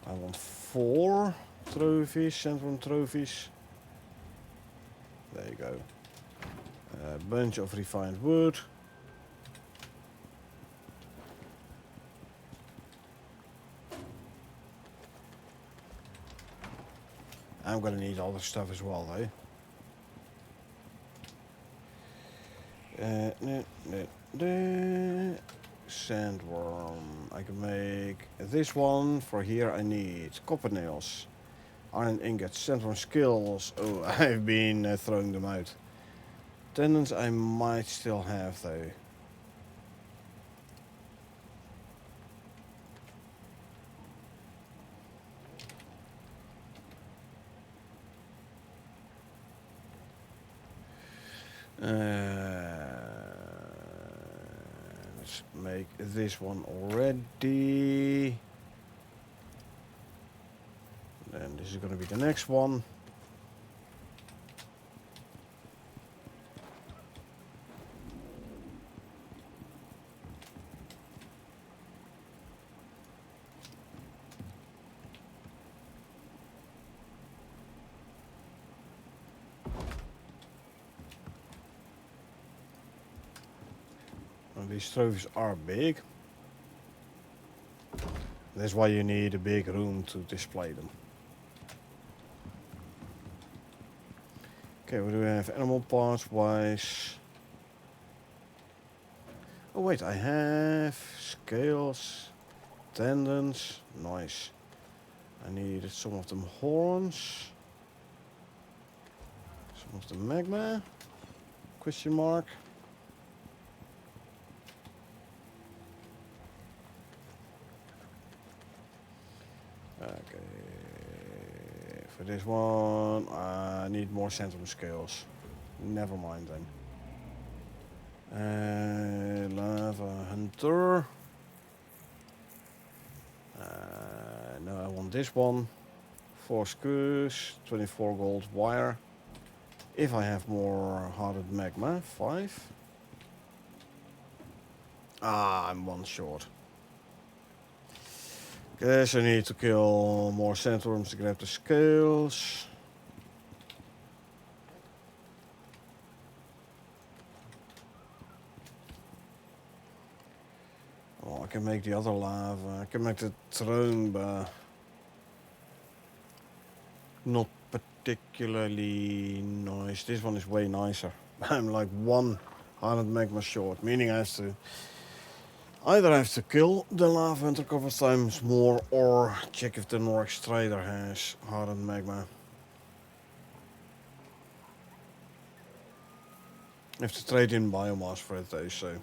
I want 4 trophies, Centrum trophies. There you go. A bunch of refined wood. I'm gonna need all this stuff as well, though. Sandworm. I can make this one. For here I need copper nails, iron ingots, sandworm skills. Oh, I've been throwing them out. Tendons I might still have, though. Let's make this one already. And this is going to be the next one. These trophies are big. That's why you need a big room to display them. Okay, what do we have animal parts wise? Oh wait, I have scales, tendons, nice. I need some of them horns, some of the magma, question mark. Okay. For this one, I need more centrum scales. Never mind then. Lava Hunter. No, I want this one. 4 screws, 24 gold wire. If I have more hardened magma, 5. I'm 1 short. Guess I need to kill more centrums to grab the scales. Oh, I can make the other lava. I can make the throne, but not particularly nice. This one is way nicer. I'm like 1 hardened magma short, meaning I have to either have to kill the lava hunter a couple of times more, or check if the Norix trader has hardened magma. I have to trade in biomass for it though, so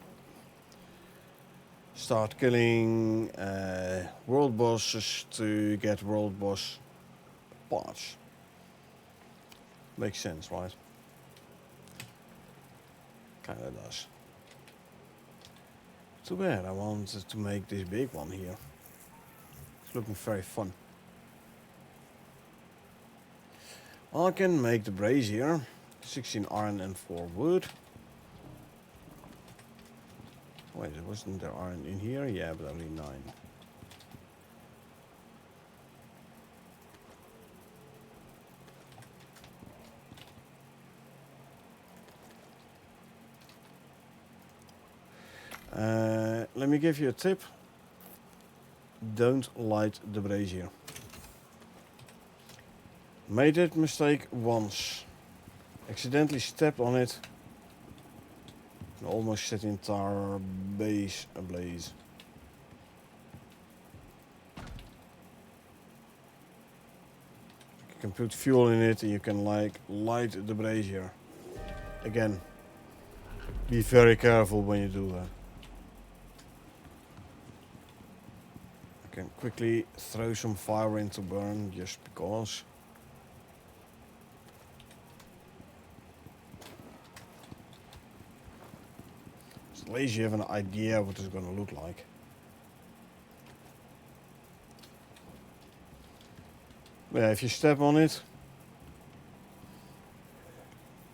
start killing world bosses to get world boss parts. Makes sense, right? Kinda does. Too bad, I wanted to make this big one here. It's looking very fun. I can make the brazier. 16 iron and 4 wood. Wait, wasn't there iron in here? Yeah, but only 9. Let me give you a tip. Don't light the brazier. Made that mistake once. Accidentally stepped on it. And almost set the entire base ablaze. You can put fuel in it and you can like light the brazier. Again, be very careful when you do that. I can quickly throw some fire in to burn just because. At least you have an idea what it's gonna look like. But yeah, if you step on it,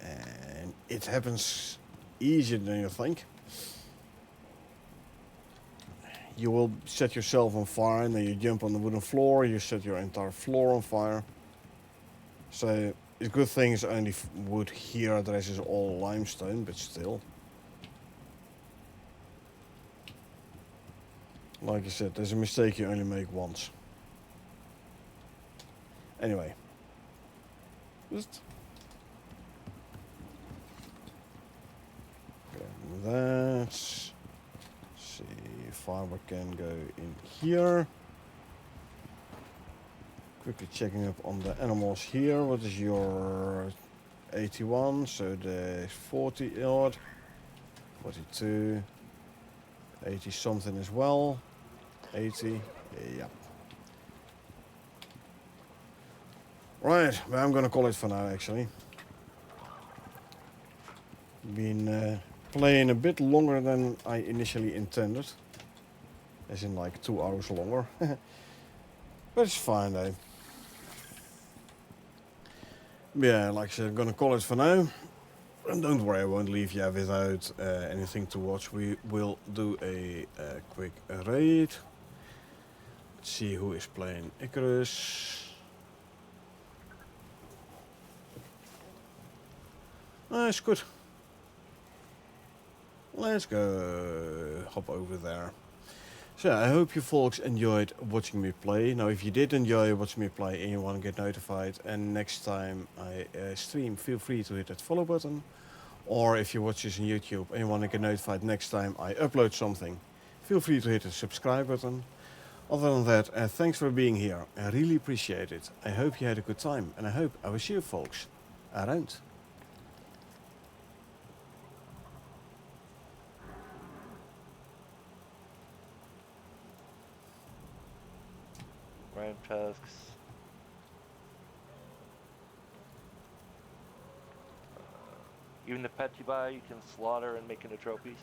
and it happens easier than you think, you will set yourself on fire, and then you jump on the wooden floor, you set your entire floor on fire. So it's good thing it's only wood here, the rest is all limestone, but still. Like I said, there's a mistake you only make once. Anyway. Just grab that. See if fiber can go in here. Quickly checking up on the animals here. What is your 81? So the 40 odd. 42. 80 something as well. 80. Yeah. Right, but I'm gonna call it for now actually. Been playing a bit longer than I initially intended. As in like 2 hours longer. But it's fine though. Yeah, like I said, I'm gonna call it for now. And don't worry, I won't leave you without anything to watch. We will do a quick raid. Let's see who is playing Icarus. That's good. Let's go hop over there. So I hope you folks enjoyed watching me play. Now if you did enjoy watching me play and you want to get notified and next time I stream, feel free to hit that follow button. Or if you watch this on YouTube and you want to get notified next time I upload something, feel free to hit the subscribe button. Other than that, thanks for being here. I really appreciate it. I hope you had a good time and I hope I will see you folks around. Random tasks. Even the pet you buy, you can slaughter and make into trophies.